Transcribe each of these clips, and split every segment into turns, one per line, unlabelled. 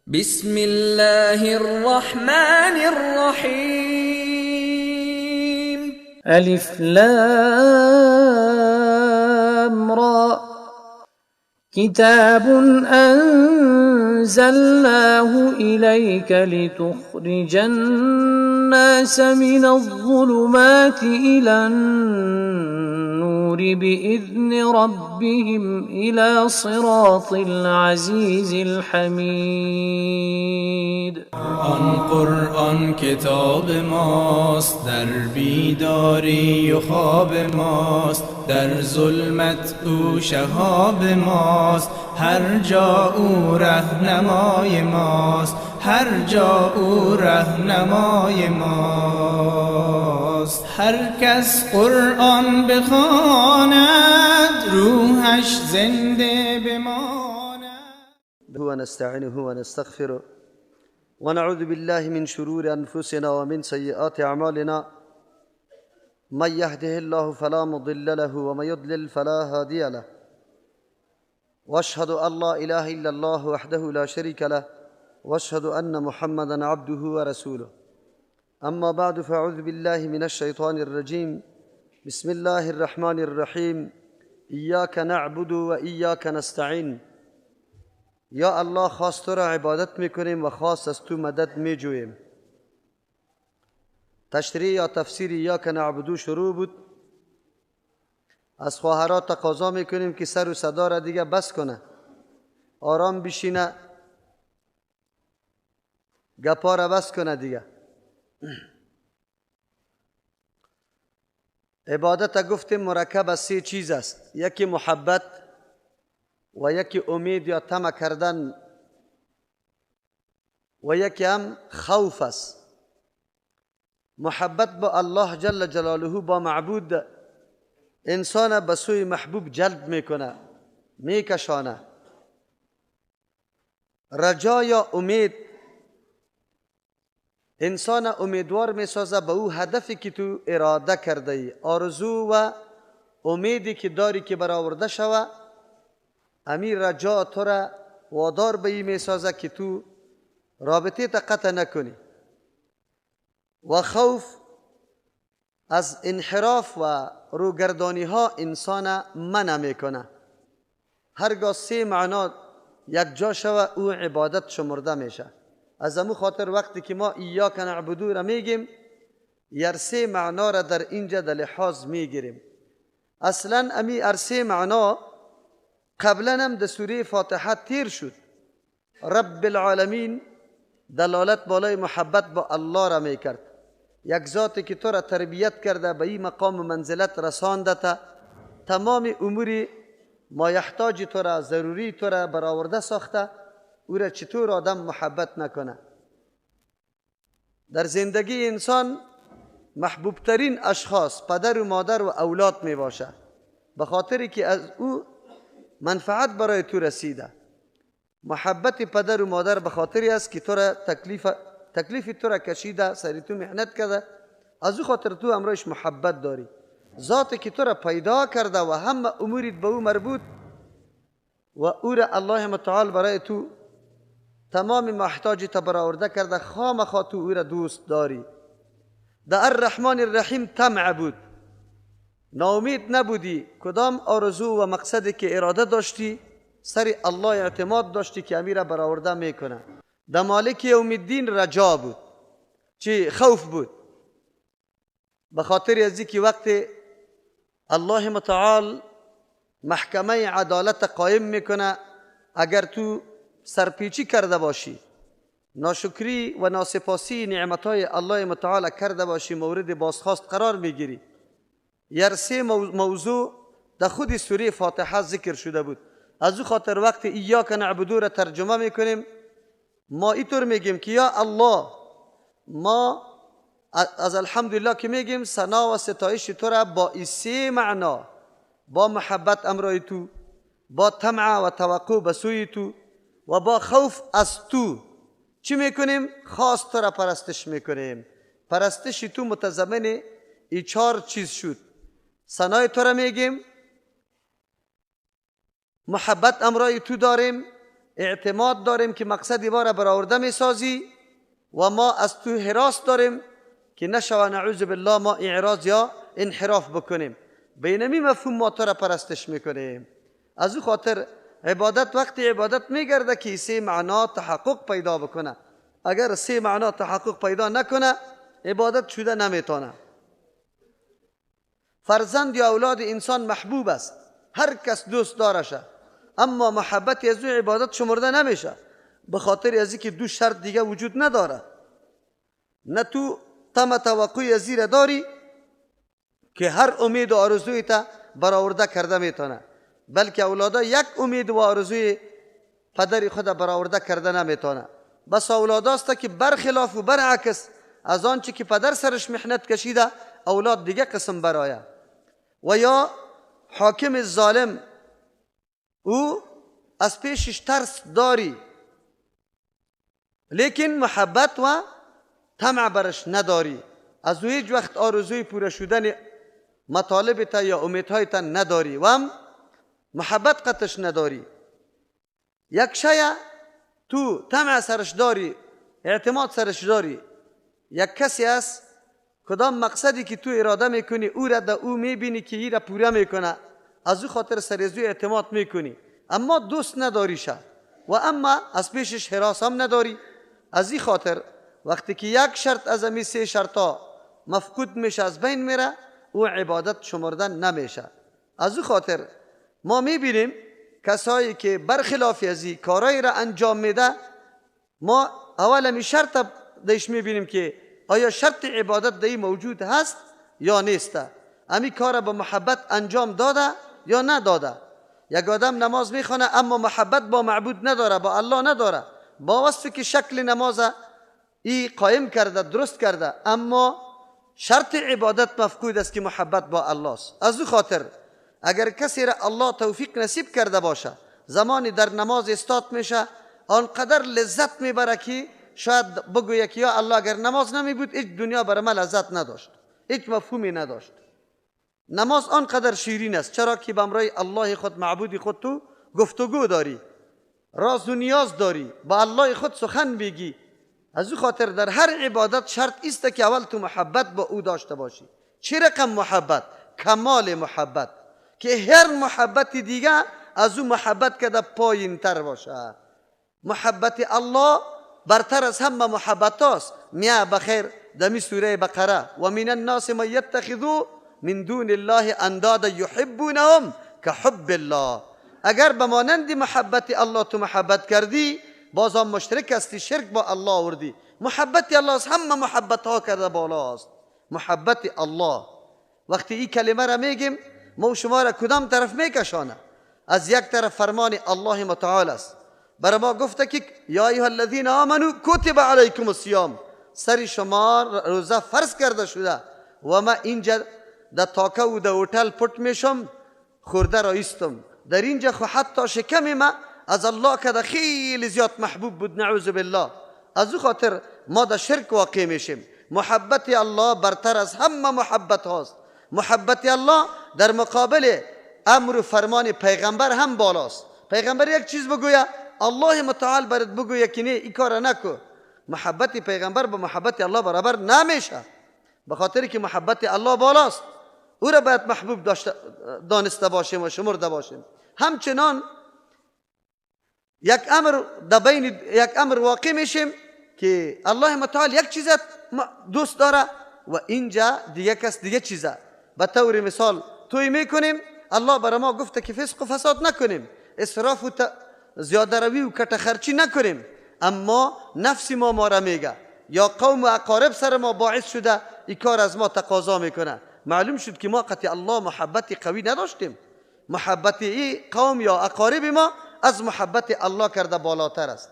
بسم الله الرحمن الرحيم
ألف لام را كتاب أنزلناه إليك لتخرج الناس من الظلمات إلى النور بإذن ربهم إلى صراط العزيز الحميد.
قرآن کتاب ماست، در بیداری و خواب ماست، در ظلمت او شهاب ماست، هر جا او رهنمای ماست، هر جا او رهنمای ماست. هر کس قرآن بخواند روحش زنده بماند.
ونستعينه ونستغفره ونعوذ بالله من شرور أنفسنا ومن سيئات أعمالنا، من يهده الله فلا مضل له ومن يضلل فلا هادي له، واشهد أن لا إله إلا الله وحده لا شريك له، واشهد أن محمدا عبده ورسوله. أما بعد، فأعوذ بالله من الشيطان الرجيم. بسم الله الرحمن الرحيم. إياك نعبد وإياك نستعين. یا الله، خواست تو را عبادت میکنیم و خواست از تو مدد میجوییم. تشریح یا تفسیر ایاک نعبدو شروع بود. از خواهرها تقاضا میکنیم که سر و صدا را دیگه بس کنه، آرام بشینه، گپا را بس کنه دیگه. عبادت گفتیم مرکب از 3 چیز است. یکی محبت و یکی امید یا طمع کردن و یکی هم خوف است. محبت با الله جل جلاله، با معبود، انسان به سوی محبوب جلب میکنه، میکشانه. رجا یا امید انسان امیدوار میسازه به او هدفی که تو اراده کرده ای، آرزو و امیدی که داری که برآورده شوه. امیر رجا تو را وادار به این میسازه که تو رابطه تا قطع نکنی. و خوف از انحراف و روگردانی ها انسان منع میکنه. هرگاه 3 معنا یک جا شوه او عبادت شمرده میشه. از امو خاطر وقتی که ما ایاک نعبدو را میگیم، یر 3 معنا را در اینجا در لحاظ میگیریم. اصلا امی ار 3 معنا قبلا هم در سوره فاتحه تیر شد. رب العالمین دلالت بالای محبت با الله را میکرد، یک ذاتی که تو را تربیت کرده، به این مقام و منزلت رسانده تا تمام امور مایحتاج تو را، ضروری تو را برآورده ساخته. او را چطور آدم محبت نکنه؟ در زندگی انسان محبوب ترین اشخاص پدر و مادر و اولاد می باشه، به خاطری که از او منفعت برای تو رسیده. محبت پدر و مادر به خاطری است که تو را تکلیف تو را کشیده، سری تو محنت کرده، از او خاطر تو امرایش محبت داری. ذاتی که تو را پیدا کرده و همه امورت به او مربوط و او را الله متعال برای تو تمام محتاج تا برآورده کرده، خامخا تو او را دوست داری. در الرحمن الرحیم طمع بود، ناامید نبودی. کدام آرزو و مقصدی که اراده داشتی، سر الله اعتماد داشتی که امیر برآورده میکنه. در مالک یوم الدین رجا بود، چی خوف بود، به خاطر از اینکه وقت الله متعال محکمه عدالت قائم میکنه، اگر تو سرپیچی کرده باشی، ناشکری و ناسپاسی نعمتهای الله متعال کرده باشی، مورد بازخواست قرار میگیری. یر 3 موضوع در خود سوره فاتحه ذکر شده بود. از او خاطر وقت ایاک نعبدو را ترجمه میکنیم، ما اینطور میگیم که یا الله، ما از الحمدلله که میگیم ثنا و ستایش تو را با این 3 معنا، با محبت امرای تو، با طمع و توقع به سوی تو و با خوف از تو چی میکنیم؟ خاص تو را پرستش میکنیم. پرستش تو متضمن این 4 چیز شد. ثنای تو را میگیم، محبت امرای تو داریم، اعتماد داریم که مقصد ما را برآورده میسازی و ما از تو حراس داریم که نشوه نعوذ بالله ما اعراض یا انحراف بکنیم. بینمی مفهوم ما تو را پرستش میکنیم. از او خاطر عبادت وقتی عبادت میگرده که سه معنا تحقق پیدا بکنه. اگر سه معنا تحقق پیدا نکنه عبادت شده نمیتونه. فرزند یا اولاد انسان محبوب است، هر کس دوست دارشه، اما محبت از او عبادت شمرده نمیشه، به خاطر از اینکه دو شرط دیگه وجود نداره. نه تو طمع توقع زیر داری که هر امید و آرزوی تا برآورده کرده میتونه، بلکه اولادا یک امید و آرزوی پدری خود برآورده کرده نمیتونه. بس اولاداست که برخلاف و برعکس از آنچه که پدر سرش محنت کشیده اولاد دیگه قسم برایه. و یا حاکم ظالم او از پیشش ترس داری لیکن محبت و طمع برش نداری، از او هیچ وقت آرزوی پوره شدن مطالب تا یا امیدهای تا نداری و هم محبت قطش نداری. یک شیء تو طمع سرش داری، اعتماد سرش داری، یک کسی است کدام مقصدی که تو اراده میکنی او را دا او میبینی که ای را پوره میکنه، از او خاطر سر از او اعتماد میکنی، اما دوست نداریشه و اما از پیشش حراس هم نداری. از این خاطر وقتی که یک شرط از امی سه شرطا مفقود میشه، از بین میره، او عبادت شمردن نمیشه. از او خاطر ما میبینیم کسایی که برخلاف ازی کارایی را انجام میده، ما اول می شرط دیش میبینیم که آیا شرط عبادت دی موجود هست یا نیسته، امی کار با محبت انجام داده یا نداده. یک آدم نماز میخونه اما محبت با معبود نداره، با الله نداره، با وصفی که شکل نماز ای قائم کرده، درست کرده، اما شرط عبادت مفقود است که محبت با الله است. از او خاطر اگر کسی را الله توفیق نصیب کرده باشه زمانی در نماز استاد میشه، آنقدر لذت میبره که شاید بگویه که یا الله اگر نماز نمی بود هیچ دنیا برای من لذت نداشت، هیچ مفهومی نداشت. نماز آنقدر شیرین است چرا که به امرای الله خود، معبود خود تو گفتگو داری، راز و نیاز داری، با الله خود سخن بگی. از او خاطر در هر عبادت شرط است که اول تو محبت با او داشته باشی. چه رقم محبت؟ کمال محبت، که هر محبت دیگه از او محبت که در پایین تر باشه. محبت الله برتر از همه محبت هاست. میاه بخیر دمی سوره بقره و من الناس من یتخذو من دون الله اندادا یحبونهم که حب الله. اگر به مانند محبت الله تو محبت کردی باز هم مشرک هستی، شرک با الله آوردی. محبت الله از همه محبت ها کرده بالاست. محبت الله وقتی این کلمه را میگیم ما و شما را کدام طرف میکشانه؟ از یک طرف فرمان الله متعال است، برای ما گفته که یا ایها الذین آمنو کتب علیکم الصیام، سر شما روزه فرض کرده شده و ما اینجا در تاکه و در هتل پټ میشم خورده را ایستم، در اینجا خو حتی شکم ما از الله که خیلی زیاد محبوب بود، نعوذ بالله. از او خاطر ما در شرک واقع میشیم. محبت الله برتر از همه محبت هاست. محبت الله در مقابل امر و فرمان پیغمبر هم بالاست. پیغمبر یک چیز بگویه الله متعال برات بگویه که نه این کار نکو. محبت پیغمبر با محبت الله برابر نمیشه، به خاطر که محبت الله بالاست. او را باید محبوب دانسته باشیم و شمرده باشیم. همچنان یک امر واقع میشیم که الله متعال یک چیز دوست داره و اینجا دیگه کس دیگه چیزه. به طور مثال توی میکنیم، الله برای ما گفته که فسق و فساد نکنیم، اسراف و زیاده روی و کٹ خرچی نکنیم، اما نفس ما را میگه یا قوم و اقارب سر ما باعث شده این کار از ما تقاضا میکنه. معلوم شد که ما قطع الله محبت قوی نداشتیم. محبت این قوم یا اقارب ما از محبت الله کرده بالاتر است.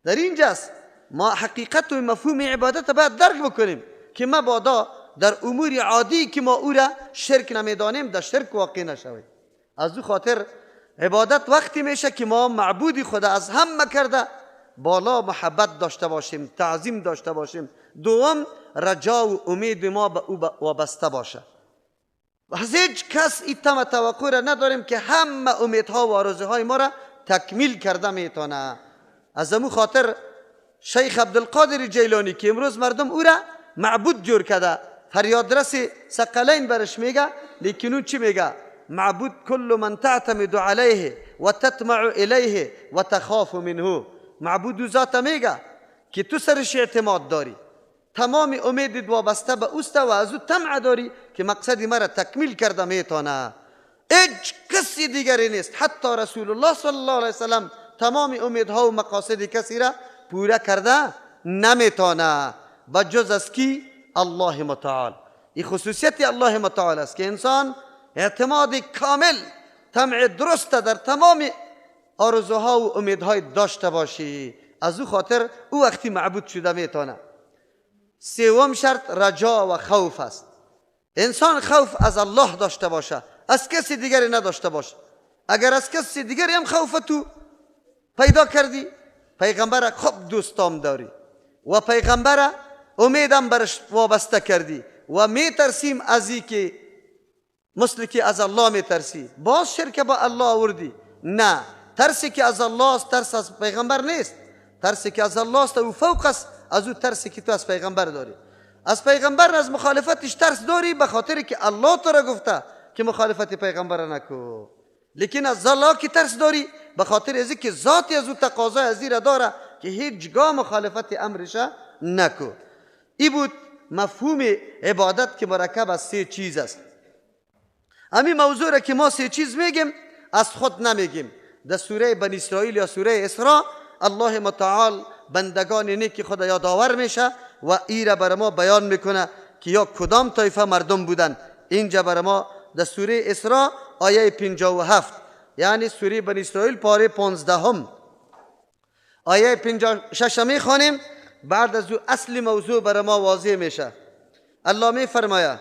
در اینجاست ما حقیقت و مفهوم عبادت باید درک بکنیم که مبادا در امور عادی که ما او را شرک نمیدانیم در شرک واقع نشویم. از او خاطر عبادت وقتی میشه که ما معبود خدا از همه کرده بالا محبت داشته باشیم، تعظیم داشته باشیم. دوم رجا و امید ما به او وابسته باشه. از هیچ کس این توقع را نداریم که همه امیدها و آرزوهای ما را تکمیل کرده میتونه. از امو خاطر شیخ عبدالقادر جیلانی که امروز مردم او را معبود جور کرده، فریادرس ثقلین برش میگه، لیکن اون چی میگه؟ معبود کل من تعتمد علیه و تطمع الیه و تخاف منه. معبود و ذات میگه که تو سرش اعتماد داری، تمام امیدت وابسته به اوست و از او طمع داری که مقصد مرا تکمیل کرده میتونه. هیچ کسی دیگری نیست، حتی رسول الله صلی الله علیه وسلم تمام امیدها و مقاصد کسی را پورا کرده نمیتونه بجز از کی؟ الله متعال. این خصوصیت الله متعال است که انسان اعتماد کامل، طمع درست در تمام آرزوها و امیدهای داشته باشی. از او خاطر او وقتی معبود شده میتونه. سوم شرط رجا و خوف است. انسان خوف از الله داشته باشه، از کسی دیگری نداشته باشه. اگر از کسی دیگری هم خوف تو پیدا کردی، پیغمبر خوب دوستام داری و پیغمبر امیدم برش وابسته کردی و میترسیم از این که مثل که از الله میترسی، باز شرک با الله آوردی. نه، ترسی که از الله است ترس از پیغمبر نیست. ترسی که از الله است و فوق است از او ترسی که تو از پیغمبر داری. از پیغمبر از مخالفتش ترس داری به خاطر که الله تو را گفته که مخالفت پیغمبر نکو. لیکن از الله که ترس داری به خاطر از که ذاتی از او تقاضای از را داره که هیچگاه مخالفت امرش نکو. این بود مفهوم عبادت که مرکب از سه چیز است. همین موضوع را که ما سه چیز میگیم از خود نمیگیم. در سوره بنی اسرائیل یا سوره اسراء الله متعال بندگان نیک خدا یادآور میشه و ای را بر ما بیان میکنه که یا کدام طایفه مردم بودن. اینجا بر ما در سوره اسراء آیه 57 یعنی سوره بنی اسرائیل پاره 15 آیه 56 میخوانیم. بعد از او اصل موضوع بر ما واضح میشه. الله می فرماید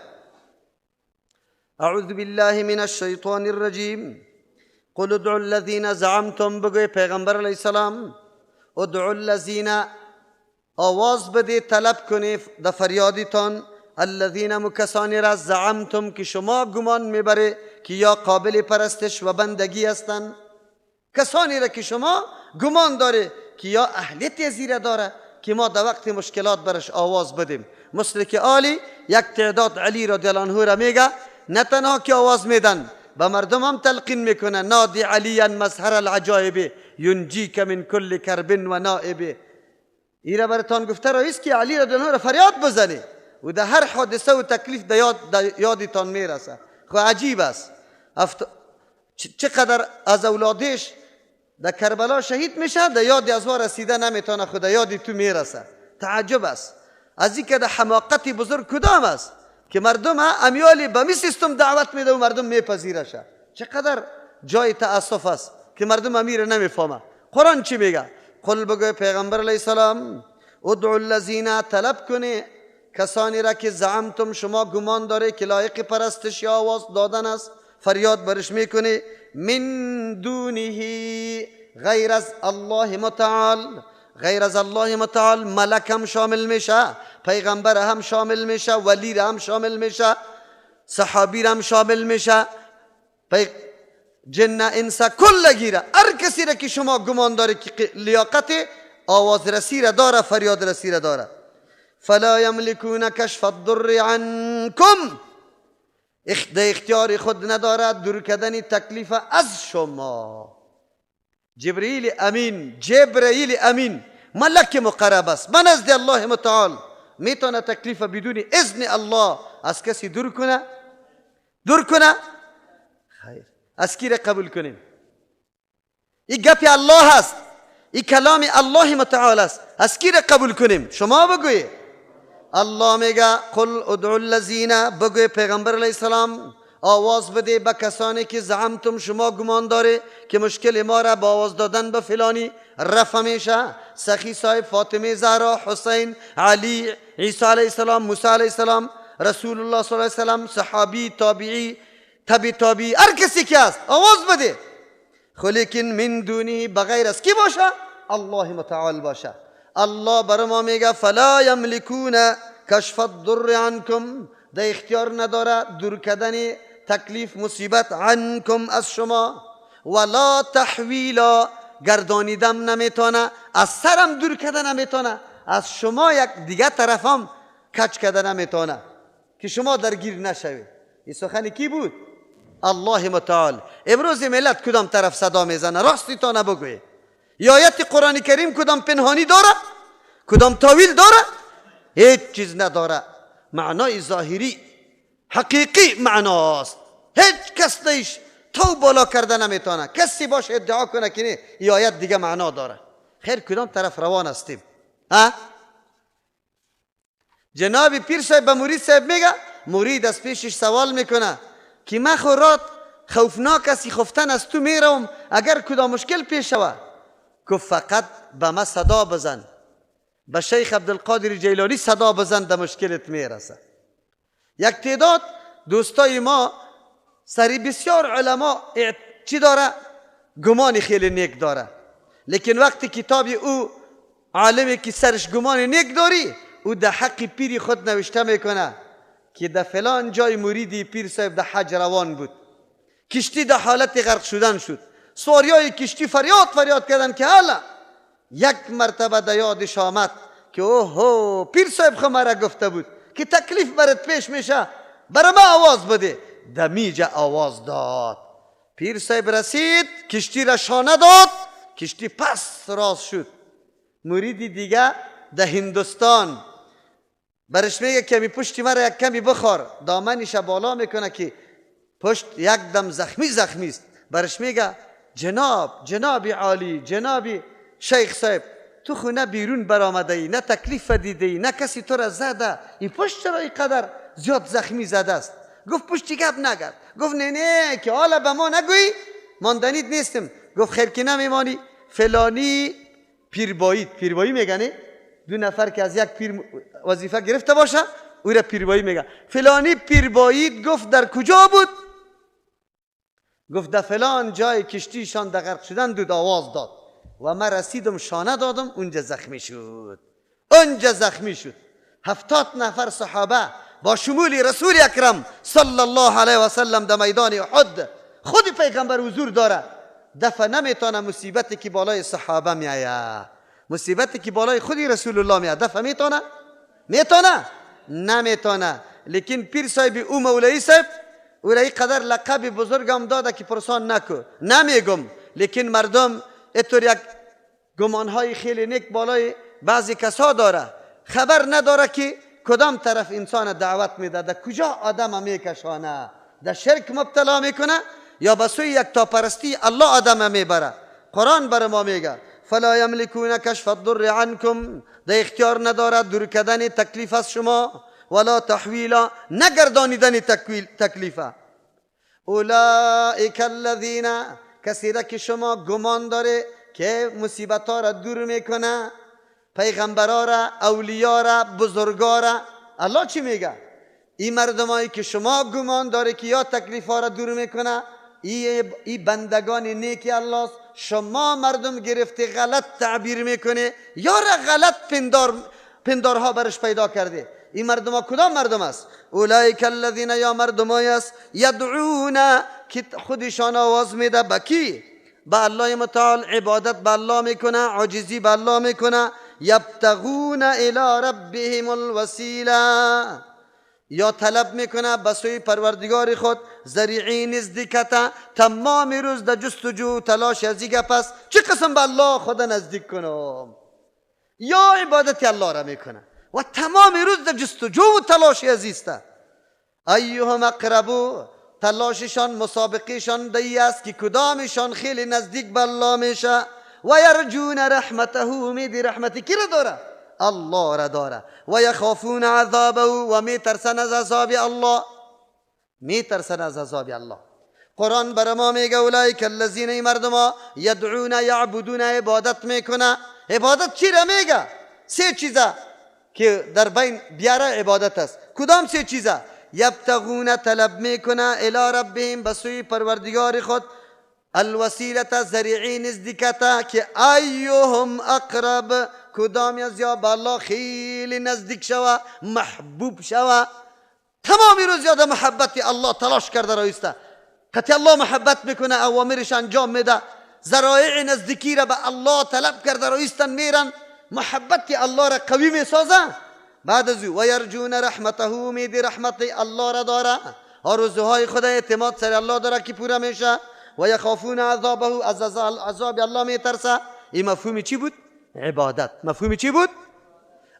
اعوذ بالله من الشیطان الرجیم قل ادعوا الذین زعمتم. بگوی پیغمبر علیه السلام ادعوا الذین، آواز بده طلب کنی در فریادتان، الذین مکسانی را زعمتم که شما گمان میبره که یا قابل پرستش و بندگی هستند. کسانی را که شما گمان داره که یا اهلیت زیره داره که ما در وقت مشکلات برش آواز بدیم. مثل که آلی یک تعداد علی رضی الله عنه را میگه نه تنها که آواز میدن به مردم هم تلقین میکنه نادی علیا مظهر العجایب ینجیک من کل کرب و نائب. این را براتان گفته رئیس که علی رضی الله عنه را فریاد بزنی و در هر حادثه و تکلیف یادتان میرسه. خو عجیب است چقدر از اولادش در کربلا شهید میشه در یاد از ما رسیده نمیتونه خدا یادی تو میرسه. تعجب است از این که در حماقت بزرگ کدام است که مردم امیالی به می سیستم دعوت میده و مردم میپذیرشه. چقدر جای تأسف است که مردم امیر نمیفهمه. قرآن چی میگه؟ قل بگوی پیغمبر علیه السلام ادعوا الذین، طلب کنی کسانی را که زعمتم شما گمان داره که لایق پرستش یا آواز دادن است، فریاد برش میکنی، من دونه، غیر از الله متعال. غیر از الله متعال ملک هم شامل میشه، پیغمبر هم شامل میشه، ولی هم شامل میشه، صحابی هم شامل میشه، جن انس کل گیره. هر کسی را که شما گمان داره که لیاقت آواز رسی را داره، فریاد رسی را داره. فلا یملکون کشف الضر عنکم، اختیار خود نداره دور کردن تکلیف از شما. جبرئیل امین ملک مقرب است من نزد الله متعال، میتونه تکلیف بدون اذن الله از کسی دور کنه؟ خیر، از کی را قبول کنیم؟ این گپ الله است، این کلام الله متعال است، از کی را قبول کنیم؟ شما بگوی. الله میگه قل ادعوا الذین، بگوی پیغمبر علیه السلام آواز بده به کسانی که زعمتم شما گمان داره که مشکل ما را با آواز دادن به فلانی رفع میشه. سخی صاحب، فاطمه زهرا، حسین، علی، عیسی علیه السلام، موسی علیه السلام، رسول الله صلی الله علیه وسلم، صحابی، تابعی، تابعی، هر کسی که است آواز بده. لیکن من دونی، بغیر از کی باشه؟ الله متعال باشه. الله بر ما میگه فلا یملکون کشف الضر عنکم، در اختیار نداره دور کردن تکلیف مصیبت عنکم از شما، ولا تحویلا، گردانیدم نمیتونه، از سرم دور کده نمیتونه، از شما یک دیگه طرفم کج کده نمیتونه که شما درگیر نشوید. این سخن کی بود؟ الله متعال. امروز ملت کدام طرف صدا میزنه؟ راستی تا نبگوی. یا آیت قرآن کریم کدام پنهانی داره؟ کدام تاویل داره؟ هیچ چیز نداره. معنای ظاهری حقیقی معناست. هیچ کس نیش تو بالا کرده نمیتونه. کسی باش ادعا کنه که نه این آیت دیگه معنا داره. خیر کدام طرف روان هستیم؟ جناب پیر صاحب به مرید صاحب میگه، مرید از پیشش سوال میکنه که من خورات خوفناک است، خفتن از تو میروم، اگر کدام مشکل پیش شود که فقط به ما صدا بزن، به شیخ عبدالقادر جیلانی صدا بزن، در مشکلت میرسه. یک تعداد دوستای ما سری بسیار علما چی داره؟ گمان خیلی نیک داره، لیکن وقتی کتاب او عالمی که سرش گمان نیک داری، او در حق پیری خود نوشته میکنه که در فلان جای مریدی پیر صاحب در حج روان بود، کشتی در حالت غرق شدن شد، سواریای کشتی فریاد کردن که حالا یک مرتبه در یادش آمد که اوهو پیر صاحب خو مرا گفته بود که تکلیف برات پیش میشه، برای ما آواز بده. دمیجه آواز داد، پیر صاحب رسید، کشتی را شانه داد، کشتی پس راست شد. مریدی دیگه در هندوستان برش میگه کمی پشتی مرا یک کمی بخور، دامنش بالا میکنه که پشت یک دم زخمی است. برش میگه جناب عالی، جناب شیخ صاحب، تو خونه بیرون برآمده ای، نه تکلیف دیده ای، نه کسی تو را زده، این پشت چرا اینقدر زیاد زخمی زده است؟ گفت پشتی گپ نگرد. گفت نه که حالا به ما نگویی، ماندنید نیستم. گفت خیر که نمیمانی، فلانی پیربایی میگنه، دو نفر که از یک پیر وظیفه گرفته باشه او را پیربایی میگه. فلانی پیربایی گفت در کجا بود؟ گفت در فلان جای کشتیشان در غرق شدن دود آواز داد و من رسیدم شانه دادم، اونجا زخمی شد. 70 نفر صحابه با شمول رسول اکرم صلی الله علیه و سلم در میدان احد، خود پیغمبر حضور داره، دفع نمیتونه مصیبتی که بالای صحابه میآید، مصیبتی که بالای خودی رسول الله میاد دفع میتونه؟ نمیتونه. لیکن پیر صاحب او مولوی صاحب او را قدر لقب بزرگم داده که پرسان نکو، نمیگم، لیکن مردم اینطور یک گمانهای خیلی نیک بالای بعضی کسا داره، خبر نداره که کدام طرف انسان دعوت میده، در کجا آدم میکشانه، در شرک مبتلا میکنه یا به سوی یکتاپرستی الله آدم میبره. قرآن بر ما میگه فلا یملکون کشف الضر عنکم، در اختیار نداره دور کردن تکلیف از شما، ولا تحویلا، نگردانیدن تکلیفه. اولئک الذین، کسی را که شما گمان داره که مصیبت ها را دور میکنه، پیغمبرا را، اولیا را، بزرگا را. الله چی میگه؟ این مردمایی که شما گمان داره که یا تکلیف ها را دور میکنه، این بندگان نیکی الله است. شما مردم گرفته غلط تعبیر میکنه یا را غلط پندارها برش پیدا کرده. این مردم ها کدام مردم است؟ اولئک الذین، یا مردمایی است یدعون که خودشان آواز میده به کی؟ به الله متعال، عبادت به الله میکنه، عاجزی به الله میکنه. یبتغون الی ربهم الوسیله، یا طلب میکنه به سوی پروردگار خود ذریعی نزدیکت، تمام روز در جستجو تلاش از دیگه. پس چه قسم به الله خدا نزدیک کنم؟ یا عبادت الله را میکنه و تمام روز در جستجو و تلاش عزیزته. ایهم اقربو، تلاششان مسابقهشان دی است که کدامشان خیلی نزدیک به الله میشه. و یرجون رحمته، امید رحمتی کی را داره؟ الله را داره. و یخافون عذابه، و میترسن از عذاب الله. قرآن بر ما میگه اولئک الذین، مردما یدعون، یعبدون، عبادت میکنه. عبادت چی را میگه؟ سه چیزه که در بین بیاره عبادت است. کدام سه چیزه؟ یبتغون، طلب میکنه، الی ربهم، بسوی پروردگار خود، الوسیلت، ذریعی نزدیکت، که ایهم اقرب، کدامی از یا به الله خیلی نزدیک شوه، محبوب شوه. تمامی روز یاد محبت الله تلاش کرده رایسته. قطعی الله محبت میکنه، اوامرش انجام میده، ذرایع نزدیکی را به الله طلب کرده را ایستن میرن، محبت الله را قوی میسازه. بعد از او و یرجون رحمته، امید رحمت الله را داره، آرزوهای خدا اعتماد سر الله داره که پورا میشه. و یخافون عذابه، از عذاب الله میترسه. این مفهوم چی بود؟ عبادت. مفهوم چی بود؟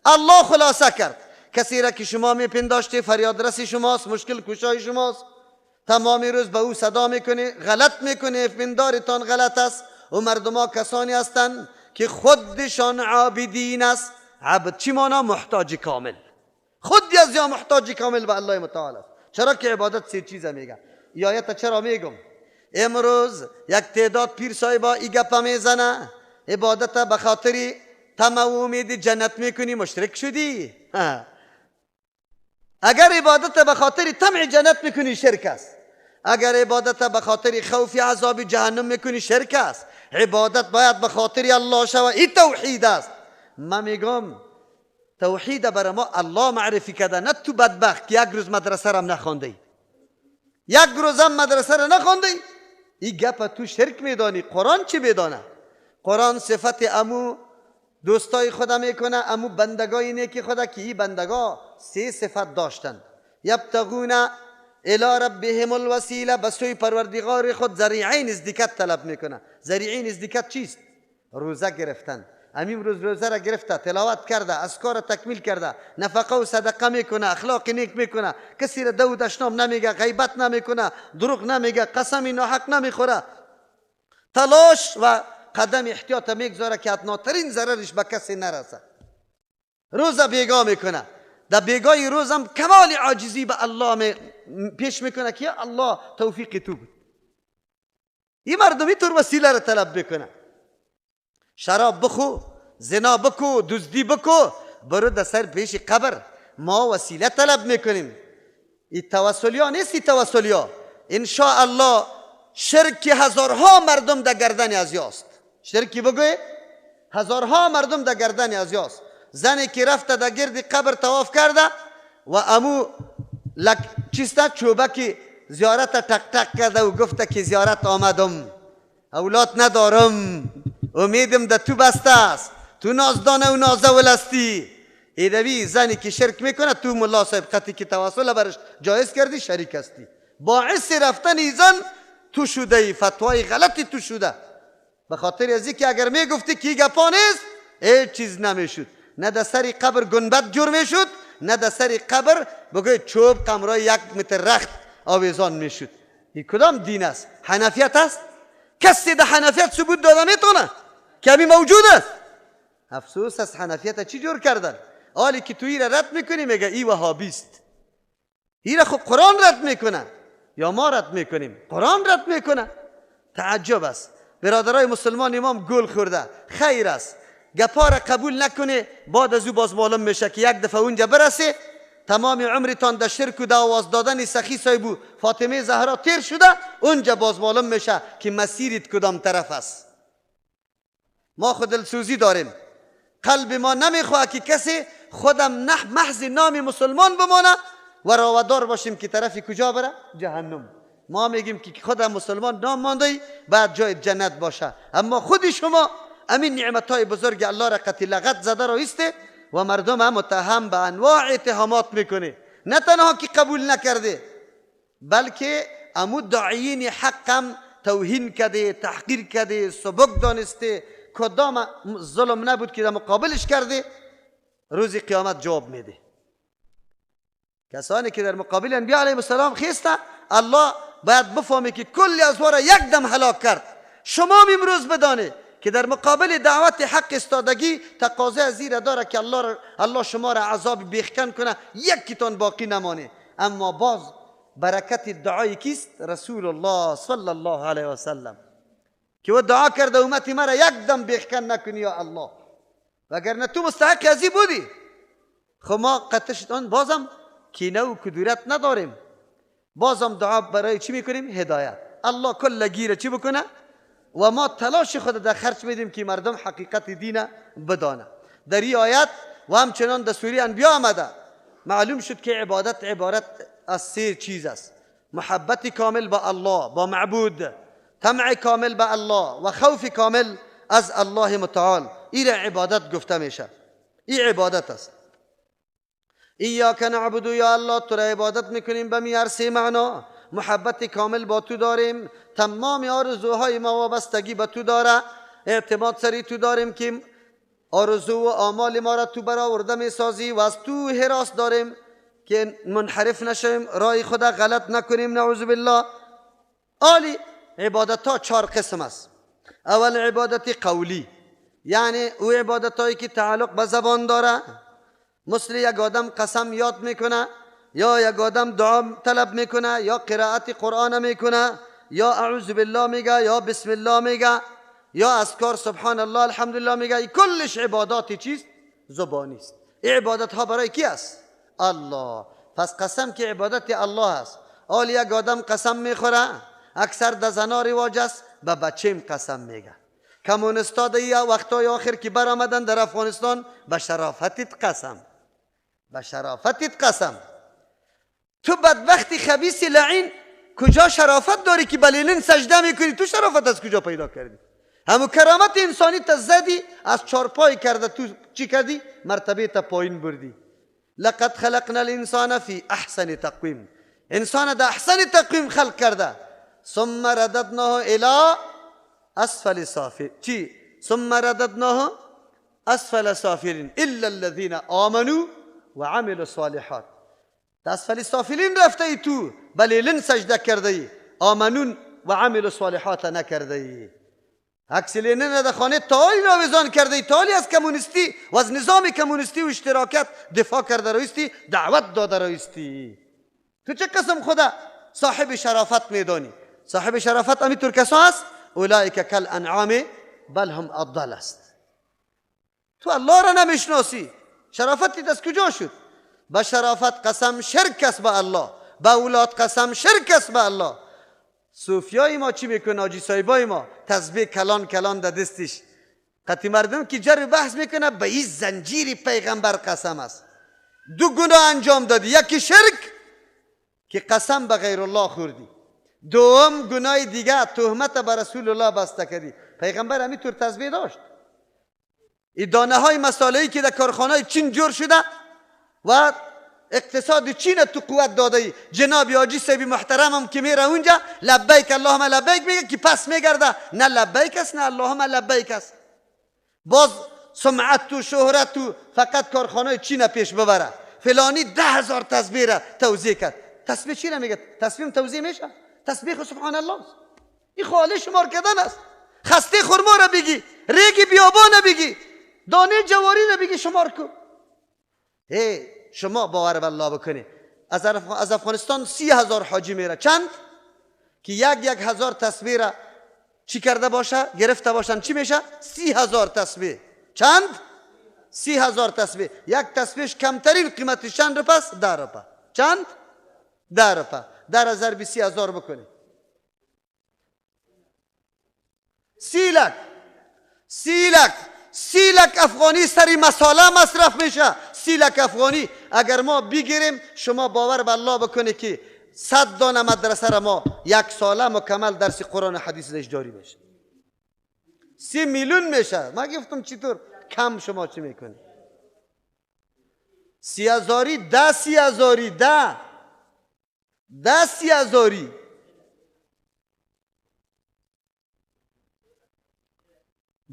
الله خلاصه کرد کسی را که شما میپنداشته فریاد رسی شماست، مشکل کشای شماست، تمام روز به او صدا میکنه، غلط میکنه، پندارتان غلط است. و مردما کسانی هستند که خودشان عابدین است. عبد چی مانا؟ محتاج کامل. خودی از یا محتاج کامل به الله متعال است. چرا که عبادت سه چیزه میگه. این آیت چرا میگم؟ امروز یک تعداد پیر صاحبا ای گپا میزنه عبادت به خاطر طمع و امید جنت میکنی، مشرک شدی. اگر عبادت به خاطر طمع جنت میکنی شرک است. اگر عبادت به خاطر خوف عذاب جهنم میکنی شرک است. عبادت باید به خاطر الله شوه. این توحید است. من میگم توحید برای ما الله معرفی کرده، نه تو بدبخت که یک روز مدرسه را نخوانده، یک روز هم مدرسه را نخوانده. این گپ تو شرک میدانی. قرآن چی میدانه؟ قرآن صفت امو دوستای خدا میکنه، امو بندگای نیکی خدا که این بندگا سه صفت داشتند. یبتغون الی ربهم الوسیله، به سوی پروردگار خود ذریعه نزدیکت طلب میکنه. ذریعه نزدیکت چیست؟ روزه گرفتن. امیم روز روزه را گرفته، تلاوت کرده، اذکار تکمیل کرده، نفقه و صدقه میکنه، اخلاق نیک میکنه، کسی را دو دشنام نمیگه، غیبت نمیکنه، دروغ نمیگه، قسم ناحق نمیخوره، تلاش و قدم احتیاط میگذاره که ادناترین ضررش به کسی نرسه. روزه بیگاه میکنه، در بیگاه روزم کمال عاجزی به الله پیش میکنه که یا الله توفیق تو بود. این مردمی طور وسیله را طلب بکنه. شراب بخو، زنا بکو، دزدی بکو، برو در سر پیش قبر. ما وسیله طلب میکنیم. این توسلیا نیست. این توسلیا ان شاء الله شرک هزارها مردم در گردن ازیاست. شرکی بگوی هزارها مردم در گردن ازیاست. زنی که رفته در گرد قبر طواف کرده و امو چیستا چوبه که زیارت تک تک کرده و گفته که زیارت آمدم، اولاد ندارم، امیدم در تو بسته است، تو نازدانه و نازول هستی. ایدوی زنی که شرک میکنه، تو ملا صاحب قطعی که توسل برش جایز کردی، شریک هستی. باعث رفتن ای زن تو شده، ای فتوای غلطی تو شده. به خاطر ازی که اگر میگفتی که گپا نیست، هیچ چیز نمیشد. نه در سر قبر گنبد جور میشد، نه در سر قبر بگوی چوب قمرای 1 متر رخت آویزان میشد. این کدام دین است؟ حنفیت است؟ کسی در حنفیت ثبوت داده میتونه که همین موجود است؟ افسوس از حنفیت چی جور کردن؟ حالی که تو را رد میکنی میگه ای وهابیست. را خب قرآن رد میکنه یا ما رد میکنیم؟ قرآن رد میکنه. تعجب است. برادرای مسلمان امام گل خورده. خیر است گپا را قبول نکنه، بعد از او باز معلوم میشه که یک دفعه اونجا برسه تمام عمرتان در شرک و در آواز دادن سخی صاحب و فاطمه زهرا تیر شده، اونجا باز معلوم میشه که مسیرت کدام طرف است. ما خود دلسوزی داریم، قلب ما نمیخواه که کسی خودم محض نام مسلمان بمانه و راودار باشیم که طرف کجا بره؟ جهنم. ما میگیم که خودم مسلمان نام مانده بعد جای جنت باشه، اما خود شما امین نعمتهای بزرگ الله را قطعی لغت زده رو ایسته و مردم هم متهم به انواع اتهامات میکنه. نه تنها که قبول نکرده، بلکه امو داعیین حقم توهین کرده، تحقیر کرده، سبک دانسته، کدام ظلم نبود که در مقابلش کرده، روز قیامت جواب میده. کسانی که در مقابل انبیاء علیهم السلام خیسته، الله باید بفهمه که کلی از را یک دم هلاک کرد. شما امروز بدانه که در مقابل دعوت حق استادگی تقاضا از زیر داره که الله شما را عذاب بیخکن کنه، یکیتان باقی نمانه. اما باز برکت دعای کیست؟ رسول الله صلی الله علیه و سلم که و دعا کرده امتی مرا یک دم بیخکن نکنی یا الله، وگرنه تو مستحق ازی بودی. خب ما قطعشتان بازم کینه و کدورت نداریم، بازم دعا برای چی میکنیم؟ هدایت. الله کل گیره چی بکنه و ما تلاش خود در خرج میدیم که مردم حقیقت دین بدانه. در این آیت و همچنان در سوره انبیاء آمده معلوم شد که عبادت عبارت از 3 چیز است. محبت کامل با الله، با معبود، طمع کامل به الله و خوف کامل از الله متعال. این عبادت گفته میشه. این عبادت است. ایاک نعبد، یا الله تو را عبادت میکنیم به می هر سه معنا. محبت کامل با تو داریم، تمام آرزوهای ما وابستگی به تو داره، اعتماد سری تو داریم که آرزو و آمال ما را تو برآورده میسازی و از تو حراس داریم که منحرف نشیم، راه خدا غلط نکنیم، نعوذ بالله. عالی. عبادت ها 4 قسم است. اول عبادت قولی، یعنی او عبادت هایی که تعلق به زبان داره، مثل یک آدم قسم یاد میکنه، یا یک آدم دعا طلب میکنه، یا قرائت قرآن میکنه، یا اعوذ بالله میگه، یا بسم الله میگه، یا اذکار سبحان الله الحمدلله میگه. این کلش عبادات چیست؟ زبانی است. این عبادت ها برای کی است؟ الله. پس قسم که عبادت الله است. حال یک آدم قسم میخوره، اکثر در زنا رواج است، به بچیم قسم میگه. کمونستا در وقتای آخر که برآمدن در افغانستان، به شرافتت قسم، به شرافتت قسم. تو بدبختی خبیث لعین کجا شرافت داری که بلینن سجده میکنی؟ تو شرافت از کجا پیدا کردی؟ همو کرامت انسانی تا زدی، از چارپای کرده تو چی کردی؟ مرتبه تا پایین بردی. لقد خلقنا الانسان فی احسن تقویم، انسان در احسن تقویم خلق کرده. ثم رددناه الی اسفل سافل چی؟ ثم رددناه اسفل سافلین الا الذين آمنوا وعملوا الصالحات. اسفل سافلین رفته ای تو، بلیلن سجده کرده ای، آمنون و عملوا الصالحات نکرده ای. عکس لنین در خانه تالی را وزان کرده ای، تالی از کمونیستی و از نظام کمونیستی و اشتراکت دفاع کرده رایستی، دعوت داده رایستی. تو چه قسم خدا صاحب شرافت میدانی؟ صاحب شرافت همینطور کسا هست، اولئک کالانعام بل هم اضل است. تو الله را نمیشناسی، شرافتی از کجا شد؟ با شرافت قسم شرک است با الله، با اولاد قسم شرک است با الله. صوفیای ما چی میکنه؟ حاجی صاحبای ما تسبیح کلان کلان در دستش، قطعی مردم که جر بحث میکنه به این زنجیر پیغمبر قسم است. 2 گناه انجام دادی، یکی شرک که قسم به غیر الله خوردی، دوم گناه دیگه تهمت به رسول الله بسته کردی. پیغمبر همینطور تسبیح داشت. این دانه های مساله‌ای که در کارخانه چین جور شده و اقتصاد چین تو قوت داده ای، جناب حاجی صاحب محترمم که میره اونجا لبیک اللهم لبیک میگه که پس میگرده نه لبیک است نه اللهم لبیک است. باز سمعت و شهرت و فقط کارخانه چین پیش ببره. فلانی 10,000 تسبیح را توزیع کرد. تسبیح چی را میگه؟ تسبیح توزیع میشه؟ تسبیح سبحان الله است. این خالی شمار کردن است. خسته خرما را بگی، ریگ بیابان بگی، دانه جواری را بگی شمار کن. شما باور به الله بکنی، از افغانستان 30,000 حاجی میره. چند؟ که 1,000 تسبیح را چی کرده باشه؟ گرفته باشن چی میشه؟ 30,000 تسبیح. چند؟ 30,000 تسبیح. یک تسبیحش کمترین قیمتش چند روپه است؟ 10 روپه. چند؟ 10 روپه. 10,000 به 30,000 بکنی 30 لک افغانی سری مساله مصرف میشه. 30 لک افغانی اگر ما بگیریم، شما باور به الله بکنی که 100 دانه مدرسه را ما 1 ساله مکمل درس قرآن حدیث جاری میشه. 30 میلیون میشه. ما گفتم چطور کم شما چی میکنی؟ 30,000 10 30,000 10 30,000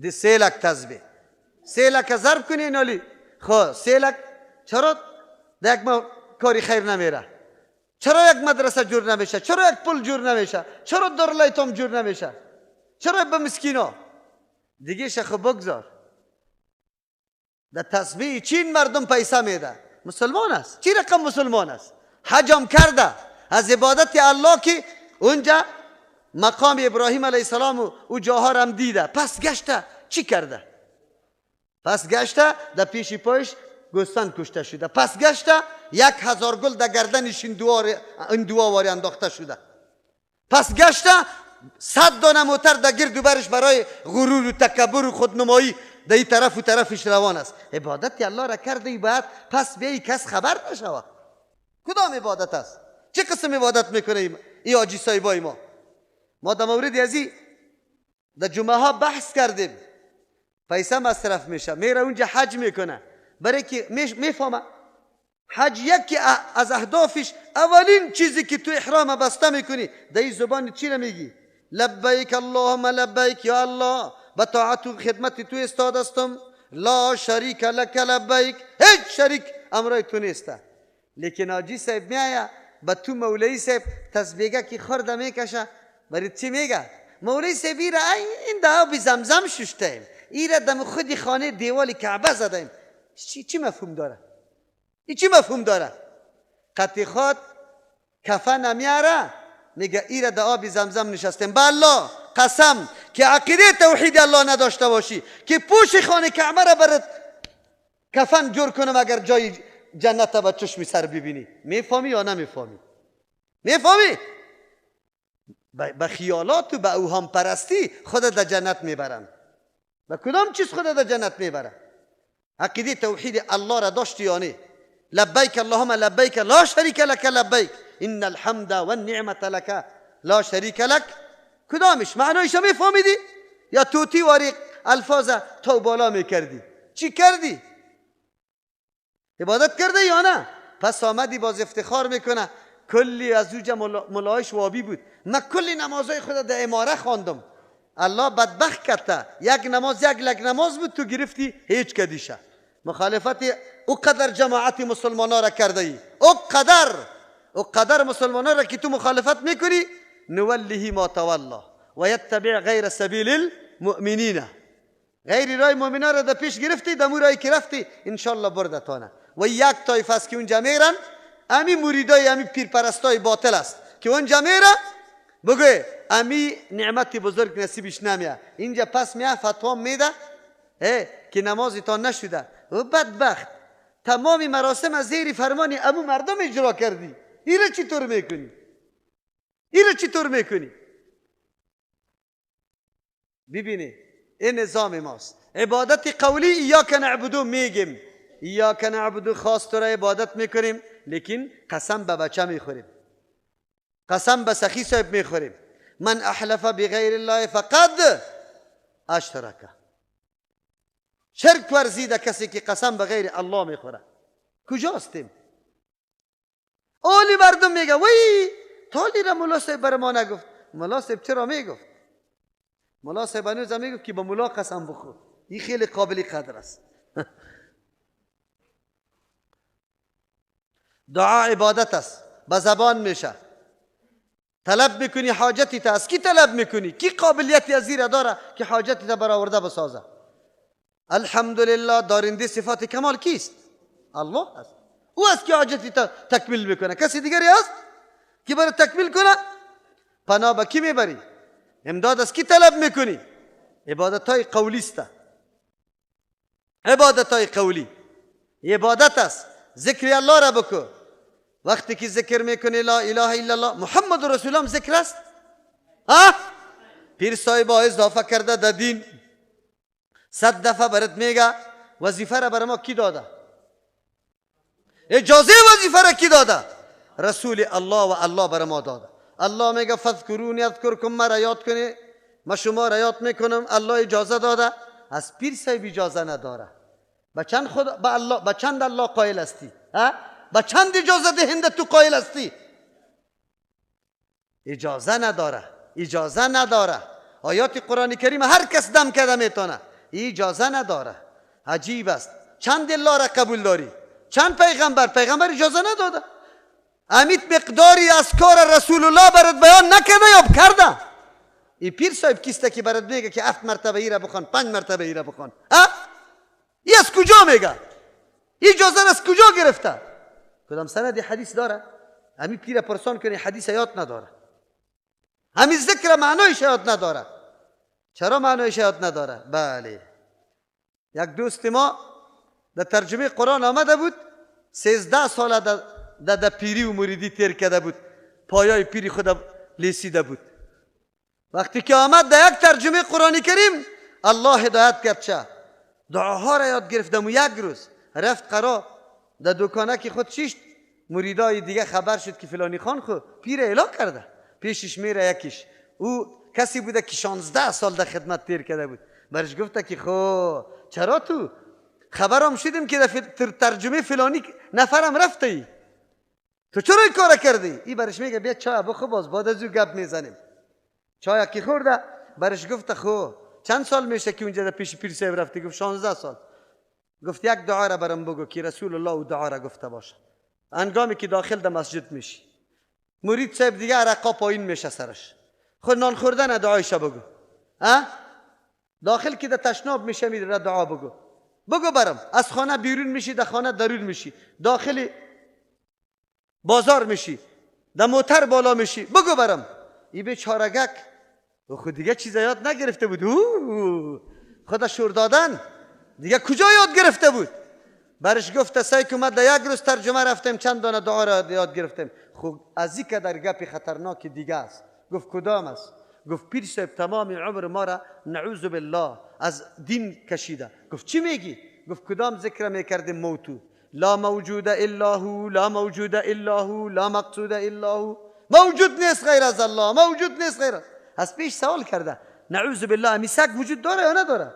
ده 3 لک تسبیح. 3 لک ضرب کنی نالی خب 3 لک. چرا یک کاری خیر نمیره؟ چرا یک مدرسه جور نمیشه؟ چرا یک پل جور نمیشه؟ چرا دارالایتام جور نمیشه؟ چرا به مسکینا دیگه شخ بگذار. در تسبیح چین مردم پیسه میده. مسلمان است. چی رقم مسلمان است؟ حجم کرده از عبادت الله که اونجا مقام ابراهیم علیه السلام و جاها هم دیده. پس گشته چی کرده؟ پس گشته در پیش پایش گوسفند کشته شده. پس گشته 1,000 گل در گردنش این دعا واری انداخته شده. پس گشته 100 دانه موتر در گرد و برش برای غرور و تکبر و خودنمایی در این طرف و طرفش روان است. عبادت الله را کرده ای باید پس به ای کس خبر نشود. کدام عبادت است؟ چه قسم عبادت میکنه ای حاجی صاحبای ما در مورد ازی در جمعه ها بحث کردیم. پیسه مصرف میشه، میره اونجا حج میکنه، برای که میفهمه حج یکی از اهدافش اولین چیزی که تو احرام بسته میکنی در این زبان چی میگی؟ لبیک اللهم لبیک، یا الله به طاعت و خدمت تو استادستم، لا شریک لک لبیک، هیچ شریک امرای تو نیسته. لیکن حاجی صاحب میایه به تو مولوی صاحب تسبیحه که خورده میکشه، برای چی میگه؟ مولوی صاحب ایره این ده آب زمزم ششتیم، ایره دم خودی خانه دیوالی کعبه زدیم. چی مفهوم داره؟ این چی مفهوم داره؟ قطیخات کفن نمیاره میگه ایره ده آب زمزم نشستیم. به الله قسم که عقیده توحید الله نداشته باشی که پوش خانه کعبه را برات کفن جور کنم اگر جای جنت با چشم سر ببینی. میفهمی یا نمیفهمی؟ میفهمی؟ به خیالات و به اوهام پرستی خودت در جنت میبرن. به کدام چیز خودت در جنت میبرن؟ عقیده توحید الله را داشتی یا نه؟ لبیک اللهم لبیک لا شریک لک لبیک ان الحمد والنعمت لک لا شریک لک. کدامش معنایش میفهمیدی یا توتی واری الفاظ تو بالا میکردی؟ چی کردی؟ عبادت کرده یا نه؟ پس آمدی باز افتخار میکنه کلی از اوجه ملایش وابی بود، من کلی نمازهای خود در اماره خواندم. الله بدبخت کرده، یک نماز یک لک نماز بود تو گرفتی هیچ کدیشه. مخالفت او قدر جماعت مسلمان ها را کرده ای، او قدر مسلمان ها را که تو مخالفت میکنی نوله ما تولا و یتبع غیر سبیل المؤمنین، غیر رای مؤمنان را در پیش گرفتی، در مو رای که رفتی انشالله بردتانه. و یک طایفه است که اونجا میرن، امی مریدای امی پیرپرستای باطل است که اونجا میره بگوی امی نعمت بزرگ نصیبش نمیه، اینجا پس میه فتوا میده که نمازتان نشده. و بدبخت تمام مراسم از زیر فرمان ابو مردم اجرا کردی، ایره چطور میکنی؟ ایره چطور میکنی؟ ببینی این نظام ماست. عبادت قولی ایاک نعبدو میگیم، ایاک نعبدو خاص تو را عبادت میکنیم، لیکن قسم به بچه میخوریم، قسم به سخی صاحب میخوریم. من احلف بغیر الله فقد اشرک، شرک ورزیده کسی که قسم به غیر الله میخوره. کجاستیم؟ اولی مردم میگه وی تالی را ملا صاحب بر ما نگفت. ملا صاحب چرا میگفت؟ ملا صاحب هنوز میگفت که با ملا قسم بخور، این خیلی قابل قدر است. دعا عبادت است، به زبان میشه، طلب میکنی حاجتی تا از کی طلب میکنی؟ کی قابلیتی از زیر داره که حاجتی تا برآورده بسازه؟ الحمدلله دارنده صفات کمال کیست؟ الله است. او است که حاجتی تا تکمیل میکنه، کسی دیگری است که برای تکمیل کنه؟ پناه به کی میبری؟ امداد از کی طلب میکنی؟ عبادت های قولی است. عبادت های قولی عبادت است. ذکر الله را بکن، وقتی که ذکر میکنی لا اله الا الله محمد رسول الله ذکر است. پیر صاحب اضافه کرده در دین 100 دفعه برات میگه وظیفه را بر ما کی داده؟ اجازه وظیفه را کی داده؟ رسول الله و الله بر ما داده. الله میگه فذکرونی اذکرکم، مرا یاد کنی ما شما را یاد میکنم. الله اجازه داده، از پیر صاحب اجازه نداره. به چند الله قائل هستی؟ به چند اجازه دهنده تو قائل هستی؟ اجازه نداره، اجازه نداره. آیات قرآن کریم هر کس دم کرده میتونه، اجازه نداره. عجیب است. چند الله را قبول داری؟ چند پیغمبر اجازه نداده. امیت مقداری از کار رسول الله برات بیان نکرده یا کرده؟ این پیر صاحب کیسته که برات میگه که 7 مرتبه ای را بخوان، 5 مرتبه ای را بخوان؟ ای از کجا میگه؟ اجازه از کجا گرفته؟ کدام سند حدیث داره؟ همین پیر پرسان کنی حدیث یاد نداره، همین ذکر معنایش یاد نداره. چرا معنایش یاد نداره؟ بله، یک دوست ما در ترجمه قرآن آمده بود، 13 سال در پیری و مریدی تیر کرده بود، پایای پیری خود لیسیده بود. وقتی که آمد در یک ترجمه قرآن کریم الله هدایت کرد، چه دعاها را یاد گرفتم و یک روز رفت قرار در دکانه که خود شیشت مریدای دیگه خبر شد که فلانی خان خو پیر اعلان کرده، پیشش میره یکیش، او کسی بوده که 16 سال در خدمت تیر کرده بود، برش گفته که خو چرا تو خبرم شدیم که در ترجمه فلانی نفرم رفته ای، تو چرا این کار کردی؟ ای برش میگه بیا چای بخور، باز بعد از او گپ میزنیم. چای کی خورده، برش گفته خو چند سال میشه که اونجا در پیش پیر صاحب رفتی؟ گفت 16 سال. گفت یک دعا را برام بگو که رسول الله او دعا را گفته باشه. انگامی که داخل در مسجد میشی، مرید صاحب دیگه عرقا پایین میشه سرش، خود نان خوردن دعایش بگو. داخل که در تشناب میشه میره دعا بگو برام. از خانه بیرون میشی، در خانه درون میشی، داخل بازار میشی، در موتر بالا میشی، بگو برام. این بیچارگک خود دیگه چیز یاد نگرفته بود، خدا شور دادن دیگه کجا یاد گرفته بود؟ برش گفته سعی که اومد یک روز ترجمه رفتیم چند دانه دعا را یاد گرفتیم. خب از این که در گپی خطرناک دیگه است. گفت کدام است؟ گفت پیر صاحب تمام عمر ما را نعوذ بالله از دین کشیده. گفت چی میگی؟ گفت کدام ذکر میکردیم موتو؟ لا موجود الا هو، لا موجود الا هو، لا مقصود الا هو، موجود نیست غیر از الله، موجود نیست غیر از. پیش سوال کرده نعوذ بالله امی سگ وجود داره یا نداره؟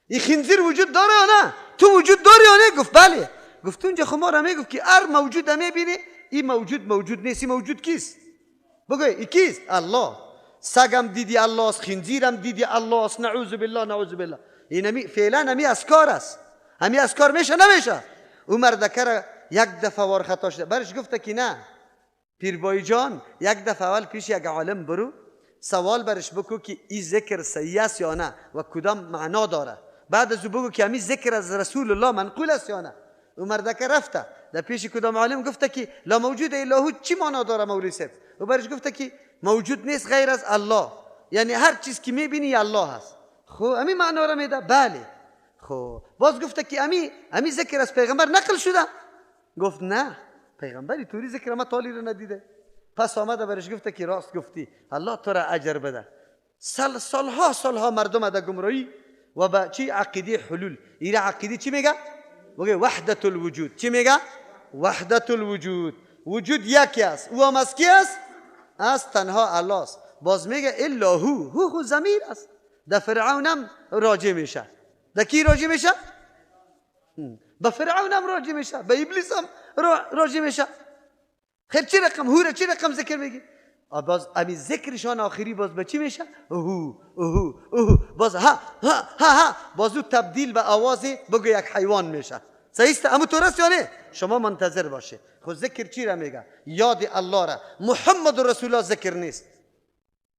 این خنزیر وجود داره یا نه؟ تو وجود داری یا نه؟ گفت بله. گفت اونجا خب ما را میگفت که هر موجود میبینی این موجود نیست. این موجود کیست؟ بگوی این کیست؟ الله. سگم دیدی الله است، خنزیرم دیدی الله است، نعوذ بالله نعوذ بالله. این فعلا همی اسکار است، همی اسکار میشه نمیشه؟ او مردکه یک دفعه وار خطا شده. برش گفته که نه پیربای جان، یک دفعه اول پیش یک عالم برو سوال برش بکو که این ذکر صحیح است یا نه و کدام معنا داره. بعد از او بگو که همین ذکر از رسول الله منقول است یا نه. او مردکه رفته در پیش کدام عالم گفته که لا موجود الا هو چی معنا داره مولوی صاحب؟ او برش گفته که موجود نیست غیر از الله، یعنی هر چیز که میبینی الله هست. خب همین معنا را میده؟ بله. خب باز گفته که همین ذکر از پیغمبر نقل شده؟ گفت نه پیغمبری طوری ذکر ما تالی رو ندیده. پس آمده برش گفته که راست گفتی، الله تو را اجر بده. سالها مردم در گمراهی و با چی عقیده حلول. این عقیده چی میگه؟ میگه وحدت الوجود. چی میگه؟ وحدت الوجود. وجود یکی است، او هم از کی است؟ از تنها الله است. باز میگه الا هو ضمیر است. در فرعون هم راجع میشه. در کی راجع میشه؟ به فرعون هم راجع میشه، به ابلیس هم راجع میشه. خیر چی رقم هو را چی رقم ذکر میگی؟ باز امی ذکرشان آخری باز به چی میشه؟ اوهو باز ها باز او تبدیل به آواز بگو یک حیوان میشه. صحیح است؟ اما تو راست یا نه؟ شما منتظر باشه. خود ذکر چی را میگه؟ یاد الله را. محمد رسول الله ذکر نیست.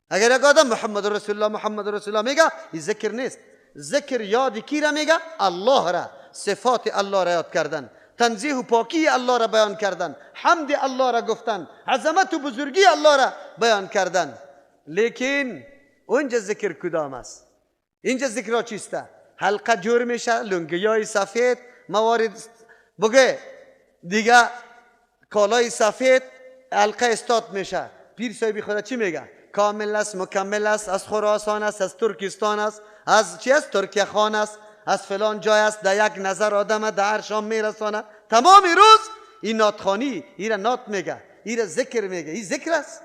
اگر یک آدم محمد رسول الله میگه این ذکر نیست. ذکر یاد کی را میگه؟ الله را. صفات الله را یاد کردن، تنزیه و پاکی الله را بیان کردن، حمد الله را گفتن، عظمت و بزرگی الله را بیان کردن. لیکن اونجا ذکر کدام است؟ اینجا ذکر ها چیسته؟ حلقه جور میشه، لنگیای سفید، موارد بگه دیگه کالای سفید، حلقه استاد میشه. پیر صاحبی خدا چی میگه؟ کامل است، مکمل است، از خراسان است، از ترکستان است، از چی است؟ ترکیه خان است، از فلان جای است، در یک نظر آدم در شام میرسانه. تمام روز این ناتخانی، این نات میگه، این ذکر میگه. این ذکر است.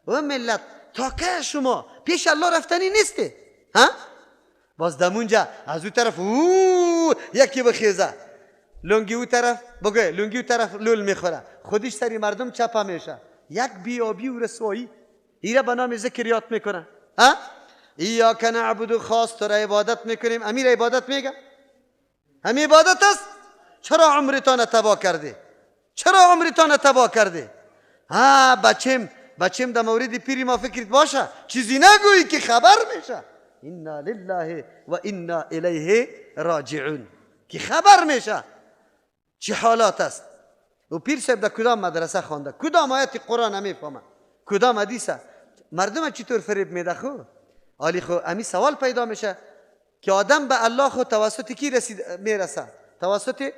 و ملت تا که شما پیش الله رفتنی نیسته ها؟ باز دمونجا از او طرف یکی بخیزه، لنگی او طرف بگه، لنگی او طرف لول میخوره، خودش سری مردم چپا میشه. یک بیابی و رسوایی ایره به نام ذکریات میکنه. ایاک نعبد خاص تو را عبادت میکنیم. امیر عبادت میگه؟ همین عبادت است؟ چرا عمرتان تباه کرده؟ چرا عمرتان تباه کرده؟ بچم در مورد پیری ما فکرت باشه، چیزی نگویی که خبر میشه. انا لله و انا الیه راجعون، که خبر میشه چه حالات است. و پیر صاحب در کدام مدرسه خوانده، کدام آیت قرآن نمیفهمه، کدام حدیثه، مردم چطور فریب میده؟ خو عالی خو امی سوال پیدا میشه که آدم به الله خو توسط کی میرسه؟ توسط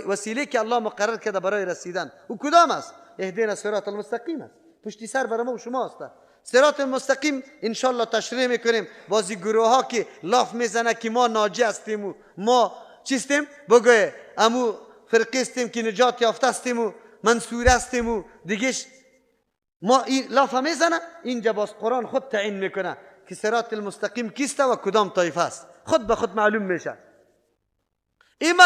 وسیله که الله مقرر کرده برای رسیدن. او کدام است؟ اهدینا صراط المستقیم است. پشتی سر بر ما و شما است. صراط المستقیم انشالله تشریح میکنیم. بازی گروه ها که لاف میزنه که ما ناجی هستیم و ما چیستیم، بگوه امو فرقی استیم که نجات یافته استیم و منصور هستیم و دیگهش ما لافه میزنه. اینجا باز قرآن خود تعیین میکنه که صراط المستقیم کیسته و کدام طایفه است، خود به خود معلوم میشه. این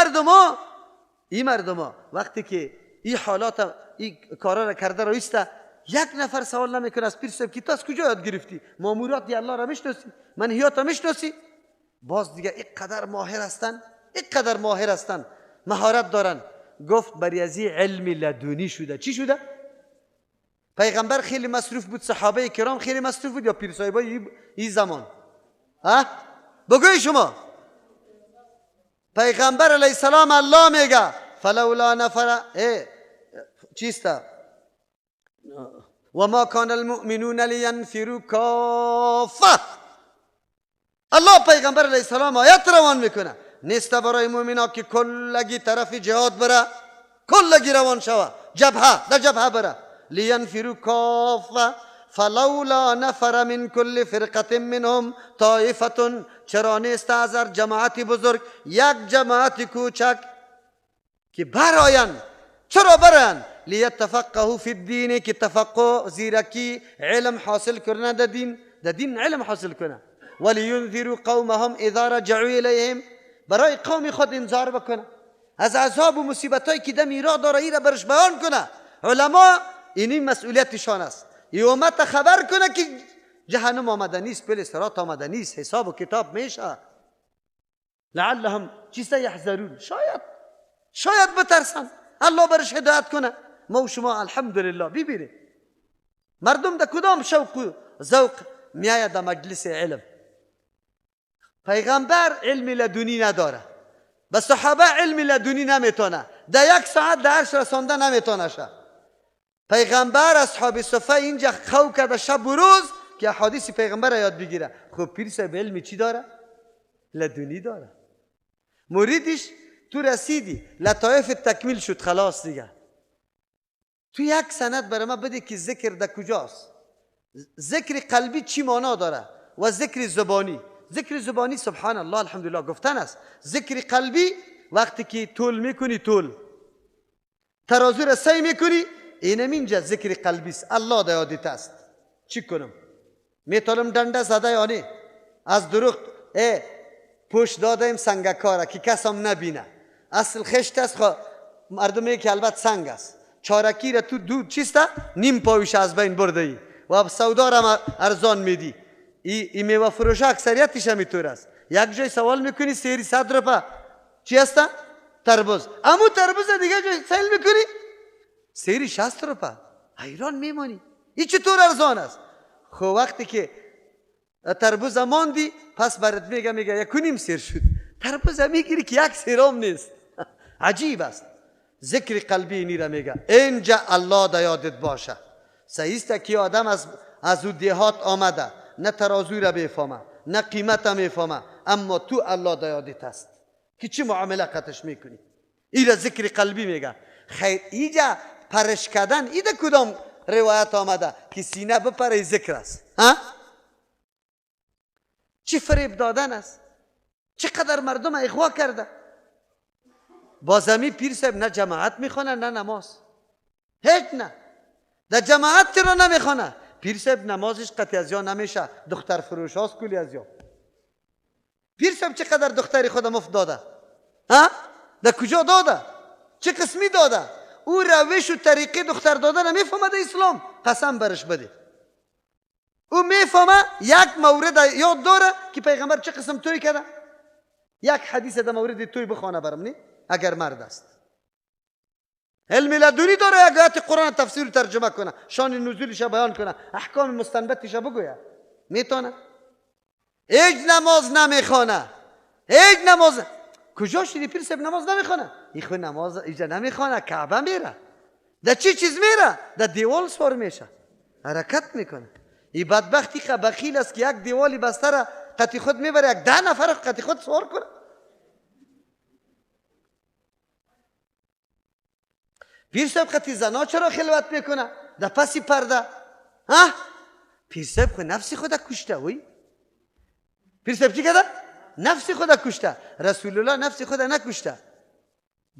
مردم ها وقتی که این حالات این کارا را کرده رایسته، یک نفر سوال نمیکنه از پیر صاحب که تو از کجا یاد گرفتی؟ مامورات دی الله را میشناسی؟ منهیات را میشناسی؟ باز دیگه اینقدر ماهر هستن، مهارت دارن. گفت بریازی علم لدونی شده. چی شده؟ پیغمبر خیلی مصروف بود، صحابه کرام خیلی مصروف بود، یا پیر صاحبای این زمان؟ بگوی شما. پیغمبر علیه السلام الله میگه فلولا نفر چیستا و ما کان المؤمنون لینفروا کافه. الله پیغمبر علیه السلام آیت روان میکنه نیست برای مؤمنا که کلگی طرف جهاد بره، کلگی روان شوه جبهه بره. لینفروا کافه فلولا نفر من کل فرقه منهم طائفه. چرا نیست از هر جماعت بزرگ یک جماعت کوچک که براین. چرا براین؟ لیتفقهوا فی الدین، که تفقه زیرکی علم حاصل کنه، در دین علم حاصل کنه. ولینذروا قومهم اذا رجعوا الیهم، برای قوم خود انذار بکنه از عذاب و مصیبت هایی که دم ایراد داره، ای را برش بیان کنه. علما اینی مسئولیتشان است، ای امت خبر کنه که جهنم آمده نیست، پل صراط آمده نیست، حساب و کتاب میشه. لعلهم چیستا یحذرون، شاید بترسن، الله برش هدایت کنه. ما و شما الحمدلله ببینید مردم در کدام شوق و ذوق میآید در مجلس علم. پیغمبر علم لدونی نداره، به صحابه علم لدونی نمیتونه، در یک ساعت در عرش رسانده نمیتونه شه. پیغمبر اصحاب صفه اینجا خو کرده شب و روز که احادیث پیغمبر یاد بگیره. خب پیر صاحب علمی چی داره؟ لدونی داره. مریدش تو رسیدی لطایف تکمیل شد، خلاص دیگه. تو یک سند برای ما بده که ذکر در کجاست، ذکر قلبی چی معنا داره و ذکر زبانی. ذکر زبانی سبحان الله الحمدلله گفتن است. ذکر قلبی وقتی که طول میکنی، طول ترازو را سعی میکنی، اینم اینجا ذکر قلبی است. الله در یادت است. چی کنم؟ میتونم دنده زده یا نه؟ از دروغ پشت دادیم سنگکاره که کس هم نبینه. اصل خشت است، مردم میگه که البته سنگ است. چارکی را تو دود چیسته نیم پاویش از بین برده ای و سودا را ارزان میدی. این میوه فروش اکثریتش همینطور است. یک جای سوال میکنی سیری 100 روپیه چی هست؟ تربوز. اما تربوز دیگه جای سیل میکنی سیری 60 روپیه. حیران میمانی این چطور ارزان است؟ خب وقتی که تربوز ماندی پس برات میگه 1.5 سیر شد. تربوز میگیری که 1 سیرام نیست. عجیب است. ذکر قلبی اینی را میگه اینجا الله در یادت باشه. صحیح است که آدم از او دیهات آمده، نه ترازوی را میفهمه نه قیمت را میفهمه، اما تو الله در یادت است که چی معامله قطش میکنی. این را ذکر قلبی میگه. خیر اینجا پرش کردن ایده کدام روایت آمده که سینه بپره ذکر است؟ چی فریب دادن است؟ چقدر مردم اغوا کرده. بازمی پیر صاحب نه جماعت میخونه نه نماز، هیچ نه. در جماعت چرا نمیخونه؟ پیر صاحب نمازش قطعی از یا نمیشه، دختر فروش هاست کلی از یا. پیر صاحب چقدر دختری خود مفت داده؟ در کجا داده؟ چه قسمی داده؟ او روش و طریقه دختر دادن میفهمه در اسلام؟ قسم برش بده. او میفهمه یک مورد یاد داره که پیغمبر چه قسم توی کرده؟ یک حدیث در مورد توی بخونه برم نی؟ اگر مرد است علم لدونی داره، یک آیت قرآن تفسیر و ترجمه کنه، شان نزولش بیان کنه، احکام مستنبتش بگوید، میتونه؟ هیچ نماز نمیخونه، هیچ نماز. کجا شدی پیر صاحب نماز نمیخونه؟ این خود نماز اینجا نمیخونه، کعبه میره. در چی چیز میره؟ در دیوال سوار میشه، حرکت میکنه. این بدبختی که بخیل است که یک دیوالی بسته را قطی خود میبره، یک 10 نفر قطی خود سوار کنه. پیر صاحب قطی زنا چرا خلوت میکنه؟ در پسی پرده. پیر صاحب خود نفسی خود کشته. وی پیر صاحب چی کرده؟ نفسی خود کشته. رسول الله نفسی خود نکشته.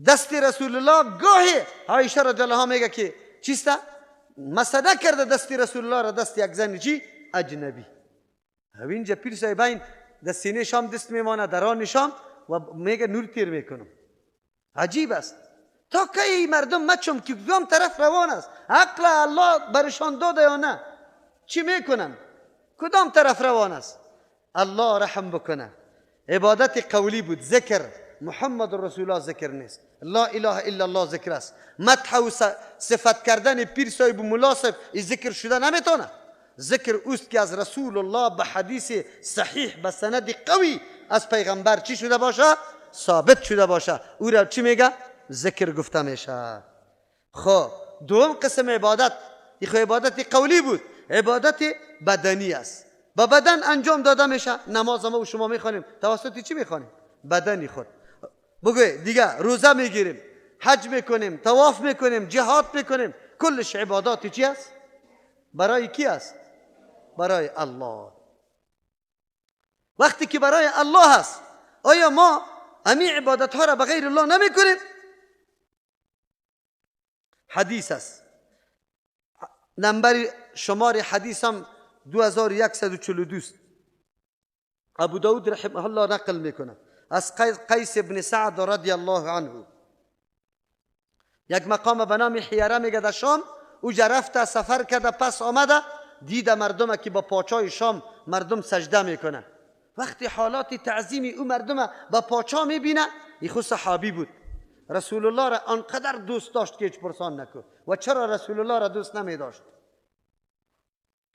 دست رسول الله گاهی عایشه رضی الله عنها میگه که چیسته مسده کرده دست رسول الله را دست یک زن چی اجنبی. اینجا پیر صاحبین در سینه شام دست میمانه در آن شام و میگه نور تیر میکنم. عجیب است تا کی مردم مچم که کدام طرف روان است، عقل الله برشان داده یا نه، چی میکنن، کدام طرف روان است. الله رحم بکنه. عبادت قولی بود، ذکر محمد رسول الله ذکر نیست، لا اله الا الله ذکر است. مدح و صفت کردن پیر صاحب و مناسب این ذکر شده نمیتونه. ذکر اوست که از رسول الله به حدیث صحیح به سند قوی از پیغمبر چی شده باشه، ثابت شده باشه، او را چی میگه، ذکر گفته میشه. خب دوم قسم عبادت، این عبادت قولی بود، عبادت بدنی است، با بدن انجام داده میشه. نماز ما و شما میخوانیم توسط چی میخوانیم؟ بدنی خود. بگوی دیگه روزه میگیریم، حج میکنیم، طواف میکنیم، جهاد میکنیم، کلش عبادات چی است؟ برای کی است؟ برای الله. وقتی که برای الله هست آیا ما امی عبادت ها را به غیر الله نمی کنیم؟ حدیث است، نمبر شمار حدیث هم 2142 است. ابو داود رحمه الله نقل میکنه از قیس ابن سعد رضی الله عنه. یک مقام به نام حیره میگه در شام، او رفته سفر کرده، پس آمده دیده مردم که با پاچای شام مردم سجده میکنه. وقتی حالات تعظیمی او مردم با پاچا میبینه، این خود صحابی بود، رسول الله را آنقدر دوست داشت که هیچ پرسان نکن. و چرا رسول الله را دوست نمی داشت؟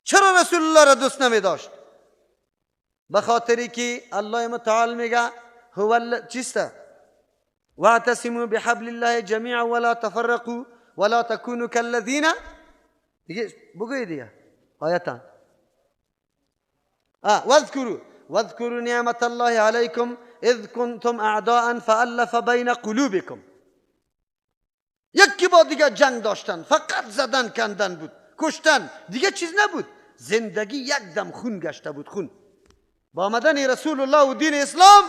چرا رسول الله را دوست نمی داشت؟ به خاطری که الله متعال میگه چیسته واعتصموا بحبل الله جميعا ولا تفرقوا ولا تكونوا كالذين. دیگه بگوی دیگه آیتان. واذكروا نعمت الله عليكم اذ كنتم اعداء فالف بين قلوبكم. یکی با دیگه جنگ داشتن، فقط زدن کندن بود، کشتن، دیگه چیز نبود. زندگی یک دم خون گشته بود، خون. با آمدن رسول الله و دین اسلام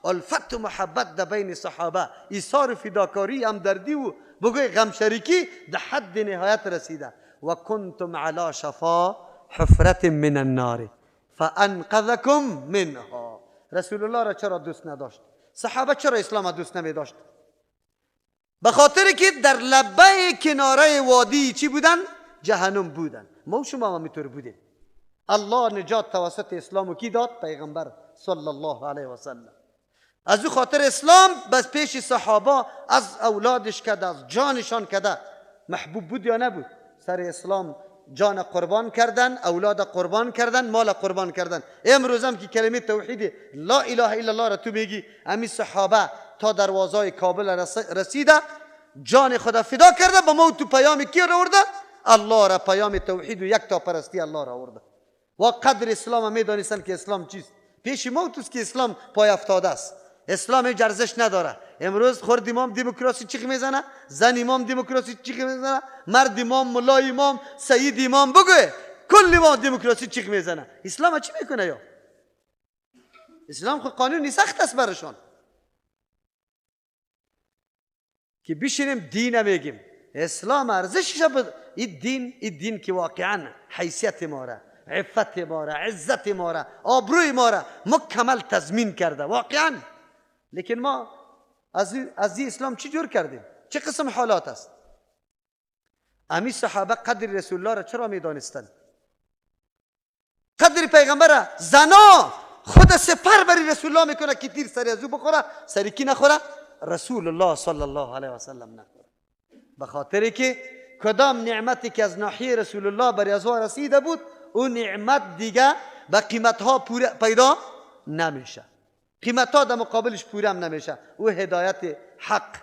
الفت و محبت در بین صحابه، ایثار فداکاری، همدردی و بگوی غم شریکی در حد نهایت رسیده. و کنتم علی شفا حفرت من النار فانقذکم منها. رسول الله را چرا دوست نداشت؟ صحابه چرا اسلام دوست نمی داشت؟ به خاطر که در لبه کناره وادی چی بودن؟ جهنم بودن. ما و شما هم میطور بودیم. الله نجات توسط اسلام کی داد؟ پیغمبر صلی الله علیه و سلم. از او خاطر اسلام بس پیش صحابه از اولادش کده، از جانشان کده. محبوب بود یا نبود؟ سر اسلام جان قربان کردن، اولاد قربان کردن، مال قربان کردن. امروز هم که کلمه توحید لا اله الا الله را تو میگی، امی صحابه تا دروازه کابل رسیده جان خدا فدا کرده، با موت تو پیام کی را آورده؟ الله را، پیام توحید و یک تا پرستی الله را آورده. و قدر اسلام میدانستن که اسلام چیست. پیش موت است که اسلام پای افتاده است. اسلام هیچ ارزش نداره. امروز خورد امام دموکراسی چیخ میزنه، زن امام دموکراسی چیخ میزنه، مرد امام، ملا امام، سید امام، بگوه کل امام دموکراسی چیخ میزنه. اسلام چی میکنه؟ یا اسلام خود قانونی سخت است برشان که بشینیم دین میگیم. اسلام ارزشش این دین که واقعا حیثیت ما را، عفت ما را، عزت ما را، آبروی ما را مکمل تضمین کرده واقعا. لیکن ما از این اسلام چی جور کردیم؟ چه قسم حالات است؟ امی صحابه قدر رسول الله را چرا میدانستند؟ قدر پیغمبر را زنا خود سپر بری رسول الله میکنه که تیر سری از او بخوره، سری کی نخوره؟ رسول الله صلی الله علیه و سلم نخوره. به خاطر که کدام نعمتی که از ناحیه رسول الله بر از رسیده بود، اون نعمت دیگه به قیمت ها پیدا نمیشه، قیمت ها در مقابلش پوره هم نمیشه. او هدایت حق،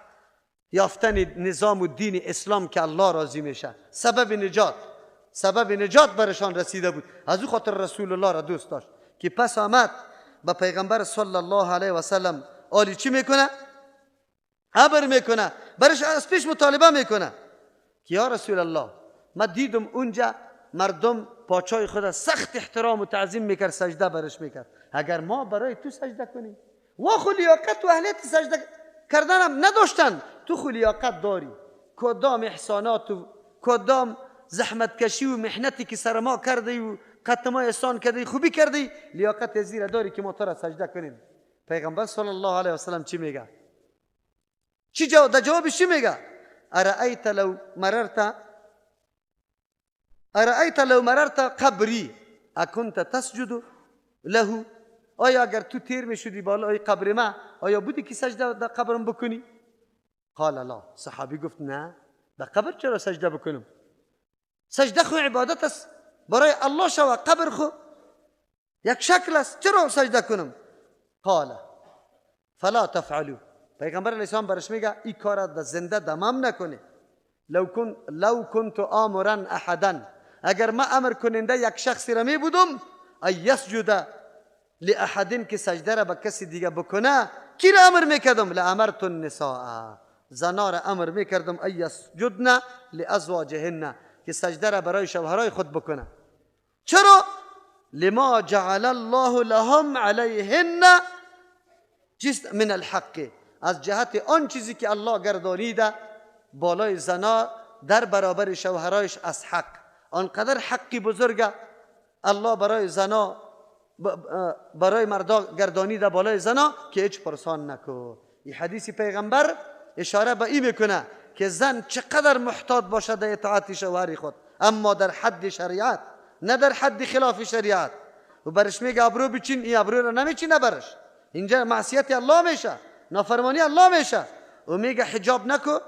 یافتن نظام و دین اسلام که الله راضی میشه، سبب نجات برشان رسیده بود. از او خاطر رسول الله را دوست داشت که پس آمد با پیغمبر صلی الله علیه و سلم آلی چی میکنه؟ خبر میکنه، برش از پیش مطالبه میکنه که یا رسول الله، ما دیدم اونجا مردم پاچای خدا سخت احترام و تعظیم میکرد، سجده برش میکرد. اگر ما برای تو سجده کنیم، و خود لیاقت و اهلیت سجده کردن هم نداشتن، تو خو لیاقت داری، کدام احسانات و کدام زحمت کشی و محنتی که سر ما کردی و قد ما احسان کردی خوبی کردی، لیاقت زیر داری که ما تو را سجده کنیم. پیغمبر صلی الله علیه و سلم چی میگه؟ چی جوابش چی میگه؟ ارأیت لو مررت قبری اکنت تسجد له؟ آیا اگر تو تیر میشدی بالای قبر ما آیا بودی که سجده در قبرم بکنی؟ قال لا. صحابی گفت نه، در قبر چرا سجده بکنم؟ سجده خو عبادت است برای الله شو، قبر خو یک شکل است، چرا سجده کنم؟ قال فلا تفعلوا. پیغمبر علیه السلام برش میگه این کار در زنده دمام نکنه. لو كنت آمرا احدا، اگر ما امر کننده یک شخصی را می بودم ای یسجد لاحد، که سجده را به کسی دیگه بکنه، کی را امر میکردم؟ لامرت النساء، زنا را امر میکردم ای یسجدن لازواجهن، که سجده را برای شوهرای خود بکنه. چرا؟ لما جعل الله لهم علیهن جست من الحق، از جهت آن چیزی که الله گردانیده بالای زنا در برابر شوهرایش از حق. آنقدر حقی بزرگه الله برای زنا برای مردا گردانیده بالای زنا که هیچ پرسان نکو. این حدیث پیغمبر اشاره به این میکنه که زن چقدر محتاط باشه در اطاعت شوهر خود، اما در حد شریعت، نه در حد خلاف شریعت. و برش میگه ابرو بچین، این ابرو رو نمیچینه برش، اینجا معصیت الله میشه، نافرمانی الله میشه. و میگه حجاب نکو،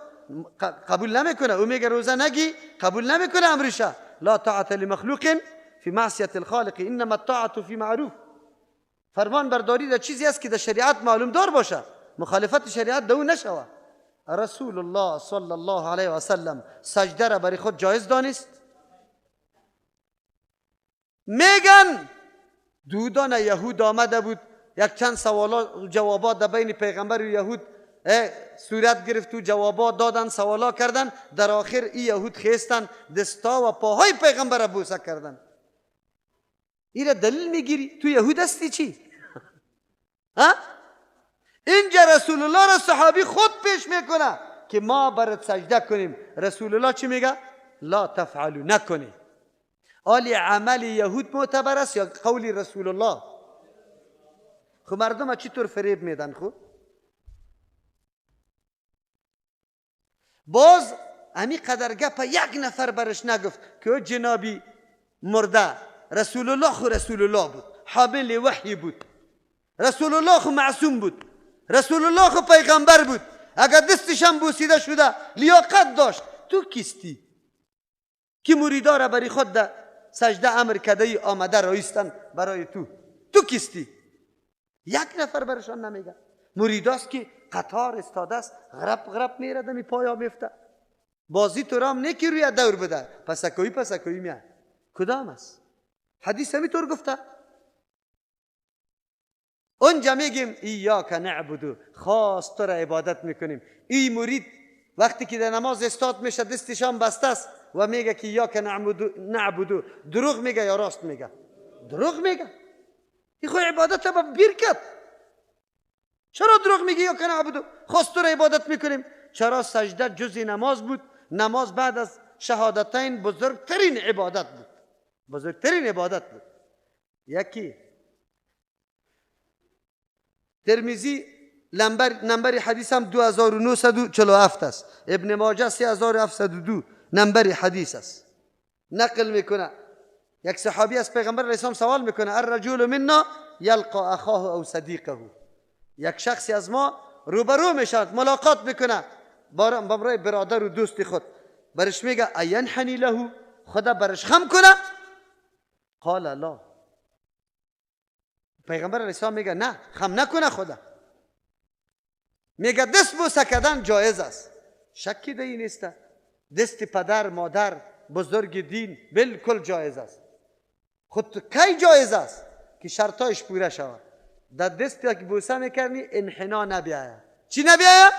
قبول نمیکنه. و میگه روزه نگی، قبول نمیکنه امرشه. لا طاعت لمخلوق فی معصیت الخالق انما الطاعت فی معروف. فرمان برداری در چیزی است که در شریعت معلوم دار باشه، مخالفت شریعت دو نشوه. رسول الله صلی الله علیه و سلم سجده را برای خود جایز دانست؟ میگن دودان یهود آمده بود، یک چند سوالات جوابات در بین پیغمبر و یهود صورت گرفت و جوابات دادن، سوالا کردن. در آخر این یهود خیستن دستا و پاهای پیغمبر را بوسه کردن. این را دلیل میگیری تو یهود هستی چی؟ اینجا رسول الله را صحابی خود پیش میکنه که ما برات سجده کنیم. رسول الله چی میگه؟ لا تفعلوا، نکنی. آلی عمل یهود معتبر است یا قول رسول الله؟ خب مردم چطور فریب میدن؟ خب باز امی قدر گپ یک نفر برش نگفت که جنابی مرده رسول الله خو رسول الله بود، حامل وحی بود، رسول الله خو معصوم بود، رسول الله خو پیغمبر بود، اگر دستشم بوسیده شده لیاقت داشت. تو کیستی که مریدا را برای خود ده سجده امر کده آمده رایستن برای تو کیستی؟ یک نفر برشان نمیگه. مریداست که قطار استاده است، غرب میره دمی پایا میفته. بازی تو رام نه که روی دور بده، پسکویی میاد. کدام است؟ حدیث همینطور گفته. اونجا میگیم ایاک نعبدو، خاص تو را عبادت میکنیم. این مرید وقتی که در نماز استاد میشه دستشان بسته است و میگه که ایاک نعبدو، دروغ میگه یا راست میگه؟ دروغ میگه. این خود عبادت با بیر کرد. چرا دروغ میگی یا کنه عبدو؟ خواست تو را عبادت میکنیم. چرا سجده جزی نماز بود. نماز بعد از شهادتین بزرگترین عبادت بود. یکی ترمذی نمبر حدیث هم 2947 است. ابن ماجه 3702 نمبر حدیث است. نقل میکنه یک صحابی از پیغمبر علیه السلام سوال میکنه الرجل منا یلقا اخاه او صدیقه، یک شخصی از ما روبرو میشد، ملاقات میکنه برای برادر و دوست خود. برش میگه اینحنی له، خدا برش خم کنه؟ قال لا. پیغمبر علیه السلام میگه نه، خم نکنه خدا. میگه دست بوسه کردن جایز است، شکی در این نیست. دست پدر مادر بزرگ دین بالکل جایز است. خود کی جایز است؟ که شرطایش پوره شود. در دستی که بوسه میکنی انحنا نبیاید. چی نبیاید؟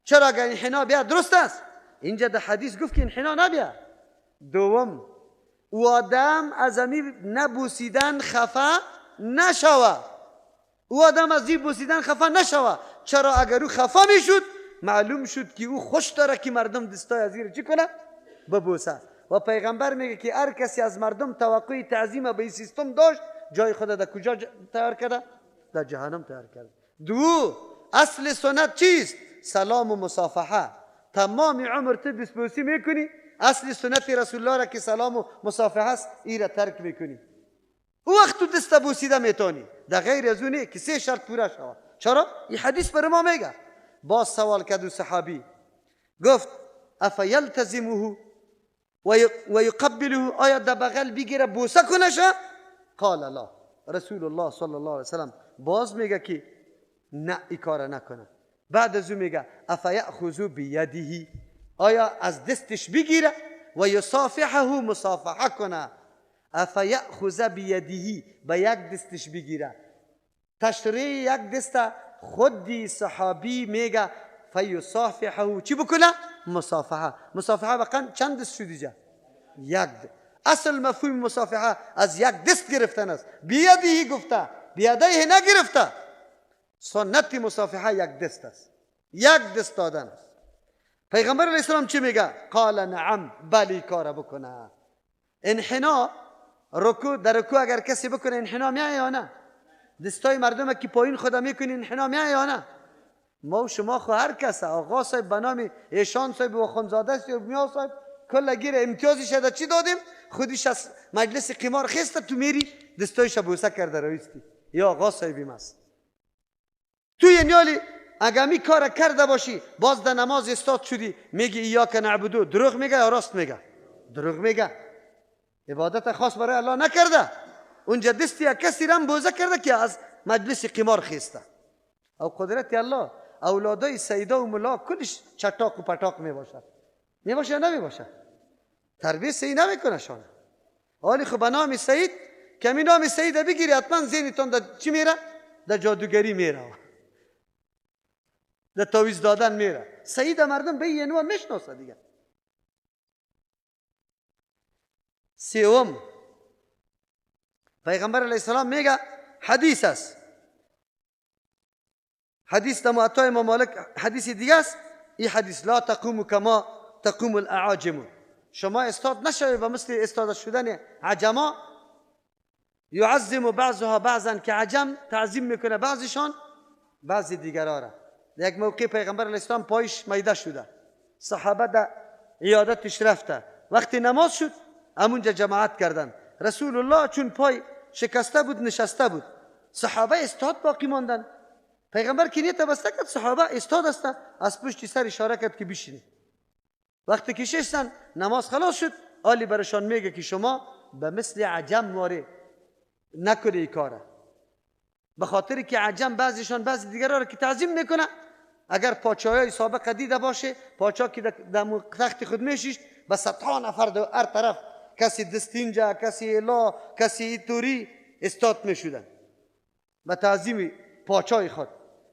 چرا اگر انحنا بیاید درست است؟ اینجا در حدیث گفت که انحنا نبیاید. دوم، او آدم از امی نبوسیدن خفه نشوه. او آدم از این بوسیدن خفه نشوه. چرا اگر او خفه میشد معلوم شد که او خوش داره که مردم دستای از زیر چی کنه ببوسه. و پیغمبر میگه که هر کسی از مردم توقع تعظیم به این سیستم داشت جای خود در کجا تیار کرده؟ در جهنم تیار کرده. دو، اصل سنت چیست؟ سلام و مصافحه. تمام عمر تو دستبوسی میکنی، اصل سنت رسول الله را که سلام و مصافحه است این را ترک میکنی. او وقت تو دست بوسیده میتونی، در غیر از اونه که سه شرط پورا شود. چرا؟ این حدیث بر ما میگه. باز سوال کرد و صحابی گفت افیلتزمه و یقبله، آیا در بغل بگیره بوسه کنشه؟ قال لا. رسول الله صلی الله علیه وسلم باز میگه که نه این کار نکنه. بعد از او میگه افیأخذ بیده، آیا از دستش بگیره و یصافحه مصافحه کنه. افیأخذ بیده، به یک دستش بگیره. تشریح یک دست خودی صحابی میگه فیصافحه چی بکنه؟ مصافحه. مصافحه بقیه چند دست شدی جا؟ یک دست. اصل مفهوم مصافحه از یک دست گرفتن است. بیدهی گفته، بیده نگرفته. سنت مصافحه یک دست است، یک دست دادن است. پیغمبر علیه السلام چی میگه؟ قال نعم، بلی کار بکنه. انحنا رکوع، در رکوع اگر کسی بکنه انحنا میایه یا نه؟ دستای مردم که پایین خدا میکنه انحنا میایه یا نه؟ ما و شما خو هر کس، آقا صاحب به نام ایشان صاحب و خانزاده صاحب میا صاحب کل گیر امتیازی شده چی دادیم؟ خودش از مجلس قمار خسته تو میری دستایش بوسه کرده رویستی یا آقا صاحبی ماست. تو یعنی اگر می کار کرده باشی باز در نماز استاد شدی میگی ایاک نعبدو، دروغ میگه یا راست میگه؟ دروغ میگه. عبادت خاص برای الله نکرده. اونجا دستی کسی رم بوزه کرده که از مجلس قمار خسته. او قدرت الله اولادای سیدا و ملا کلش چٹاق و پٹاق میباشد. میباشه یا نمیباشه؟ تربیه صحیح نمیکنه شانه. حالی خب به نام سید کمی نام سید بگیری حتما ذهنتون در چی میره؟ در جادوگری میره، در تعویض دادن میره. سید مردم به این عنوان میشناسه دیگه. سوم، پیغمبر علیه السلام میگه حدیث است، حدیث در موطا امام مالک حدیث دیگه است. این حدیث لا تقوم کما تقوم الاعاجم، شما استاد نشوید و مثل استاد شدن عجما. یعظم بعضها بعضا، که عجم تعظیم میکنه بعضشان بعضی دیگرها را. یک موقع پیغمبر علیه السلام پایش میده شده، صحابه در عیادتش رفته. وقتی نماز شد همونجا جماعت کردن. رسول الله چون پای شکسته بود نشسته بود، صحابه استاد باقی ماندن. پیغمبر که نیت بسته کرد صحابه استاد هستن، از پشت سر اشاره کرد که بشینید. وقتی که شستن نماز خلاص شد، آلی برشان میگه که شما به مثل عجم واره نکنه ای کاره. به خاطر که عجم بعضیشان بعضی دیگرها را که تعظیم میکنه، اگر پاچه‌های سابق دیده باشه، پاچه که در تخت خود میشیشت به صدها نفر در هر طرف، کسی دستینجا، کسی الا، کسی توری استاد میشدن به تعظیم پاچه‌های خود.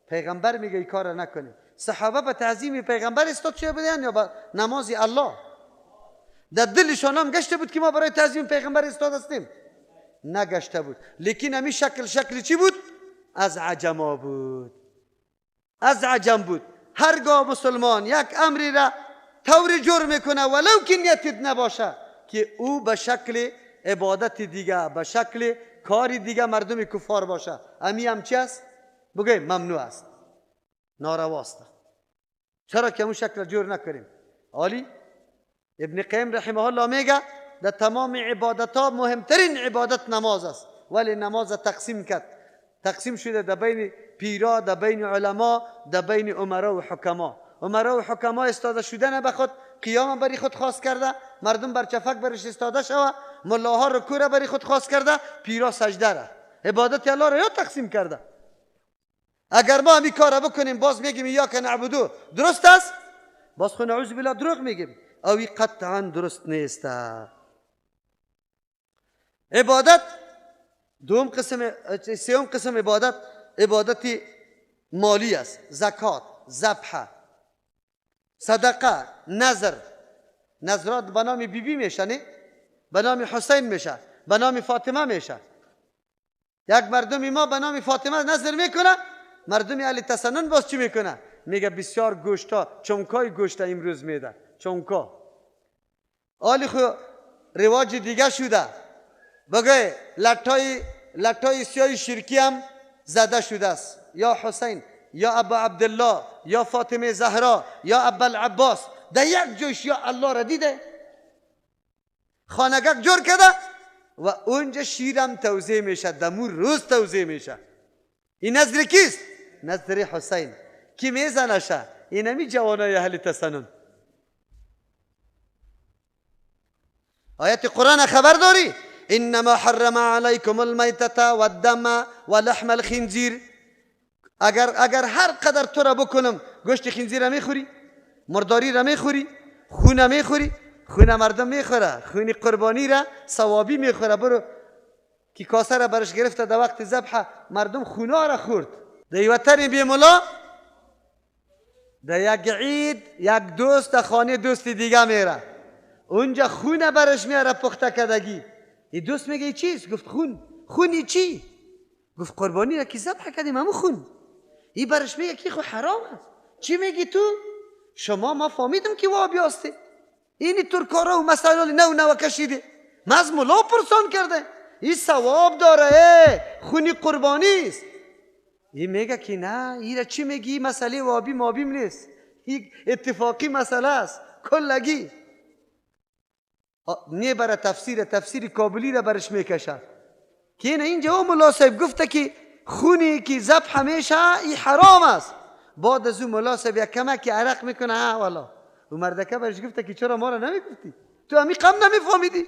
پیغمبر میگه ای کار نکنه. صحابه به تعظیم پیغمبر استاد شده بودن یا به نماز الله؟ در دلشان هم گشته بود که ما برای تعظیم پیغمبر استاد هستیم؟ نگشته بود. لیکن همین شکل چی بود؟ از عجما بود، از عجم بود. هرگاه مسلمان یک امری را طور جور میکنه ولو که نیتت نباشه که او به شکل عبادت دیگه، به شکل کاری دیگه مردم کفار باشه، امی هم چی است؟ بگیم ممنوع است، نارواست. چرا که اون شکل جور نکنیم؟ عالی ابن قیم رحمه الله میگه در تمام عبادت ها مهمترین عبادت نماز است. ولی نماز تقسیم کرد، تقسیم شده در بین پیرا، در بین علما، در بین امرا و حکما. امرا و حکما استاده شدن به خود قیام بری خود خاص کرده، مردم بر چفک برش استاده شوه، ملاها رکوع را بری خود خاص کرده، پیرا سجده را، عبادت الله را یا تقسیم کرده. اگر ما همی کار بکنیم باز میگیم ایاک نعبدو، درست است؟ باز خود نعوذ بالله دروغ میگیم، اوی قطعا درست نیست. عبادت دوم قسم، سوم قسم عبادت، عبادت مالی است. زکات، ذبح، صدقه، نظر. نظرات به نام بیبی میشه، نه؟ به نام حسین میشه، به نام فاطمه میشه. یک مردمی ما به نام فاطمه نظر میکنه، مردمی اهل تسنن باز چی میکنه؟ میگه بسیار گوشتا، چونکای گوشتا امروز میده، چونکا. آلی خو رواج دیگه شده، بگه لطای سیاه شرکی هم زده شده است. یا حسین، یا ابا عبدالله، یا فاطمه زهرا، یا ابا العباس، در یک جوش یا الله را دیده، خانگک جور کرده و اونجا شیرم توزیع میشه، دمور روز توزیع میشه. این نظر کیست؟ نظر حسین. کی میزنشه؟ اینمی جوانای اهل تسنن. آیت قرآن خبر داری؟ انما حرم علیکم المیتة والدم ولحم الخنزیر. اگر هر قدر تو را بکنم گوشت خنزیر را میخوری، مرداری را میخوری، خون میخوری، خون مردم میخوره، خون قربانی را ثوابی میخوره. برو که کاسه را برش گرفته در وقت ذبح مردم خونا را خورد. در وطن بیمولا در یک عید یک دوست در خانه دوست دیگه میره، اونجا خون برش میاره پخته کردگی. این دوست میگه چیست؟ گفت خون. خونی چی؟ گفت قربانی را که ذبح کردیم همون خون. این برش میگه که خود حرام است. چی میگی تو؟ شما ما فهمیدم که وابی هستی. اینی ترکارا و مسائل نو کشیده، ما از ملا پرسان کرده، این ثواب داره، خونی قربانی است. این میگه که نه، این را چی میگی؟ مسئله وابی مابیم نیست، این اتفاقی مسئله است کلگی. نه برای تفسیر کابلی را برش میکشه که اینجا ملا صاحب گفته که خونی که ذبح میشه این حرام است. بعد از اون ملا صاحب یک کمک عرق میکنه، ها والا و مردکه برش گفته که چرا ما را نمیگفتی؟ تو همی قم نمیفهمیدی؟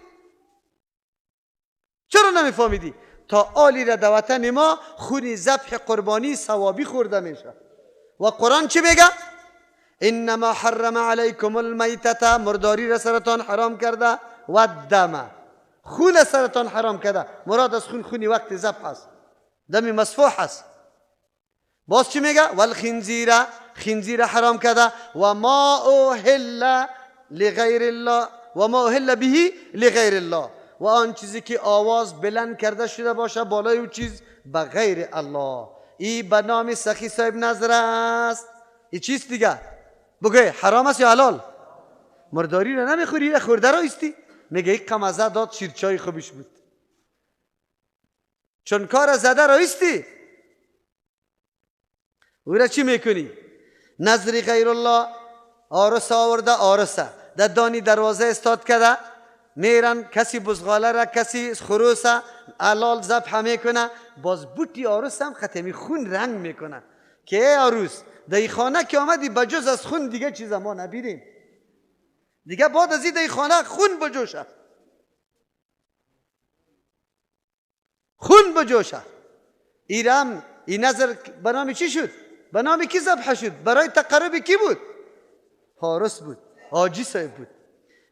چرا نمیفهمیدی؟ تا آلی را در وطن ما خونی ذبح قربانی ثوابی خورده میشه. و قرآن چی میگه؟ انما حرم علیکم المیتة، مرداری را سرتان حرام کرده، و الدم، خون سرتان حرام کرده. مراد از خونی وقت ذبح است، دم مسفوح است. باز چی میگه؟ والخنزیر، خنزیر حرام کرده. و ما اوهل لغیر الله، و ما اوهل به لغیر الله، و آن چیزی که آواز بلند کرده شده باشه بالای اون چیز به غیر الله. این به نام سخی صاحب نظر است. این چیز دیگه بگه حرام است یا حلال؟ مرداری را نمیخوری، را خورده را ایستی. میگه یک قمزه داد شیرچای خوبش بود، چون کار زده را ایستی. او را چی میکنی؟ نظر غیر الله، آرس آورده، آرسه در دانی دروازه استاد کرده، میرن کسی بزغاله را، کسی خروسه حلال ذبح میکنه، باز بوتی آرس هم ختمی خون رنگ میکنه که ای آروس در این خانه که آمدی بجز از خون دیگه چیز ما نبیدیم دیگه. بعد از این در این خانه خون بجوشه، خون بجوشه. ایرام این نظر به نام چی شد؟ به نام کی ذبح شد؟ برای تقرب کی بود؟ حارس بود، حاجی صاحب بود.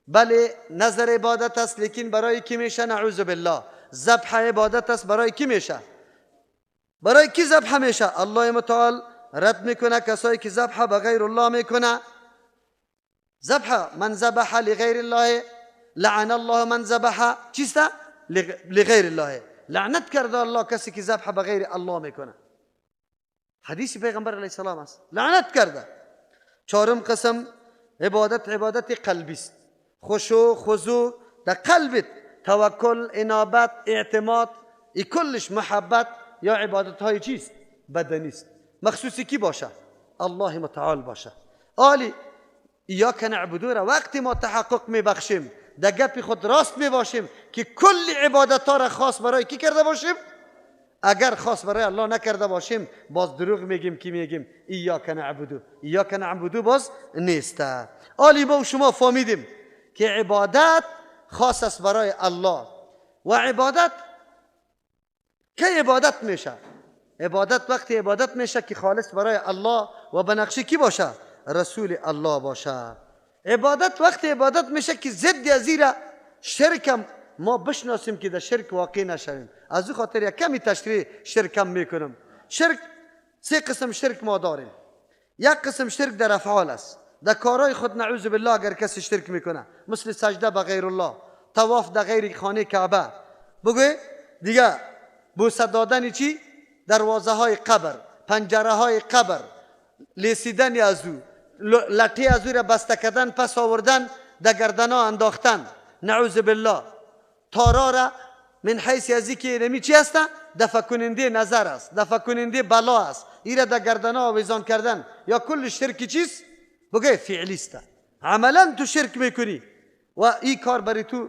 بله نظر عبادت است، لیکن برای کی میشه؟ نعوذ بالله. ذبح عبادت است، برای کی میشه؟ برای کی ذبح میشه؟ الله متعال رد میکنه کسایی که ذبح به غیر الله میکنه. ذبح من ذبح لغیر الله لعن الله من ذبح چیست؟ لغیر الله. لعنت کرده الله کسی که ذبح به غیر الله میکنه. حدیث پیغمبر علیه السلام است، لعنت کرده. چهارم قسم عبادت قلبی است. خشوع خضوع در قلبت، توکل، انابت، اعتماد، این کلش محبت یا عبادت های چیست؟ بدنی است. مخصوصی کی باشه؟ الله متعال باشه. آلی ایاک نعبدو را وقتی ما تحقق میبخشیم، در گپ خود راست میباشیم که کل عبادت ها را خاص برای کی کرده باشیم. اگر خاص برای الله نکرده باشیم باز دروغ میگیم که میگیم ایاک نعبدو. ایاک نعبدو باز نیسته. آلی با شما فهمیدیم که عبادت خاص است برای الله. و عبادت که عبادت میشه؟ عبادت وقتی عبادت میشه که خالص برای الله و به نقش کی باشه؟ رسول الله باشه. عبادت وقتی عبادت میشه که ضد از این شرک ما بشناسیم که در شرک واقع نشویم. از او خاطر یک کمی تشریح شرکم میکنم. شرک سه قسم شرک ما داریم. یک قسم شرک در افعال است، در کارهای خود نعوذ بالله اگر کسی شرک میکنه، مثل سجده به غیر الله، طواف در غیر خانه کعبه، بگوی دیگه بوسه دادن چی؟ دروازه های قبر، پنجره های قبر، لیسیدن از او، لطی از او را بسته کردن، پس آوردن در گردنا انداختن، نعوذ بالله. تارا را من حیث ازی که نمی چی هسته؟ دفع کننده نظر است، دفع کننده بلا است، این را در گردنا آویزان کردن. یا کل شرک چیست؟ بگه فعلی است، عملا تو شرک میکنی و این کار برای تو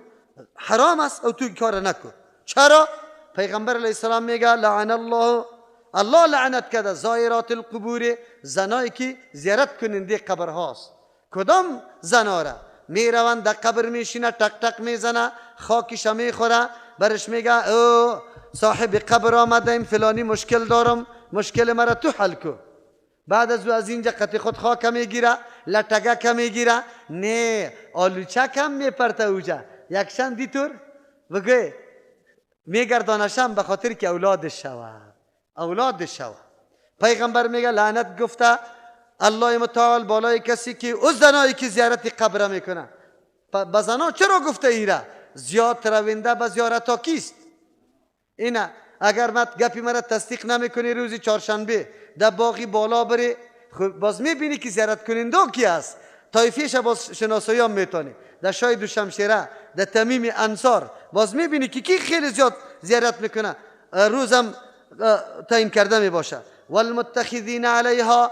حرام است و تو این کار نکن. چرا؟ پیغمبر علیه السلام میگه لعن الله، الله لعنت کرده زائرات القبور، زنایی که زیارت کننده قبر هاست. کدام زناره؟ میروند در قبر میشینه، تک تک میزنه، خاکش میخوره، برش میگه او صاحب قبر آمدیم، فلانی مشکل دارم، مشکل مرا تو حل کن. بعد از اینجا قطع خود خاک میگیره، لطگک میگیره، نه آلوچک هم میپرته اوجا، یکشن دیطور بگه میگردانشم به خاطر که اولادش شود، اولادش شود. پیغمبر میگه لعنت گفته الله متعال بالای کسی که او زنایی که زیارت قبر میکنه. به زنا چرا گفته ایره؟ زیاد روینده به زیارت ها کیست؟ اینه اگر گپی مرا تصدیق نمیکنی روزی چهارشنبه در باغی بالا بری، باز میبینی که زیارت کننده کی است، طایفیش باز شناسایی هم میتونی. در شای دوشمشیره، در تمیم انصار باز میبینی که کی خیلی زیاد زیارت میکنه، روزم تعیین کرده میباشه. والمتخذین علیها،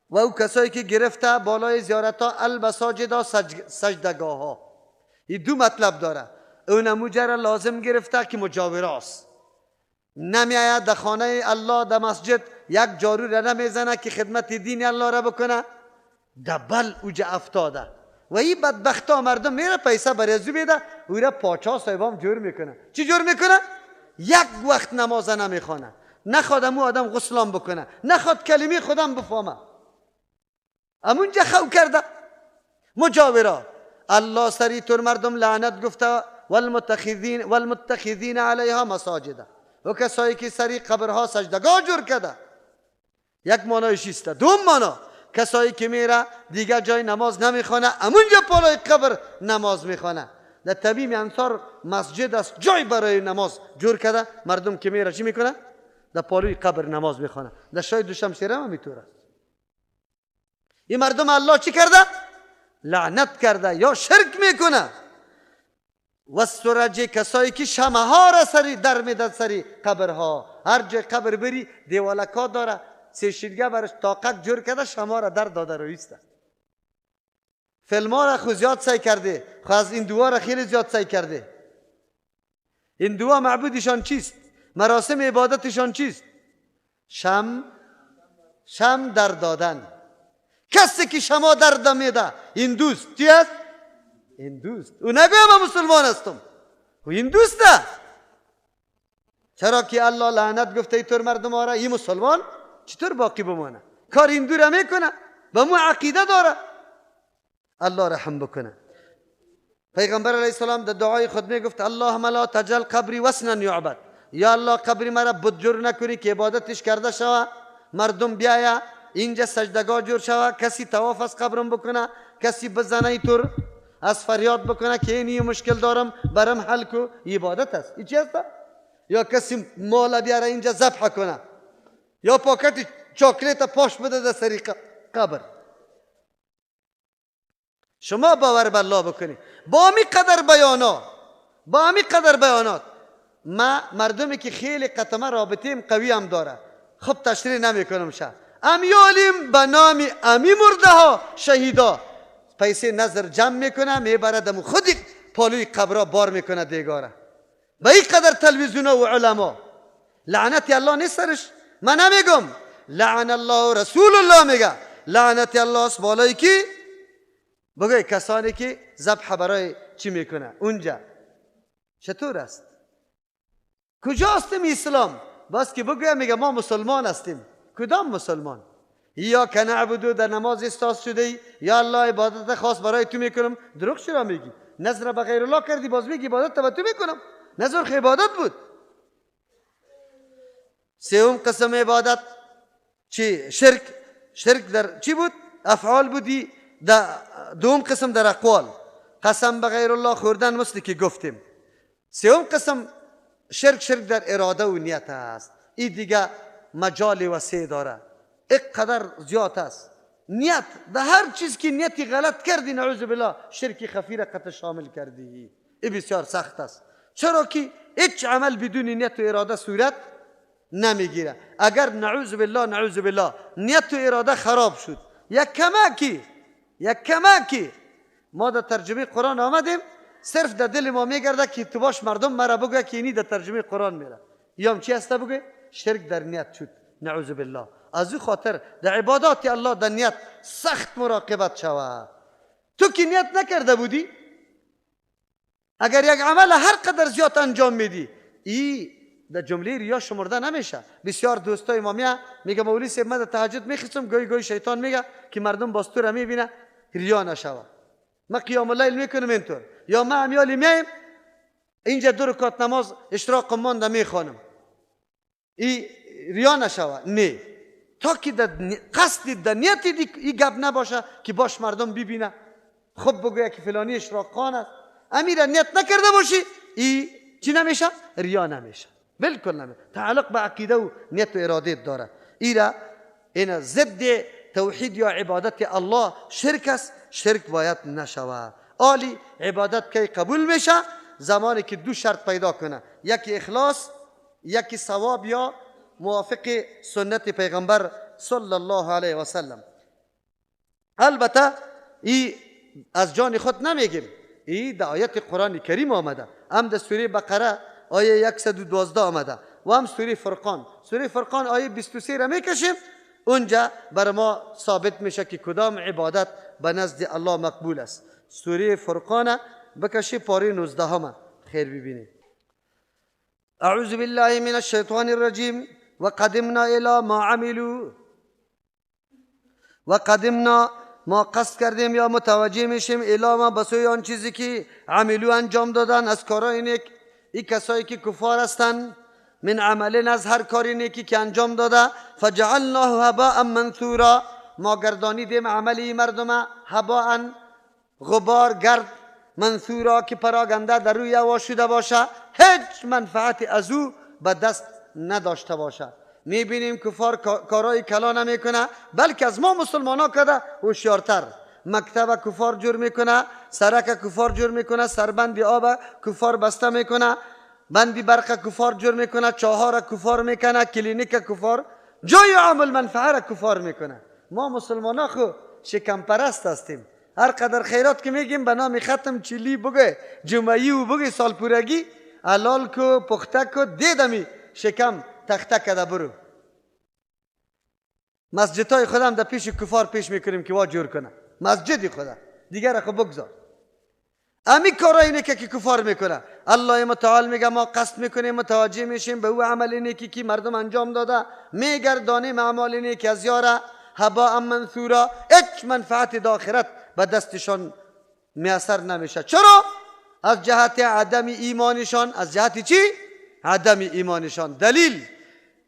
و او کسایی که گرفته بالای زیارت ها المساجد، سجدگاه ها. این دو مطلب داره. اون مجرد لازم گرفته که مجاوراست، نمیاید در خانه الله در مسجد یک جارو را نمیزنه که خدمت دین الله را بکنه، دبل اوجا افتاده. و این بدبخت ها مردم میره پیسه برازو بیده، او را پاچا صاحبام جور میکنه. چی جور میکنه؟ یک وقت نماز نمیخونه، نخواد امو آدم غسلام بکنه، نخواد کلمه خودم بفهمه، امونجا خو کرده. مجاورا الله سری طور مردم لعنت گفته والمتخذین علیها مساجد، و کسایی که سری قبرها سجدگاه جور کرده. یک معنایش است. دوم معنا کسایی که میره دیگه جای نماز نمیخونه، امونجا پالای قبر نماز میخونه. در تمیم انصار مسجد است، جای برای نماز جور کرده، مردم که میره چی میکنه؟ در پالوی قبر نماز میخونه. در شای دوشمشیره هم میتوره. این مردم الله چی کرده؟ لعنت کرده یا شرک میکنه. و سرج، کسایی که شمه ها را سری در میدن سری قبرها، هر جای قبر بری دیوالکا داره، سه شیرگه برش طاقت جور کرده، شمه را در داده رویسته. فیلم ها را خود زیاد سعی کرده، خود از این دعا را خیلی زیاد سعی کرده. این دعا معبودشان چیست؟ مراسم عبادتشان چیست؟ شم در دادن. کسی که شما در میده این دوست چی است؟ این دوست. او نگویم من مسلمان هستم، او این دوسته. چرا که الله لعنت گفته اینطور مردم ها را، این مسلمان چطور باقی بمانه؟ کار این دور میکنه، به مو عقیده داره. الله رحم بکنه. پیغمبر علیه السلام در دعای خود میگفت اللهم لا تجعل قبری وثنا یعبد، یا الله قبری مرا بت جور نکنی که عبادتش کرده شوه، مردم بیاید اینجا سجدگاه جور شوه، کسی طواف از قبرم بکنه، کسی بزنه اینطور از فریاد بکنه که این مشکل دارم برم حل کو، عبادت است. این چی است؟ یا کسی مال بیاره اینجا ذبح کنه، یا پاکت چاکلیت پاش بده در سری قبر. شما باور به الله بکنی. با می قدر بیانات ما مردمی که خیلی قطمه رابطیم قوی هم داره، خب تشریح نمی کنم شه، امیالیم به نام امی مرده ها شهیدا، پیسه نظر جمع میکنه میبره دمو خودی پالوی قبرها بار میکنه دیگاره. به این قدر تلویزیون و علما لعنت الله نیست سرش. من نمیگم لعن الله رسول الله میگه لعنت الله است بالایی که بگه کسانی که ذبح برای چی میکنه اونجا. چطور است؟ کجاستیم اسلام؟ بس که بگه میگه ما مسلمان هستیم. کدام مسلمان؟ یا که نعبدو در نماز استاز شده، یا الله عبادت خاص برای تو میکنم. دروغ چرا میگی؟ نظر به غیر الله کردی باز میگی عبادت به تو میکنم. نظر خیلی عبادت بود. سوم قسم عبادت چی؟ شرک در چی بود؟ افعال بودی. دوم قسم در اقوال، قسم به غیر الله خوردن مثل که گفتیم. سوم قسم شرک در اراده و نیت است. این دیگه مجال وسیع داره. اینقدر زیاد است. نیت در هر چیز که نیتی غلط کردی نعوذ بالله شرک خفی را قطع شامل کردی. این بسیار سخت است، چرا که هیچ عمل بدون نیت و اراده صورت نمیگیره. اگر نعوذ بالله نیت و اراده خراب شد، یک کمکی ما در ترجمه قرآن آمدیم صرف در دل ما میگرده که تو باش مردم مرا بگه که اینی در ترجمه قرآن میره، یا هم چی هست بگه؟ شرک در نیت شد نعوذ بالله. از او خاطر در عبادات الله در نیت سخت مراقبت شود. تو که نیت نکرده بودی، اگر یک عمل هر قدر زیاد انجام میدی، ای در جمله ریا شمرده نمیشه. بسیار دوستای ما میگه مولوی صاحب من در تهجد میخیسم، گاهی شیطان میگه که مردم باز تو را میبینه ریا نشوه. ما قیام اللیل میکنم اینطور، یا ما امیالی میایم اینجا 2 رکعت نماز اشراق مانده میخوانم، ای ریا نشوه. نه، تا که قصد در نیتی این گپ نباشه که باش مردم ببینه خب بگویه که فلانی اشراق خان است، امیر نیت نکرده باشی، ای چی نمیشه؟ ریا نمیشه، بالکل نمیشه. تعلق به عقیده و نیت و اراده داره. این ضد توحید یا عبادت الله شرک است. شرک باید نشوه. عالی عبادت که قبول میشه زمانی که 2 شرط پیدا کنه، یکی اخلاص، یکی ثواب یا موافق سنت پیغمبر صلی الله علیه و سلم. البته ای از جان خود نمیگیم، ای در آیت قرآن کریم آمده، هم در سوره بقره آیه 112 آمده و هم سوره فرقان آیه 23 را میکشیم، اونجا بر ما ثابت میشه که کدام عبادت به نزد الله مقبول است. سوره فرقان بکشی پاره 19 همه خیر ببینید. اعوذ بالله من الشیطان الرجیم و قدمنا الی ما عملوا، و قدمنا ما قصد کردیم یا متوجه میشیم الی ما بسوی آن چیزی که عملو انجام دادن از کارهای نیک. این کسایی که کفار هستند من عملن از هر کاری نیکی که انجام داده، فجعلناه هباء منثورا ما گردانیدیم عملی مردم هباء غبار گرد، منثورا که پراگنده در روی هوا شده باشه، هیچ منفعت از او به دست نداشته باشه. میبینیم کفار کارای کلا نمیکنه، بلکه از ما مسلمان ها کده هوشیارتر. مکتب کفار جور میکنه، سرک کفار جور میکنه، سربند آب کفار بسته میکنه، بندی برق کفار جور میکنه، چاهار کفار میکنه، کلینیک کفار، جای عامل منفعه کفار میکنه. ما مسلمان ها خو شکم پرست هستیم. هر قدر خیرات که میگیم به نام ختم چلی بگه، جمعی و بگه، سالپورگی علال کو پخته کو، دیدمی شکم تخته کده برو. مسجد های خودم در پیش کفار پیش میکنیم که وا جور کنه، مسجدی خدا دیگر خو بگذار. امی کارایی نیکی که کفار میکنه الله متعال میگه ما قصد میکنیم متوجه میشیم به او عمل نیکی که مردم انجام داده، میگردانیم اعمال نیکی از یاره هباء منثورا، هیچ منفعت در آخرت به دستشان میسر نمیشه. چرا؟ از جهت عدم ایمانشان. از جهت چی؟ عدم ایمانشان. دلیل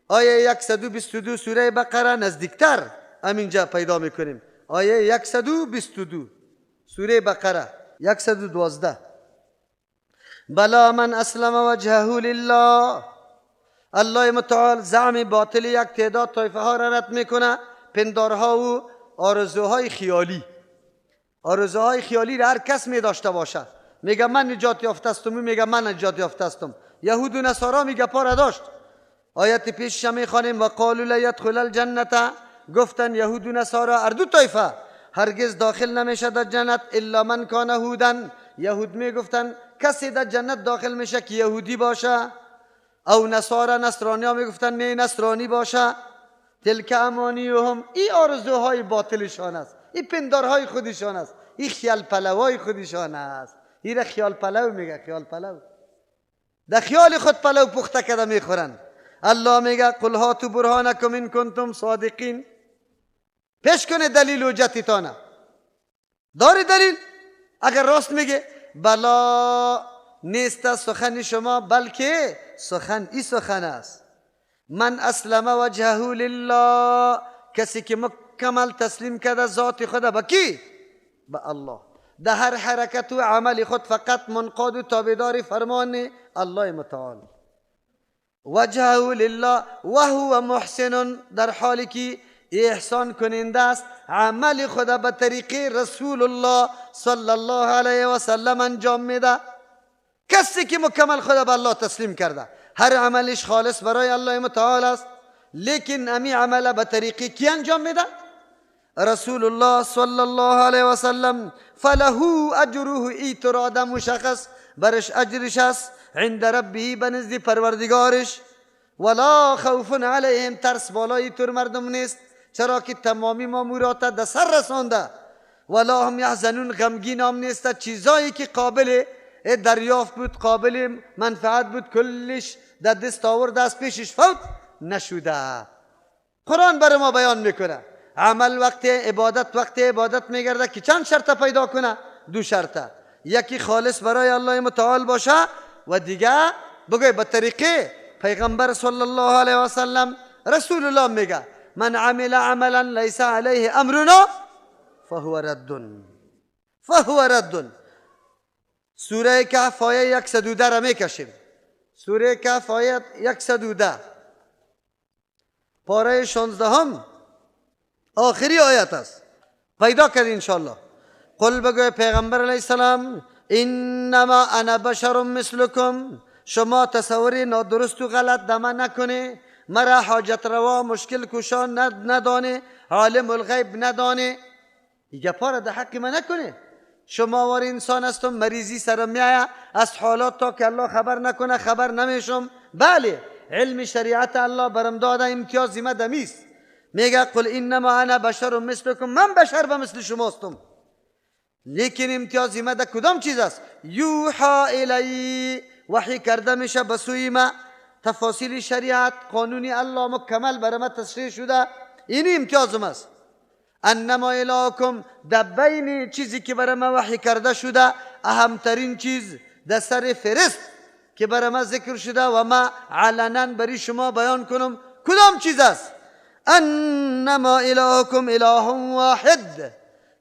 آیه 122 سوره بقره نزدیکتر همینجا پیدا میکنیم. آیه 122 سوره بقره 112 بلا من اسلم وجهه لله. الله متعال زعم باطل یک تعداد طایفه ها را رد میکنه، پندارها و آرزوهای خیالی. آرزوهای خیالی را هر کس می داشته باشه، میگه من نجات یافته استم، میگه من نجات یافته استم. یهود و نصارا میگه پا داشت. آیت پیش میخوانیم و قالوا لا يدخل الجنه، گفتن یهود و نصارا هر دو طایفه هرگز داخل نمیشه در جنت الا من کان هودن. یهود میگفتن کسی در جنت داخل میشه که یهودی باشه، او نصارا نصرانی ها میگفتن نه نصرانی باشه. تلک امانیهم، این آرزوهای باطلشان است، این پندارهای خودشان است، این خیال پلوهای خودشان است. این خیال پلو میگه، خیال پلو در خیال خود پلو پخته کرده میخورن. الله میگه قل هاتوا برهانکم ان کنتم صادقین، پیش کنه دلیل حجتتان. داری دلیل؟ اگر راست میگه بلا نیست سخن شما، بلکه سخن این سخن است. من اسلم وجهه لله، کسی که مکمل تسلیم کرده ذات خود به کی؟ به الله. در هر حرکت و عمل خود فقط منقاد و تابعدار فرمان الله متعال. وجهه لله و هو محسن، در حالی که احسان کننده است، عمل خود به طریقه رسول الله صلی الله علیه و سلم انجام میده. کسی که مکمل خود به الله تسلیم کرده، هر عملش خالص برای الله متعال است، لیکن امی عمل به طریقه کی انجام میده؟ رسول الله صلی الله علیه و سلم. فله اجره، ایتر آدم و شخص برش اجرش است عند ربه، بنزد پروردگارش. ولا خوف علیهم، ترس بالای تر مردم نیست، چرا که تمامی مامورات در سر رسانده. ولا هم یحزنون، غمگین هم نیست، چیزایی که قابل دریافت بود، قابل منفعت بود، کلش در دست آورد، از پیشش فوت نشده. قرآن برای ما بیان میکنه عمل وقت عبادت میگرده که چند شرط پیدا کنه؟ 2 شرطه. یکی خالص برای الله متعال باشه و دیگه بگوی به طریقه پیغمبر صلی الله علیه و سلم. رسول الله میگه من عمل عملا لیس علیه امرنا فهو رد. سوره کهف آیه 110 را میکشیم. سوره کهف آیه 110 پاره 16 آخری آیت است. پیدا کرد انشاءالله. قل بگوی پیغمبر علیه السلام انما انا بشر مثلکم، شما تصوری نادرست و غلط دمه نکنه، مرا حاجت روا مشکل کشان ندانه، عالم الغیب ندانه. دیگه پاره در حق من نکنه. شما وار انسان هستم، مریضی سرم میایه، از حالات تا که الله خبر نکنه خبر نمیشم. بله، علم شریعت الله برم داده، امتیاز من دمیست. میگه قل انما انا بشر مثلکم، من بشر به مثل شماستم، لیکن امتیاز من در کدام چیز است؟ یوحا الی، وحی کرده میشه به سوی ما، تفاصیل شریعت قانونی الله مکمل برای ما تشریح شده، این امتیازم است. انما الهکم، در بین چیزی که برای ما وحی کرده شده، اهمترین چیز در سر فهرست که برای ما ذکر شده و ما علنا برای شما بیان کنم کدام چیز است؟ انما الهکم اله واحد،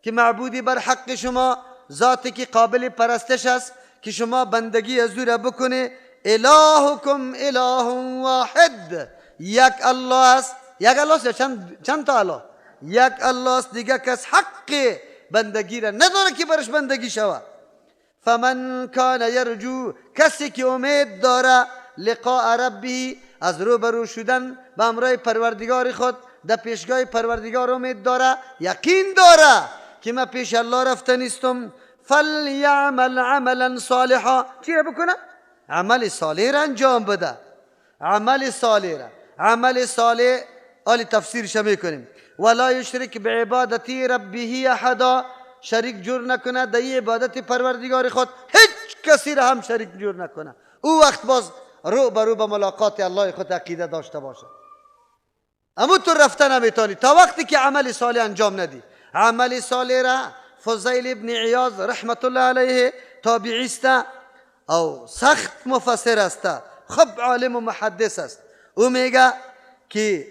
که معبودی بر حق شما، ذاتی که قابل پرستش است که شما بندگی از او را بکنه. الهکم اله واحد، یک الله است. یک الله است یا چند تا الله؟ یک الله است، دیگه کس حق بندگی را نداره که برش بندگی شود. فمن کان یرجو، کسی که امید داره لقاء ربی، از روبرو شدن به امرای پروردگار خود، در پیشگاه پروردگار امید داره، یقین داره که من پیش الله رفته نیستم. فلیعمل عملا صالحا، چی را بکنه؟ عمل صالح را انجام بده. عمل صالح آلی تفسیرش میکنیم. ولا یشرک بعبادتی ربه احدا، شریک جور نکنه در عبادت پروردگار خود، هیچ کسی را هم شریک جور نکنه. او وقت باز رو برو به ملاقات الله خود عقیده داشته باشه. اما تو رفته نمیتونی تا وقتی که عمل صالح انجام ندی. عمل صالح را فضیل ابن عیاض رحمت الله علیه تابعی است او سخت مفسر است، خب عالم و محدث است. او میگه که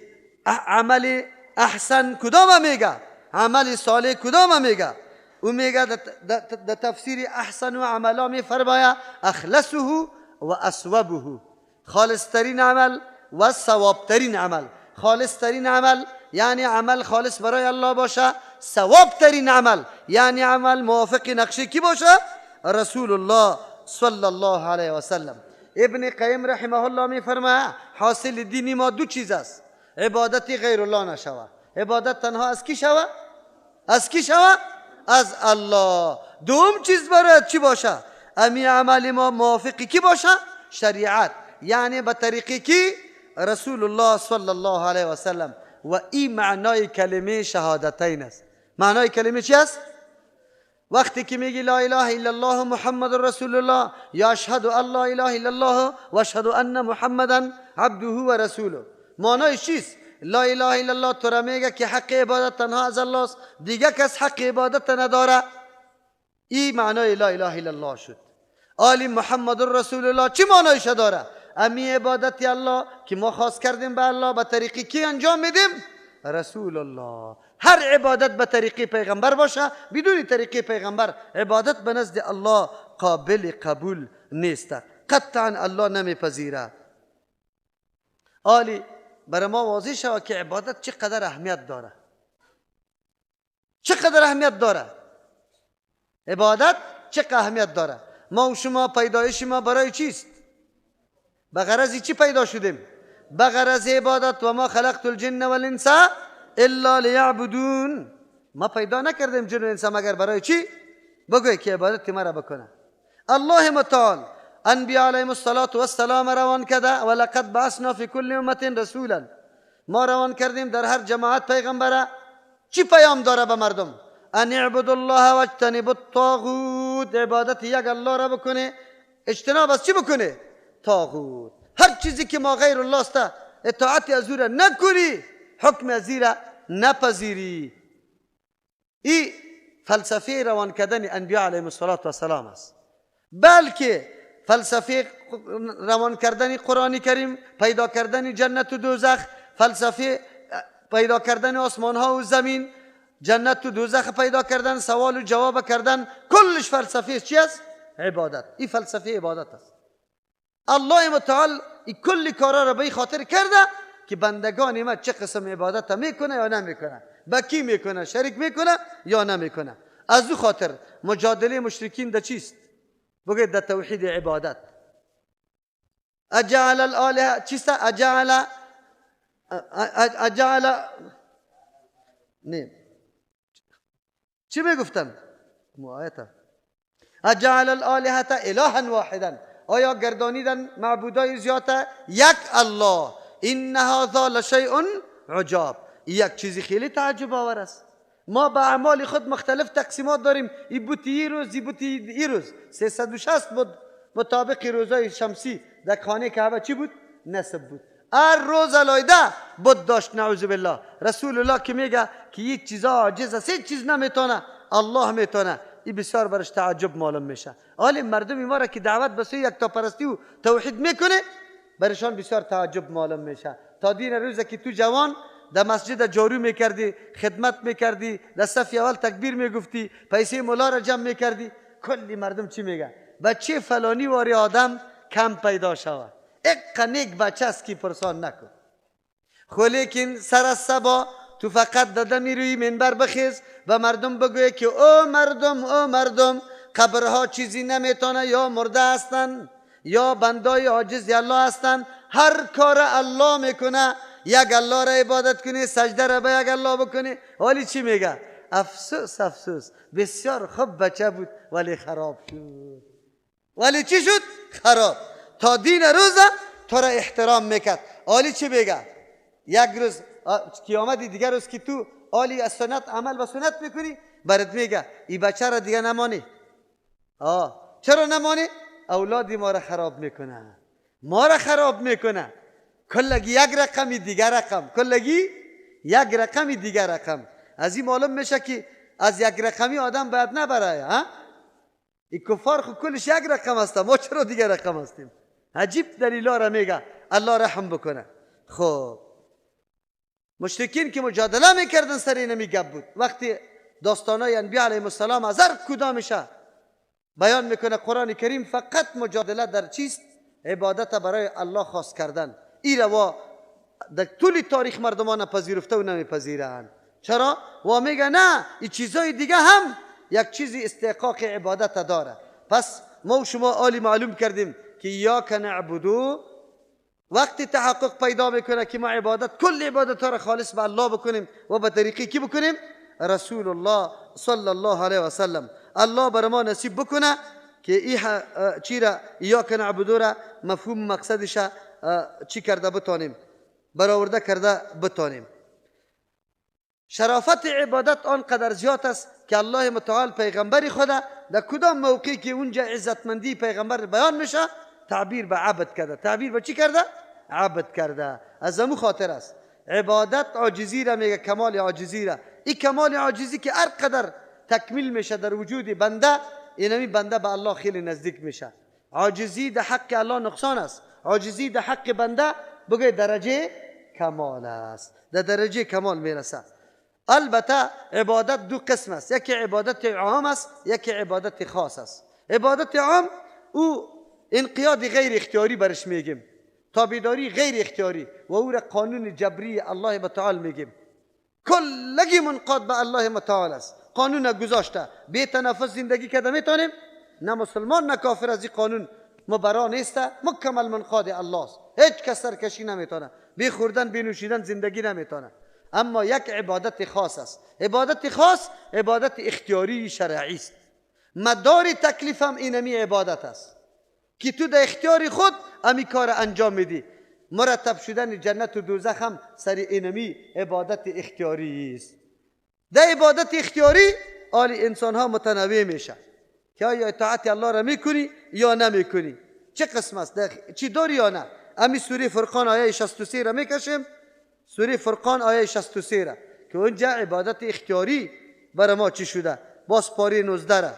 عمل احسن کدام میگه، عمل صالح کدام میگه. او میگه در تفسیر احسن و عملا میفرماید اخلصه و اصوبه، خالص ترین عمل و ثواب ترین عمل. خالص ترین عمل یعنی عمل خالص برای الله باشه. ثواب ترین عمل یعنی عمل موافق نقشه کی باشه؟ رسول الله صلی الله علیه و سلم. ابن قیم رحمه الله میفرماید حاصل دین ما 2 چیز است، عبادتی غیر الله نشوه. عبادت تنها از کی شوه؟ از کی شوه؟ از الله. دوم چیز برای چی باشه؟ امی عمل ما موافق کی باشه؟ شریعت، یعنی به طریقی کی؟ رسول الله صلی الله علیه و سلم. و این معنای کلمه شهادتین است. معنای کلمه چی است؟ وقتی که میگی لا اله الا الله محمد رسول الله، یا اشهد ان لا اله الا الله و اشهد ان محمدا عبده و رسوله، معنای چیست؟ لا اله الا الله تو را میگه که حق عبادت تنها از الله است، دیگه کس حق عبادت نداره. این معنای لا اله الا الله شد. آل محمد رسول الله چی معنایش داره؟ امی عبادت الله که ما خاص کردیم به الله به طریقی کی انجام میدیم؟ رسول الله. هر عبادت به طریقی پیغمبر باشه، بدون طریقی پیغمبر عبادت به نزد الله قابل قبول نیست، قطعا الله نمیپذیره. آلی برای ما واضح شود که عبادت چقدر اهمیت داره. چقدر اهمیت داره عبادت، چقدر اهمیت داره. ما و شما پیدایش ما برای چیست؟ به غرض چی پیدا شدیم؟ به غرض عبادت. و ما خلقت الجن والانس الا لیعبدون. ما پیدا نکردیم جن و انس مگر برای چی؟ بگوی که عبادت ما را بکنه. الله متعال انبیاء علیهم السلام روان کرده و لقد بعثنا فی کل امت رسولا. ما روان کردیم در هر جماعت پیغمبره. چی پیام داره به مردم؟ ان اعبدوا الله واجتنبوا الطاغوت. عبادت یک الله را بکنه، اجتناب از چی بکنه؟ طاغوت. هر چیزی که ما غیر الله است اطاعت از او را نکنی، حکم از او را نپذیری. این فلسفه روان کردن انبیاء علیهم السلام است. بلکه فلسفه روان کردن قرآن کریم، پیدا کردن جنت و دوزخ، فلسفه پیدا کردن آسمان ها و زمین، جنت و دوزخ پیدا کردن، سوال و جواب کردن، کلش فلسفه چی است؟ عبادت. این فلسفه عبادت است. الله متعال این کلی کارا را به این خاطر کرده که بندگان ما چه قسم عبادت میکنه یا نمیکنه، با کی میکنه، شریک میکنه یا نمیکنه. از او خاطر مجادله مشرکین ده چیست؟ بگید ده توحید عبادت. اجعل الالهه چیست؟ اجعل نه چی میگفتن؟ آیتا اجعل الالهه الها واحدا. آیا گردانیدن معبودای زیاده یک الله؟ این هذا لشیء عجاب. یک چیزی خیلی تعجب آور است. ما به اعمال خود مختلف تقسیمات داریم. این بوتی ای روز، این بوتی ای روز. 360 بود مطابق روزای شمسی در خانه کعبه چی بود؟ نصب بود. هر روز علایده بود داشت. نعوذ بالله. رسول الله که میگه که یک چیزا عاجز است، هیچ چیز نمیتونه، الله میتونه. این بسیار برش تعجب معلوم میشه. حالا مردم ما را که دعوت به سوی یکتاپرستی و توحید میکنه، برشان بسیار تعجب معلوم میشه. تا دین روزه که تو جوان در مسجد جارو میکردی، خدمت میکردی، در صف اول تکبیر میگفتی، پیسه مولا را جمع میکردی، کلی مردم چی میگه؟ بچه فلانی واری آدم کم پیدا شود. نیک بچه است که پرسان نکن. خو لیکن سر از صبا تو فقط داده میروی منبر بخیز و مردم بگوی که او مردم قبرها چیزی نمیتونه، یا مرده هستن یا بندای عاجز الله هستن. هر کار الله میکنه. یک الله را عبادت کنی، سجده را به یک الله بکنی. ولی چی میگه؟ افسوس بسیار خوب بچه بود ولی خراب شد. ولی چی شد؟ خراب. تا دین روزه تو را احترام میکرد. ولی چی میگه؟ یک روز قیامت دیگر روز که تو عالی از سنت عمل و سنت میکنی، برات میگه این بچه را دیگه نمانی. چرا نمانی؟ اولادی ما را خراب میکنه. ما را خراب میکنه. کلگی یک رقمی دیگر رقم، کلگی یک رقمی دیگر رقم. از این معلوم میشه که از یک رقمی آدم باید نبره. این کفار خود کلش یک رقم هست، ما چرا دیگر رقم هستیم؟ عجیب دلیلا را میگه. الله رحم بکنه. خب مشرکین که مجادله میکردن سر این میگب بود. وقتی داستانای انبیاء علیهم السلام از هر کدامشه بیان میکنه قرآن کریم، فقط مجادله در چیست؟ عبادت برای الله خاص کردن. این روا در طول تاریخ مردمان پذیرفته و نمیپذیرند. چرا؟ و میگه نه، این چیزای دیگه هم یک چیزی استحقاق عبادت داره. پس ما و شما عالی معلوم کردیم که یا نعبدو وقتی تحقق پیدا میکنه که ما عبادت، کل عبادت ها را خالص به الله بکنیم و به طریقی کی بکنیم؟ رسول الله صلی الله علیه و سلم. الله بر ما نصیب بکنه که این چی را یا نعبدو را مفهوم مقصدش چی کرده بتانیم، برآورده کرده بتانیم. شرافت عبادت آنقدر زیاد است که الله متعال پیغمبر خدا در کدام موقعی که اونجا عزتمندی پیغمبر بیان میشه تعبیر به عبد کرده. تعبیر به چی کرده؟ عبد کرده. از همون خاطر است عبادت عاجزی را میگه، کمال عاجزی را. این کمال عاجزی که هر قدر تکمیل میشه در وجود بنده، اینمی بنده به الله خیلی نزدیک میشه. عاجزی در حق الله نقصان است، عاجزی در حق بنده بگه درجه کمال است، در درجه کمال میرسه. البته عبادت دو قسم است، یکی عبادت عام است، یکی عبادت خاص است. عبادت عام او انقیاد غیر اختیاری برش میگیم. تابعداری غیر اختیاری و او را قانون جبری الله متعال میگیم. کلگی منقاد به الله متعال است. قانون گذاشته بی تنفس زندگی کرده میتونیم؟ نه مسلمان نه کافر از این قانون مبرا نیسته، مکمل منقاد الله است. هیچ کس سرکشی نمیتونه، بی خوردن بی نوشیدن زندگی نمیتونه. اما یک عبادت خاص است. عبادت خاص عبادت اختیاری شرعی است. مدار تکلیف هم اینمی عبادت است که تو در اختیار خود امی کار انجام میدی. مرتب شدن جنت و دوزخ هم سر اینمی عبادت اختیاری است. در عبادت اختیاری آل انسان ها متنوع میشه که آیا اطاعت الله را میکنی یا نمیکنی، چه قسم است، چی داری یا نه. امی سوره فرقان آیه 63 را میکشیم. سوره فرقان آیه 63 را که اونجا عبادت اختیاری برای ما چی شده. باز پاره 19 را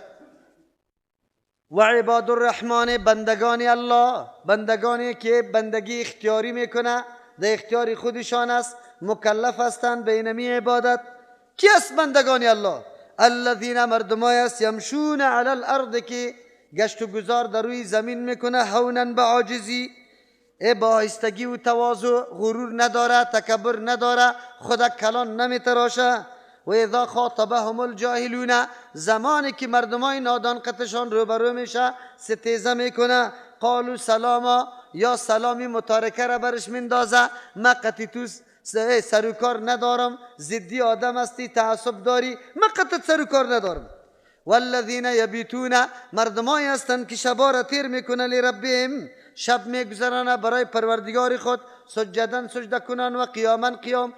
و عباد الرحمن، بندگان الله، بندگانی که بندگی اختیاری میکنه، در اختیار خودشان است، مکلف هستند به اینمی عبادت. کی است بندگان الله؟ الذین مردمای است یمشون علی الارض که گشت و گذار در روی زمین میکنه، هونا به عاجزی، با آهستگی و تواضع، غرور نداره، تکبر نداره، خود کلان نمیتراشه. و اذا خاطبهم الجاهلون، زمانی که مردمای نادان قطشان روبرو میشه ستیزه میکنه، قالوا سلاما، یا سلامی متارکه را برش مندازه، ما قطی تو سروکار ندارم، زدی آدم هستی، تعصب داری، ما قطت سروکار ندارم. والذین یبیتون، مردمایی هستند که شبا را تیر میکنه، لربهم، شب میگذرانه برای پروردگار خود، سجدن سجده کنن و قیاما قیام،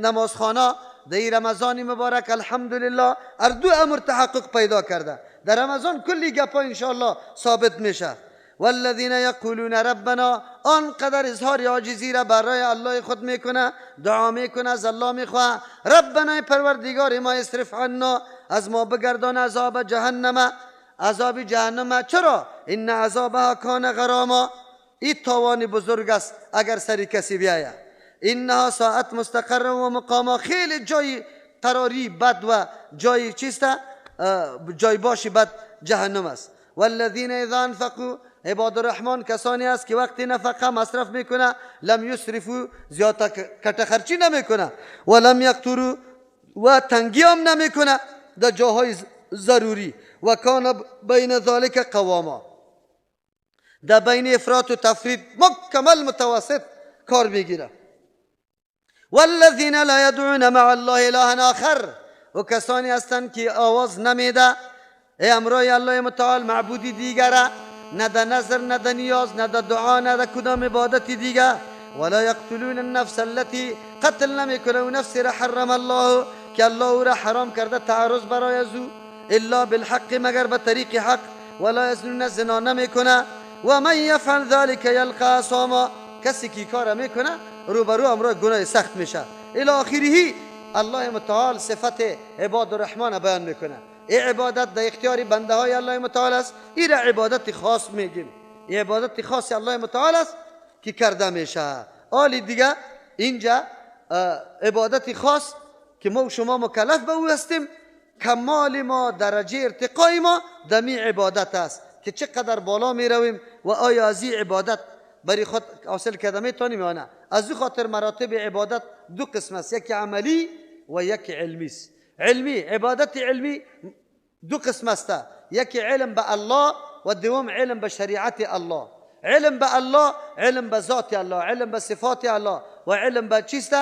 نمازخانه. در رمضان مبارک الحمدلله اردو امر تحقق پیدا کرده. در رمضان کلی گپا انشاءالله ثابت میشه. والذین یقولون ربنا، آنقدر اظهار عاجزی را برای الله خود میکنه، دعا میکنه، از الله میخواه، ربنا پروردگار ما اصرف عنا، از ما بگردان عذاب جهنم، عذاب جهنم. چرا؟ ان عذابها کان غراما، این تاوان بزرگ است اگر سری کسی بیاید. اینها ساعت مستقر و مقاما، خیلی جای قراری بد و جای چیسته، جای باشی بد جهنم است. والذین اذا انفقوا، عباد الرحمن کسانی است که وقتی نفقه مصرف میکنه، لم یسرفوا، زیادت کٹ خرچی نمیکنه، و لم یقتروا، و تنگی هم نمیکنه در جاهای ضروری، و کان بین ذالک قواما، در بین افراط و تفرید مکمل متوسط کار میگیره. والذین لا یدعون مع الله اله آخر، و کسانی هستند که آواز نمیده امرای الله متعال معبودی دیگر، نه در نظر، نه در نیاز، نه در دعا، نه در کدام عبادتی دیگر. ولا یقتلون النفس التي، قتل نمیکنه نفسی را حرم الله، که الله او را حرام کرده تعرض برای از او، الا بالحق، مگر به طریق حق. ولا یزنون، زنا نمیکنه. و من یفعل ذلك یلقى اثاما، کسی که کار میکنه روبرو امرای گناه سخت میشه. الی آخره الله متعال صفت عباد الرحمن بیان میکنه. این عبادت در اختیار بنده های الله متعال است. این را عبادت خاص میگیم. این عبادت خاص الله متعال است که کرده میشه. حالی دیگه اینجا عبادت خاص که ما و شما مکلف به او هستیم، کمال ما، درجه ارتقای ما دمی عبادت است که چقدر بالا می رویم. و آیا از این عبادت برای خود حاصل کرده میتونیم یا نه؟ از این خاطر مراتب عبادت دو قسم است، یکی عملی و یکی علمی است. عبادت علمی دو قسم است، یکی علم به الله و دوم علم به شریعت الله. علم به الله، علم به ذات الله، علم به صفات الله، و علم به چیست؟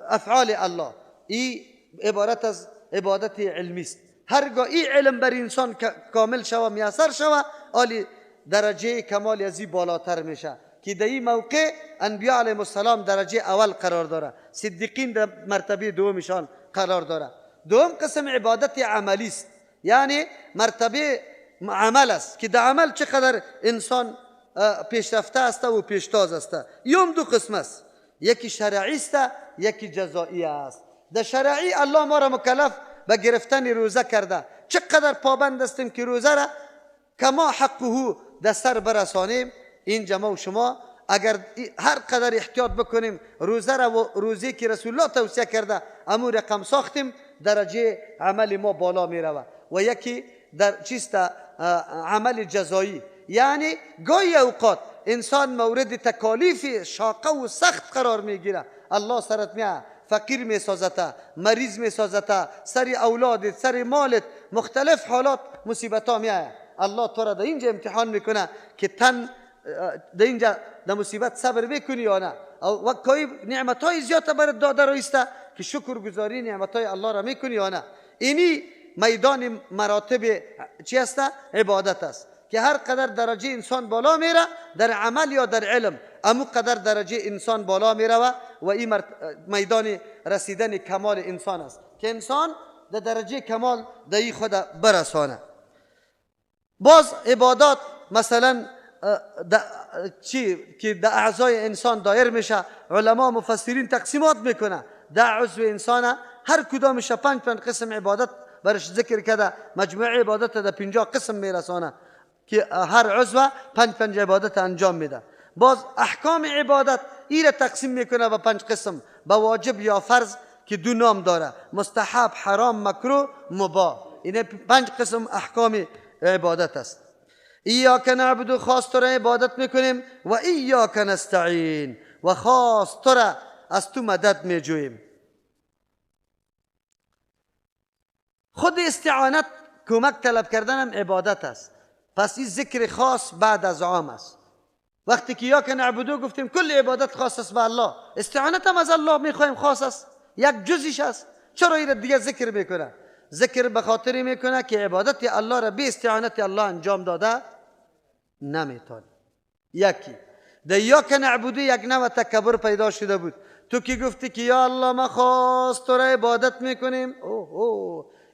افعال الله. این عبارت از عبادت علمی است. هرگاه این علم بر انسان کامل شوه، میسر شوه، عالی درجه کمال از این بالاتر میشه که در این موقع انبیاء علیهم السلام درجه اول قرار داره، صدیقین در مرتبه دومشان قرار داره. دوم قسم عبادت عملی است، یعنی مرتبه عمل است که در عمل چقدر انسان پیشرفته است و پیشتاز است. یوم دو قسم است، یکی شرعی است، یکی جزایی است. در شرعی الله ما را مکلف به گرفتن روزه کرده. چقدر پابند هستیم که روزه را کما حقه در سر برسانیم. اینجا ما و شما اگر هر قدر احتیاط بکنیم روزه را و روزی که رسول الله توصیه کرده امو رقم ساختیم، درجه عمل ما بالا می رود. و یکی در چیست عمل جزایی، یعنی گاهی اوقات انسان مورد تکالیف شاقه و سخت قرار میگیره، الله سرت میه، فقیر میسازته، مریض میسازته، سر اولادت، سر مالت، مختلف حالات مصیبت ها میه. الله تو را در اینجا امتحان میکنه که تن در اینجا در مصیبت صبر میکنی یا نه. و کوئی نعمت های زیاد برات داده رایسته که شکر گزاری نعمت های الله را میکنی یا نه. اینی میدان مراتب چی است؟ عبادت است که هر قدر درجه انسان بالا میره در عمل یا در علم، امو قدر درجه انسان بالا میره و این میدان رسیدن کمال انسان است که انسان در درجه کمال در خود برسانه. باز عبادات مثلا چی که در اعضای انسان دایر میشه، علما مفسرین تقسیمات میکنه. در عضو انسان هر کدامش 5 قسم عبادت برش ذکر کرده، مجموع عبادت در 50 قسم میرسانه که هر عضو 5 عبادت انجام میده. باز احکام عبادت ایره تقسیم میکنه به 5 قسم، به واجب یا فرض که 2 نام داره، مستحب، حرام، مکروه، مباح. این 5 قسم احکام عبادت است. ایاک نعبد، خاص تو را عبادت میکنیم، و ایاک نستعین، و خاص تو را از تو مدد میجوییم. خود استعانت کمک طلب کردن هم عبادت است. پس این ذکر خاص بعد از عام است. وقتی که ایاک نعبدو گفتیم کل عبادت خاص است به الله، استعانت هم از الله میخوایم خاص است، یک جزیش است. چرا این دیگه ذکر میکنه؟ ذکر به خاطر میکنه که عبادت الله را به استعانت الله انجام داده نمیتونه. یکی در ایاک نعبدو یک نوع تکبر پیدا شده بود. تو که گفتی که یا الله ما خاص تو را عبادت میکنیم،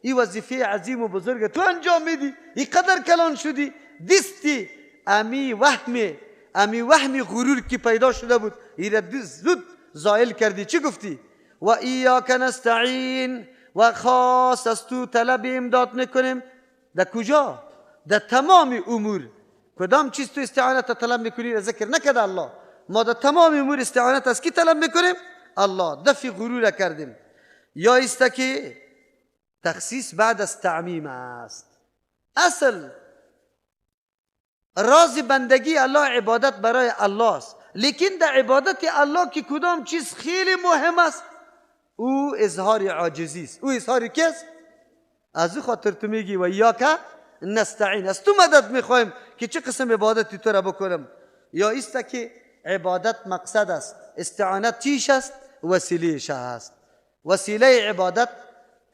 این وظیفه عظیم و بزرگ تو انجام میدی، این قدر کلان شدی، دستی امی وهم غرور که پیدا شده بود این را زود زائل کردی. چی گفتی؟ و ایاک نستعین، و خاص از تو طلب امداد میکنیم. در کجا؟ در تمام امور. کدام چیز تو استعانت طلب میکنی ذکر نکرده الله. ما در تمام امور استعانت از کی طلب میکنیم؟ الله. دفع غرور کردیم. یا است که تخصیص بعد از تعمیم است. اصل راز بندگی الله عبادت برای الله است، لیکن در عبادت الله که کدام چیز خیلی مهم است، او اظهار عاجزی است. او اظهار کس؟ از او خاطر تو میگی و ایاک نستعین، از تو مدد میخوایم که چه قسم عبادتی تو را بکنم. یا است که عبادت مقصد است، استعانت چیش است؟ وسیلهش است. وسیله عبادت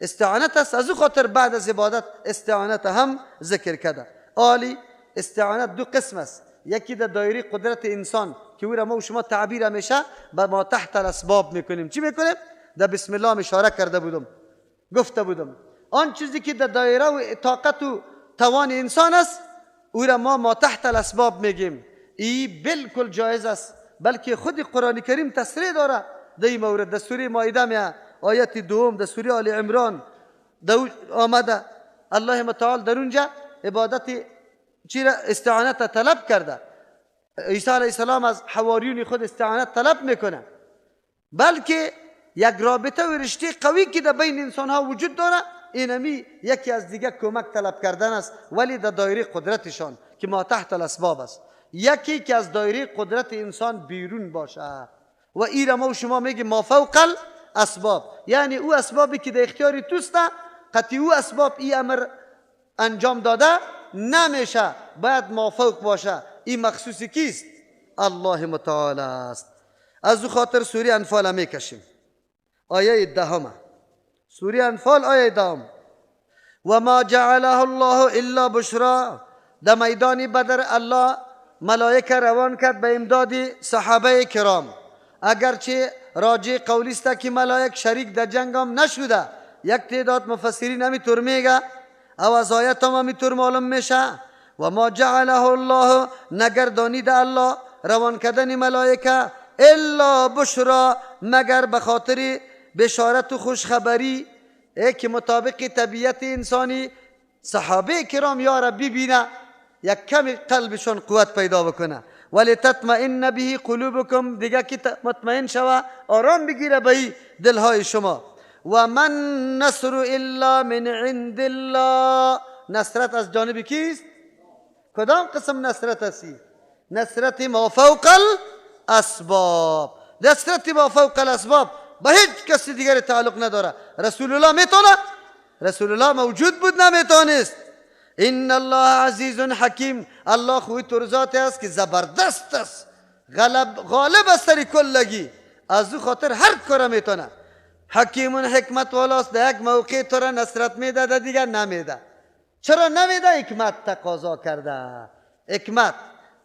استعانت است. از او خاطر بعد از عبادت استعانت هم ذکر کرده. عالی استعانت 2 قسم است. یکی در دایره قدرت انسان که او را ما و شما تعبیر همیشه به ما تحت الاسباب میکنیم. چی میکنیم؟ در بسم الله اشاره کرده بودم، گفته بودم آن چیزی که در دایره و طاقت و توان انسان است او را ما تحت الاسباب میگیم. این بالکل جایز است، بلکه خود قرآن کریم تصریح داره در این مورد. در سوره مائده آیت 2 در سوره آل عمران آمده الله متعال در اونجا عبادت چرا استعانت طلب کرده. عیسی علیه السلام از حواریون خود استعانت طلب میکنه، بلکه یک رابطه و رشته قوی که در بین انسان ها وجود داره، اینمی یکی از دیگه کمک طلب کردن است، ولی در دایره قدرتشان که ما تحت الاسباب است. یکی که از دایره قدرت انسان بیرون باشه و این را ما و شما میگیم ما فوق الاسباب، یعنی او اسبابی که در اختیار توست قطعی او اسباب این امر انجام داده نمیشه، باید ما فوق باشه. این مخصوصی کیست؟ الله متعال است. از او خاطر سوره انفال میکشیم آیه 10. سوره انفال آیه 10: و ما جعله الله الا بشرا. در میدان بدر الله ملائکه روان کرد به امداد صحابه کرام. اگرچه راجع قولی است که ملائک شریک در جنگ هم نشده، یک تعداد مفسرین همینطور میگه او از آیت هم همینطور معلوم میشه. و ما جعله الله، نگردانید الله روان کردن ملائکه الا بشرا، مگر به خاطر بشارت و خوشخبری که مطابق طبیعت انسانی صحابه کرام یا ربی بینه یک کمی قلبشون قوت پیدا بکنه. ولی تطمئن به قلوبکم، دیگه که مطمئن شوه آرام بگیره به دلهای شما. و من نصر الا من عند الله، نصرت از جانب کیست؟ کدام قسم نصرت هستی؟ نصرت ما فوق الاسباب. نصرت ما فوق الاسباب به هیچ کسی دیگر تعلق نداره. رسول الله میتونه؟ رسول الله موجود بود نمیتونست. ان الله عزیز حکیم. الله خوی ترزاتی است که زبردست است، غالب است سر کلگی، از او خاطر هر کار میتونه. حکیم حکمت والاست، در یک موقع تو را نصرت میده، در دیگر نمیده. چرا نمیده؟ حکمت تقاضا کرده. حکمت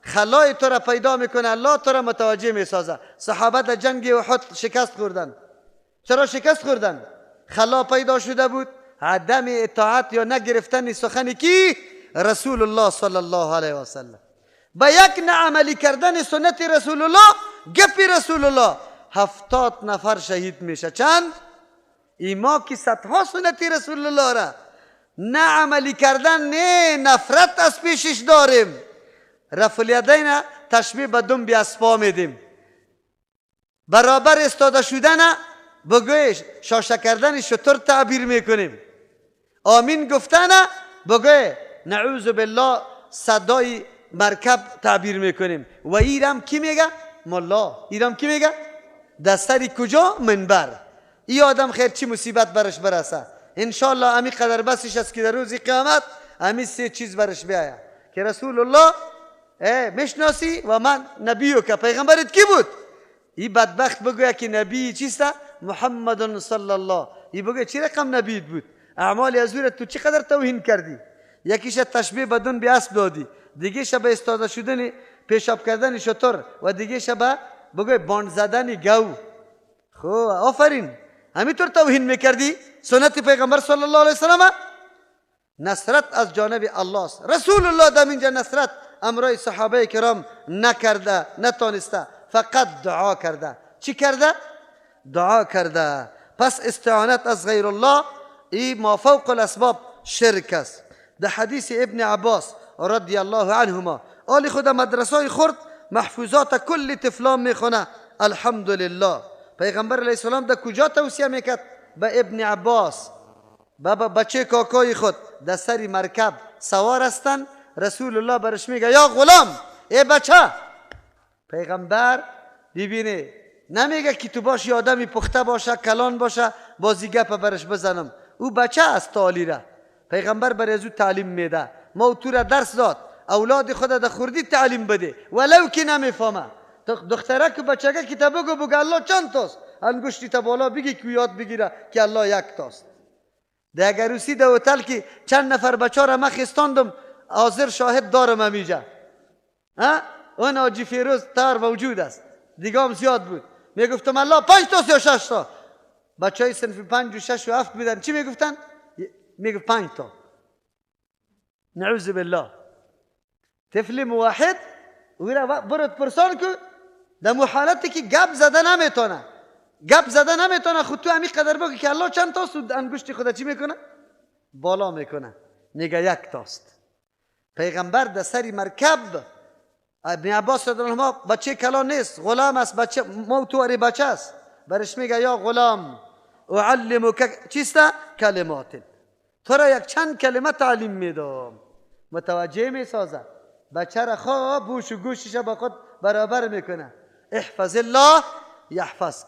خلای تو را پیدا میکنه، الله تو را متوجه میسازه. صحابه در جنگ احد شکست خوردن. چرا شکست خوردن؟ خلا پیدا شده بود، عدم اطاعت یا نگرفتن سخن کی؟ رسول الله صلی الله علیه و سلم. با یک نعملی کردن سنت رسول الله، گپی رسول الله، 70 نفر شهید میشه. چند؟ ایما که صدها سنت رسول الله را نعملی کردن، نه نفرت از پیشش داریم. رفع الیدین تشبیه به دم بی اسپا میدیم. برابر استاده شدن بگویش شاشه کردن شتر تعبیر میکنیم. آمین گفتن بگوی نعوذ بالله صدای مرکب تعبیر میکنیم. و ایرم کی میگه؟ ملا. ایرم کی میگه؟ دستری کجا؟ منبر. ای آدم خیر چی مصیبت برش برسه. انشالله امی قدر بسش است که در روز قیامت امی 3 چیز برش بیاید که رسول الله میشناسی و من نبیو که پیغمبرت کی بود؟ این بدبخت بگوید که نبی چیست؟ محمد صلی الله. این بگوید چی رقم نبیت بود؟ اعمال ازورت تو چقدر توهین کردی؟ یکیش تشبیه بدون بی اسب دادی، دیگه شب استاده شدن پیشاب کردن شتر و دیگه شب بگوید باند زدن گو. خب آفرین، همینطور توهین میکردی سنت پیغمبر صلی الله علیه وسلم. نصرت از جانب الله است. رسول الله در اینجا نصرت امرای صحابه کرام نکرده، نتونسته، فقط دعا کرده. چی کرده؟ دعا کرده. پس استعانت از غیر الله این ما فوق الاسباب شرک است. در حدیث ابن عباس رضی الله عنهما، آل خود مدرسه خورد محفوظات کل طفلان میخونه الحمدلله. پیغمبر علیه السلام در کجا توصیه میکرد؟ به ابن عباس، بابا بچه کاکای خود در سری مرکب سوار هستن، رسول الله برش میگه یا غلام، ای بچه. پیغمبر ببینه نمیگه که تو باش آدمی پخته باشه، کلان باشه، بازی گپ برش بزنم. او بچه است تالی را. پیغمبر برای از او تعلیم میده. ما تو را درس داد اولاد خود در خوردی تعلیم بده ولو که نمیفهمه. دخترک و بچگه که بگو بگو الله چند تاست، انگشتی تا بالا بگی که یاد بگیره که الله یک تاست. در عروسی در هتل که چند نفر بچه را من خستاندم، حاضر شاهد دارم همیجا. اون آجی فیروز تار موجود است، دیگه هم زیاد بود. میگفتم الله 5 تاست یا 6 تا؟ بچه های صنف 5 و 6 و 7 بودن. چی میگفتن؟ میگفت 5 تا. نعوذ بالله. طفل موحد او برد پرسان که در محالتی که گپ زده نمیتونه، گپ زده نمیتونه، خود تو همی قدر بگی که الله چند تاست، انگشت خود چی میکنه؟ بالا میکنه، میگه 1 تاست. پیغمبر در سری مرکب، ابن عباس رضی الله عنه بچه کلان نیست، غلام است، بچه موتوری بچه است، برش میگه یا غلام اعلمک چیست؟ کلمات. تو را یک چند کلمه تعلیم میدم. متوجه میسازه. بچه را خواب بوش و گوشش با خود برابر میکنه. احفظ الله یحفظک.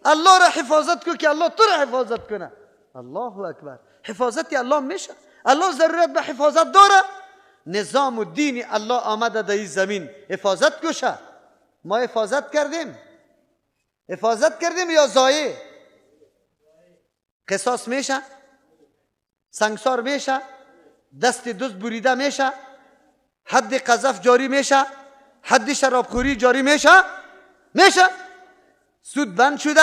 الله را حفاظت کن که الله تو را حفاظت کنه. الله اکبر. حفاظت الله میشه. الله ضرورت به حفاظت داره. نظام و دین الله آمده در این زمین حفاظت کشه. ما حفاظت کردیم. حفاظت کردیم یا ضایع؟ قصاص میشه، سنگسار میشه، دست دزد بریده میشه، حد قذف جاری میشه، حد شرابخوری جاری میشه. سود بند شده،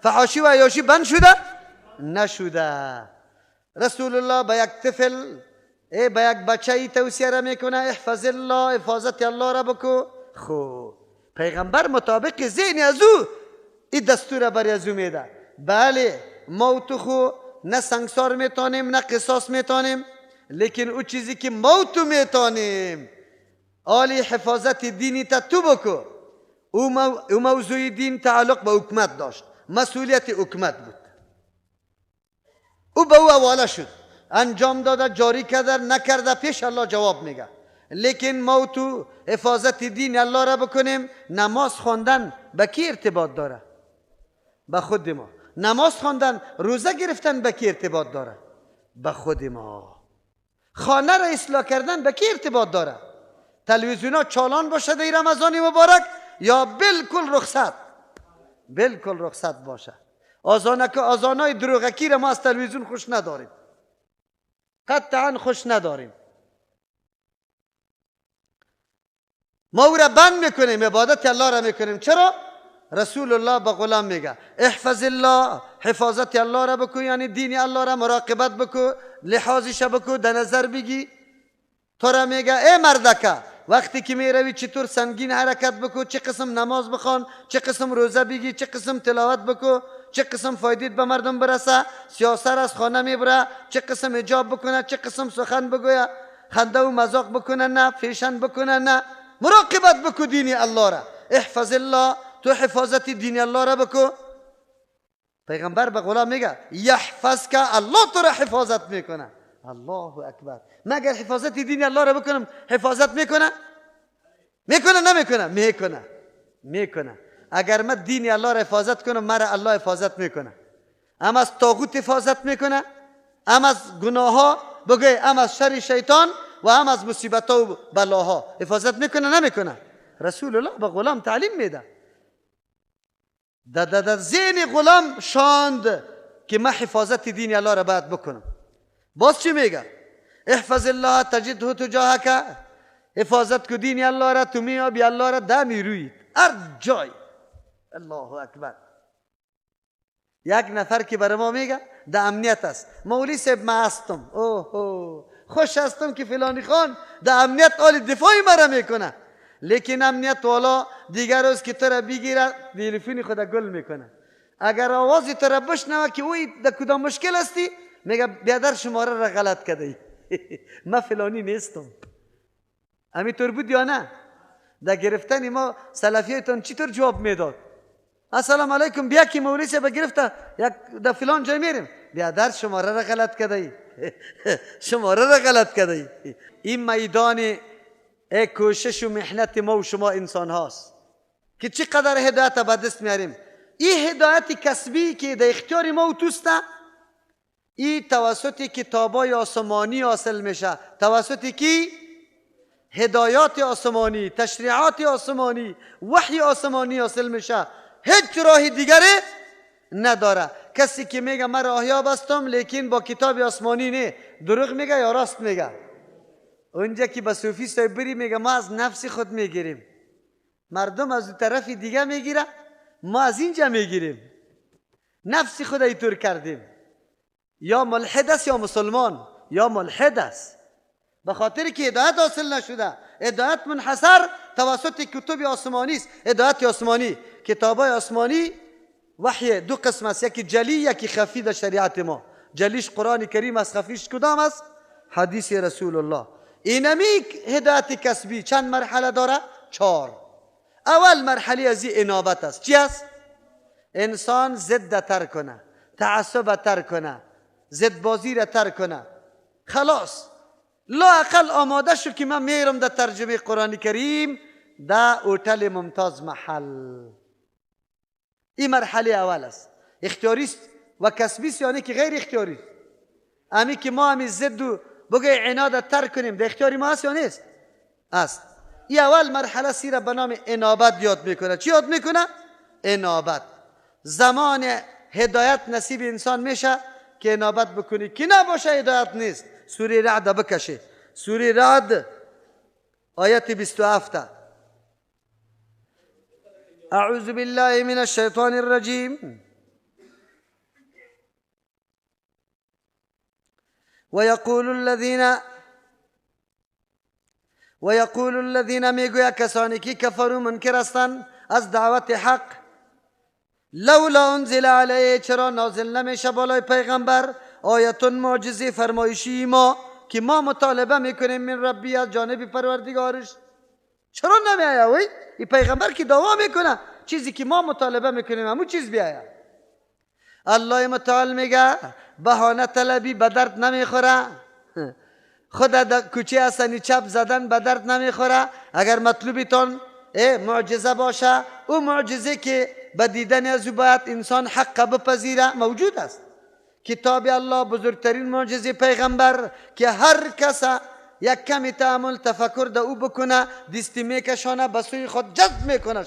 فحاشی و عیاشی بند شده؟ نشده. رسول الله به یک طفل، به یک بچه توصیه را میکنه احفظ الله، حفاظت الله را بکو. خوب پیغمبر مطابق ذهن از او این دستور بر از او میده. بله موت خو نه سنگسار میتونیم نه قصاص میتونیم، لیکن او چیزی که موت میتونیم آلی حفاظت دینی تا تو بکو. او موضوع دین تعلق به حکومت داشت، مسئولیت حکومت بود. او به او حواله شد، انجام داده، جاری کرده، نکرده، پیش الله جواب میگه. لیکن ما تو حفاظت دین الله را بکنیم. نماز خواندن به کی ارتباط داره؟ به خود ما. نماز خواندن، روزه گرفتن به کی ارتباط داره؟ به خود ما. خانه را اصلاح کردن به کی ارتباط داره؟ تلویزیونا چالان باشه در رمضان مبارک یا بالکل رخصت؟ بالکل رخصت باشه. آذانای دروغکی را ما از تلویزیون خوش نداریم، قطعا خوش نداریم. ما او را بند میکنیم، عبادت الله را میکنیم. چرا؟ رسول الله به غلام میگه احفظ الله، حفاظت الله را بکو، یعنی دین الله را مراقبت بکو، لحاظش بکو، در نظر بگی. تو را میگه ای مردکه، وقتی که میروی چطور سنگین حرکت بکو، چه قسم نماز بخوان، چه قسم روزه بگی، چه قسم تلاوت بکو، چه قسم فایدیت به مردم برسه. سیاست از خانه میبره، چه قسم حجاب بکنه، چه قسم سخن بگویه، خنده و مذاق بکنه نه، فیشن بکنه نه. مراقبت بکو دین الله را. احفظ الله، تو حفاظت دین الله را بکو. پیغمبر به غلام میگه یحفظ که الله تو را حفاظت میکنه. الله اکبر. مگر حفاظت دین الله را بکنم حفاظت میکنه؟ میکنه نمیکنه؟ میکنه. اگر من دین الله را حفاظت کنم، مرا الله حفاظت میکنه. هم از طاغوت حفاظت میکنه، هم از گناه ها بگوی، هم از شر شیطان و هم از مصیبت ها و بلاها حفاظت میکنه نمیکنه؟ رسول الله به غلام تعلیم میده. در ذهن غلام شاند که من حفاظت دین الله را باید بکنم. باز چی میگه؟ احفظ الله تجده تجاهک، حفاظت کو دین الله را، تو میابی الله را در نیرویت هر جای. الله اکبر. یک نفر که برای ما میگه در امنیت است، مولوی صاحب من هستم، اوه خوش هستم که فلانی خان در امنیت حال دفاعی مرا میکنه. لیکن امنیت والا دیگر روز که تو را بگیره تلفن خود گل میکنه. اگر آوازی تو را بشنوه که اوی در کدام مشکل هستی، میگه بیادر شماره را غلط کرده من فلانی نیستم. همینطور بود یا نه؟ در گرفتن ما سلفیتون چطور جواب میداد؟ السلام علیکم، بیا که مولوی صاحب گرفته یک در فلان جای میریم، بیادر شماره را غلط کرده شماره را غلط کرده. این میدان کوشش و محنت ما و شما انسان هاست که چقدر هدایت به دست میاریم. این هدایت کسبی که در اختیار ما و توسته، این توسط کتابای آسمانی حاصل میشه، توسط کی؟ هدایات آسمانی، تشریعات آسمانی، وحی آسمانی حاصل میشه. هیچ راه دیگری نداره. کسی که میگه من راهیاب هستم لیکن با کتاب آسمانی نه، دروغ میگه یا راست میگه؟ اونجا که به صوفی صاحب بری میگه ما از نفس خود میگیریم، مردم از طرف دیگه میگیره، ما از اینجا میگیریم. نفس خود اینطور کردیم. یا ملحد است یا مسلمان، یا ملحد است. به خاطر که هدایت حاصل نشده. هدایت منحصر توسط کتب آسمانی است. هدایت آسمانی، کتابای آسمانی وحی دو قسم است، یکی جلی یکی خفی در شریعت ما. جلیش قرآن کریم است، خفیش کدام است؟ حدیث رسول الله. اینمی هدایت کسبی چند مرحله داره؟ 4. اول مرحله از این انابت است. چی است؟ انسان ضد تر کنه، تعصب تر کنه، ضد بازی را تر کنه. خلاص لا اقل آماده شو که من میرم در ترجمه قرآن کریم در هتل ممتاز محل. این مرحله اول است. اختیاری است و کسبی است، یعنی که غیر اختیاری است. امی که ما همی ضد و بگه عناد تر کنیم در اختیاری ما است یا نیست؟ است. این اول مرحله سی را به نام انابت یاد میکنه. چی یاد میکنه؟ انابت. زمان هدایت نصیب انسان میشه که انابت بکنی، که نباشه هدایت نیست. سوره رعد بکشه. سوره رعد آیت 27. اعوذ بالله من الشیطان الرجیم. ويقول الذين میگویا کسانی که کفروا منکر هستند از دعوت حق، لولا انزل علیه، چرا نازل نمیشه بالای پیغمبر آیتون معجزه فرمایشی ما که ما مطالبه میکنیم من ربی، از جانب پروردگارش. چرا نمیآید؟ وای این پیغمبر که دعوا میکنه چیزی که ما مطالبه میکنیم همون چیز بیاید. الله متعال میگه بهانه طلبی به درد نمیخوره. خود در کوچه حسنی چپ زدن به درد نمیخوره. اگر مطلوبتان معجزه باشه، او معجزه که به دیدن از او باید انسان حق بپذیره موجود است. کتاب الله بزرگترین معجزه پیغمبر که هر کس یک کمی تأمل تفکر در او بکنه دستی میکشانه به سوی خود جذب میکنه.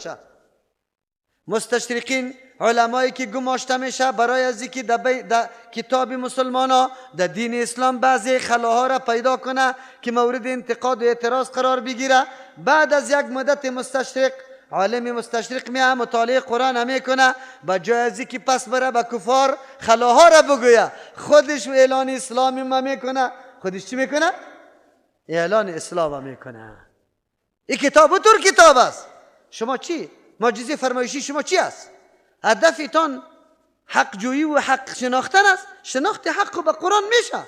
مستشرقین علمایی که گماشته میشه برای از اینکه در کتاب مسلمان ها در دین اسلام بعضی خلاها را پیدا کنه که مورد انتقاد و اعتراض قرار بگیره، بعد از یک مدت مستشرق عالم مستشرق میه مطالعه قرآن میکنه، با جای از اینکه پس بره به کفار خلاها را بگویه خودش اعلان اسلامی ما میکنه. خودش چی میکنه؟ اعلان اسلام میکنه. این کتاب طور کتاب است. شما چی؟ معجزه فرمایشی شما چی است؟ هدفتان حق جویی و حق شناختن است. شناخت حق به قرآن میشه.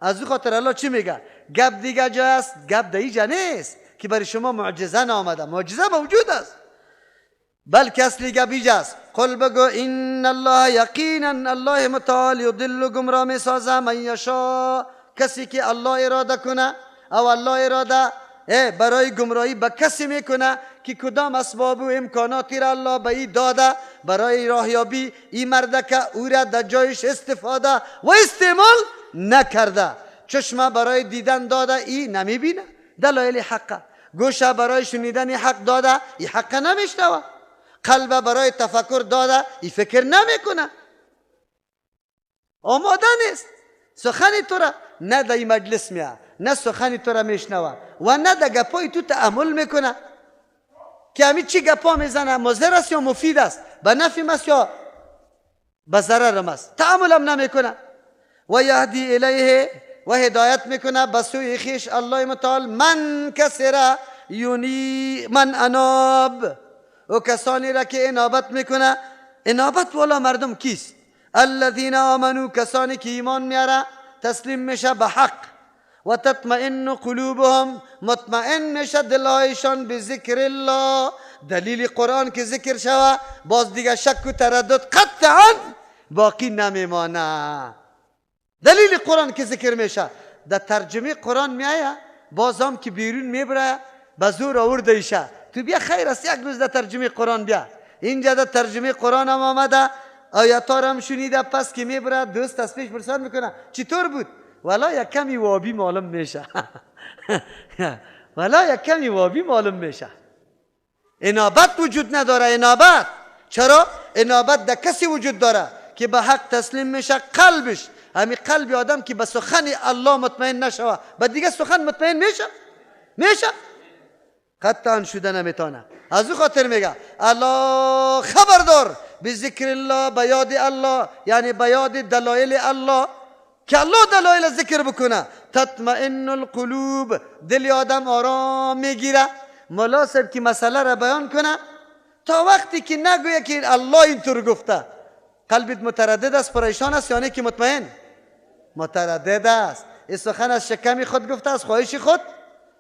از او خاطر الله چی میگه؟ گپ دیگه جا است، گپ در اینجا نیست که برای شما معجزه نآمده. معجزه موجود است، بلکه اصلی گپ اینجا است. قل بگو ان الله یقینا الله متعال یضل گمراه میسازه من یشاء، کسی که الله اراده کنه او الله اراده برای گمراهی به کسی میکنه که کدام اسباب و امکاناتی را الله به ای داده برای راهیابی این مرده که او را در جایش استفاده و استعمال نکرده. چشمه برای دیدن داده ای نمیبینه، دلایل حقه. گوشه برای شنیدن حق داده ای حق نمیشنوه. قلب برای تفکر داده ای فکر نمیکنه. آماده نیست. سخن تو را نه در این مجلس میه، نه سخن تو را میشنوه و نه در گپای تو تأمل میکنه که همین چی گپا میزنه مضر است یا مفید است، به نفع است یا به ضرر است. تأمل هم نمیکنه. و یهدی الیه و هدایت میکنه به سوی خویش الله متعال من کسی را یونی من اناب، و کسانی را که انابت میکنه. انابت والا مردم کیست؟ الذین آمنو، کسانی که ایمان میاره تسلیم میشه به حق. و تطمئن قلوبهم، مطمئن میشه دلایشان به ذکر الله. دلیل قرآن که ذکر شوه باز دیگه شک و تردد قطعا باقی نمیمانه. دلیل قرآن که ذکر میشه در ترجمه قرآن میایه، باز هم که بیرون میبره به زور آورده ایشه تو بیا خیر است یک روز در ترجمه قرآن بیا. اینجا در ترجمه قرآن هم آمده، آیاتا هم شنیده، پس که میبره دوست از پیش پرسان میکنه چطور بود؟ ولا یک کمی وابی معلوم میشه. ولا یک کمی وابی معلوم میشه. انابت وجود نداره. انابت چرا؟ انابت در کسی وجود داره که به حق تسلیم میشه. قلبش، همین قلب آدم که به سخن الله مطمئن نشوه به دیگه سخن مطمئن میشه قطعا شده نمیتونه. از او خاطر میگه الله خبردار به ذکر الله، به یاد الله، یعنی به یاد دلایل الله که الله دلایل ذکر بکنه تطمئن القلوب، دل آدم آرام میگیره. مولا صاحب که مسئله را بیان کنه تا وقتی که نگویه که الله اینطور گفته قلبت متردد است، پریشان است، یعنی که مطمئن متردد است. این سخن از شکمی خود گفته، از خواهش خود،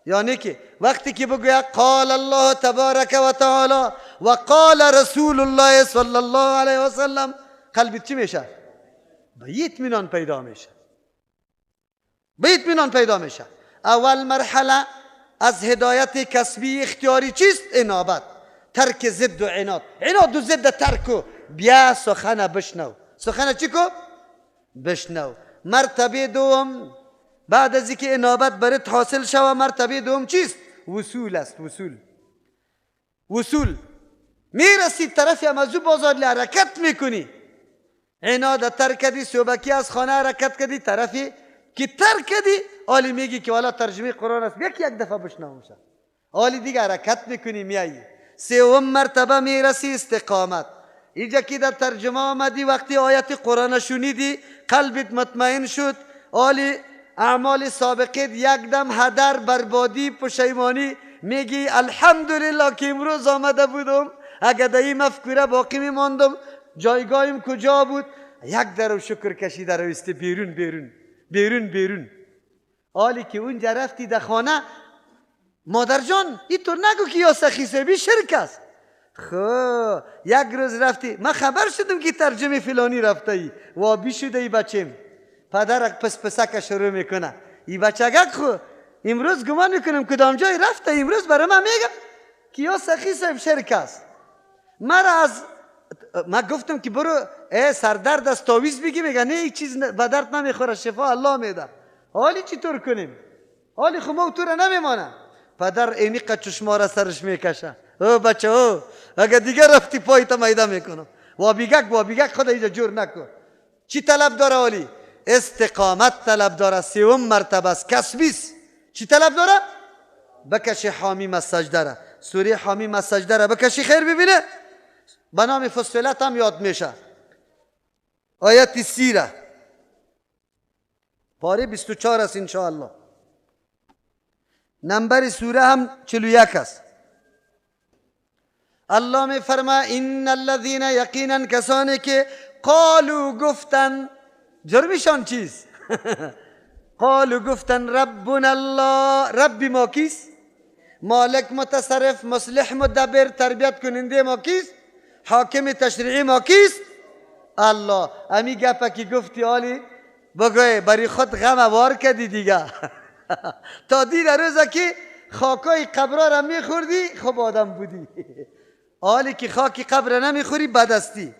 یعنی که وقتی که بگوید قال الله تبارک و تعالی و قال رسول الله صلی الله علیه و سلم، قلبت چی میشه؟ به اطمینان پیدا میشه. به اطمینان پیدا میشه. اول مرحله از هدایت کسبی اختیاری چیست؟ انابت، ترک ضد و عناد. عناد و ضد ترکو، بیا سخن بشنو. سخن چی کو؟ بشنو. مرتبه دوم بعد از اینکه انابت برات حاصل شوه، مرتبه دوم چیست؟ وصول است. وصول میرسی طرف امازو بازار حرکت میکنی. عناد ترک کردی، صوبکی از خانه حرکت کردی، طرفی که ترک کردی حالی میگی که والا ترجمه قرآن است یک دفعه بشنوم شد، حالی دیگه حرکت میکنی میایی. سوم مرتبه میرسی استقامت. اینجا که در ترجمه آمدی وقتی آیت قرآن شنیدی قلبت مطمئن شد، حالی اعمال سابقه یک دم هدر، بربادی، پشیمانی، میگی الحمدلله که امروز آمده بودم، اگر در این مفکوره باقی میماندم جایگاهیم کجا بود. یک درو شکر کشیده رویستی بیرون. حالی که اونجا رفتی در خانه، مادر جان اینطور نگو که یا سخی صاحبی شرک است. خب یک روز رفتی، من خبر شدم که ترجمه فلانی رفته ای، وابی شده ای بچیم. پدر پسک شروع میکنه، این بچگک خو امروز گمان میکنم کدام جای رفته امروز برای من میگه که یا سخی صاحب شرک است. من گفتم که برو سردرد از تاویز بگی، میگه نه این چیز به درد نمیخوره، شفا الله میده. حالی چی طور کنیم؟ حالی خب ما تو را نمیمانه. پدر اینی قد چشما را سرش میکشه. او بچه او اگه دیگه رفتی پایت میده میکنم. وابیگک خدا اینجا جور نکن. چی طلب داره حالی؟ استقامت طلب داره. سوم مرتبه است، کسبیست. چی طلب داره؟ بکشی حامیم از سجده را. سوره حامیم از سجده را بکشی خیر ببینه. به نام فصلت هم یاد میشه. آیت 30 را پاره 24 است انشاءالله. نمبر سوره هم 41 است. الله می فرماید ان الذين یقینا کسانی که قالوا گفتن، جرمشان چیست؟ قالوا گفتن ربنا الله، رب ما کیست؟ مالک متصرف مصلح مدبر تربیت کننده ما کیست؟ حاکم تشریعی ما کیست؟ الله. امی گپا که گفتی آلی بگوی بری خود غم وار کردی دیگه. تا دیر روزه که خاکای قبرا را میخوردی خب آدم بودی. آلی که خاکی قبر نمیخوری بدستی.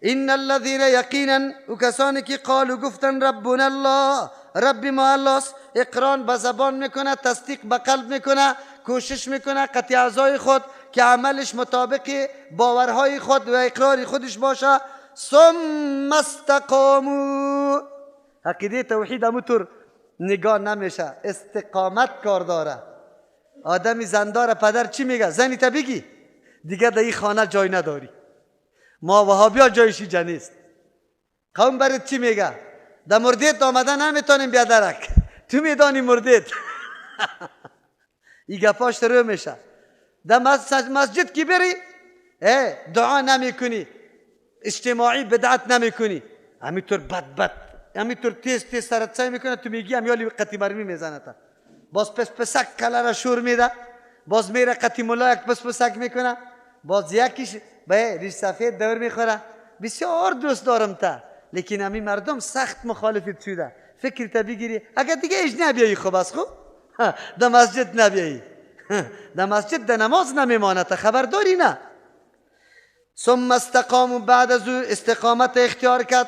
ان الذين یقینا و کسانی که قالوا گفتن ربنا الله، رب ما الله است، اقران به زبان میکنه، تصدیق به قلب میکنه، کوشش میکنه قطع اعضای خود که عملش مطابق باورهای خود و اقرار خودش باشه. ثم استقاموا، عقیده توحید همونطور نگاه نمیشه، استقامت کار داره. آدمی زندار پدر چی میگه؟ زنی تا بگی دیگه در این خانه جای نداری، ما وهابیا جایشی جنیست. قوم برات چی میگه؟ در مردیت آمده نمیتونیم بیا درک، تو میدانی مردیت. این گپاش رو میشه. در مسجد کی بری دعا نمی کنی، اجتماعی بدعت نمی کنی، همینطور بد همینطور تیز سرت سعی میکنه، تو میگی همیالی قطی مرمی میزنه تا باز پسک کلا را شور میده، باز میره قطی ملایک پسک میکنه، باز یکیش به ریش سفید دور میخوره. بسیار دوست دارم تا، لیکن همین مردم سخت مخالفت شده. فکر تا بگیری اگر دیگه ایش نبیایی خوب است، خوب در مسجد نبیایی، در مسجد در نماز نمیمانه تا خبر داری نه. ثم استقاموا، بعد از استقامت اختیار کرد،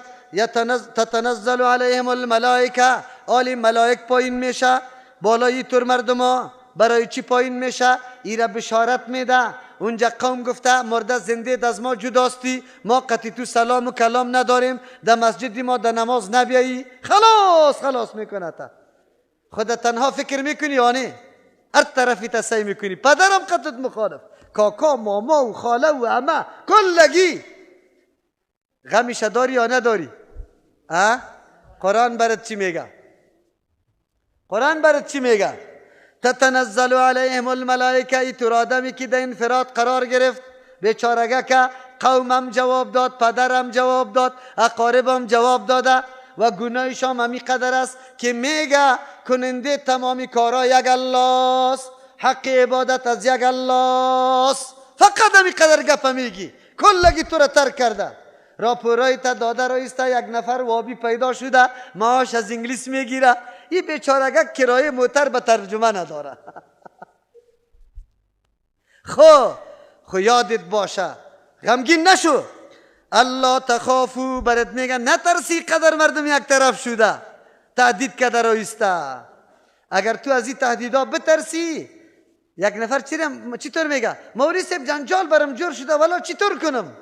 تتنزل علیهم الملائکه، آلی ملائک پایین میشه بالای تور مردم. برای چی پایین میشه؟ ایره بشارت میده. اونجا قوم گفته مرده زنده از ما جداستی، ما قطعی تو سلام و کلام نداریم، در مسجد ما در نماز نبیایی، خلاص میکنه. تا خود تنها فکر میکنی یا نه؟ هر طرفی تسعی میکنی. پدرم قطعت مخالف، کاکا ماما و خاله و عمه کلگی. غمیشه داری یا نداری؟ قرآن برات چی میگه؟ قرآن برات چی میگه؟ تتنزل علیهم الملائکه. ای تو آدمی که در انفراد قرار گرفت، بیچارگه که قومم جواب داد، پدرم جواب داد، اقاربم جواب داده و گناهش هم همی قدر است که میگه کننده تمامی کارا یک الله است، حق عبادت از یک الله است. فقط همی قدر گپ میگی، کلگی تو را ترک کرده. راپورای تا داده رایسته، یک نفر وابی پیدا شده معاش از انگلیس میگیره، این بیچارگه کرایه موتر به ترجمه نداره. خو یادت باشه، غمگین نشو. الله تخافو، برات میگه نترسی قدر مردم یک طرف شده، تهدید کرده رایسته. اگر تو از این تهدیدا بترسی، یک نفر چطور میگه؟ مولوی صاحب جنجال برم جور شده، والا چطور کنم؟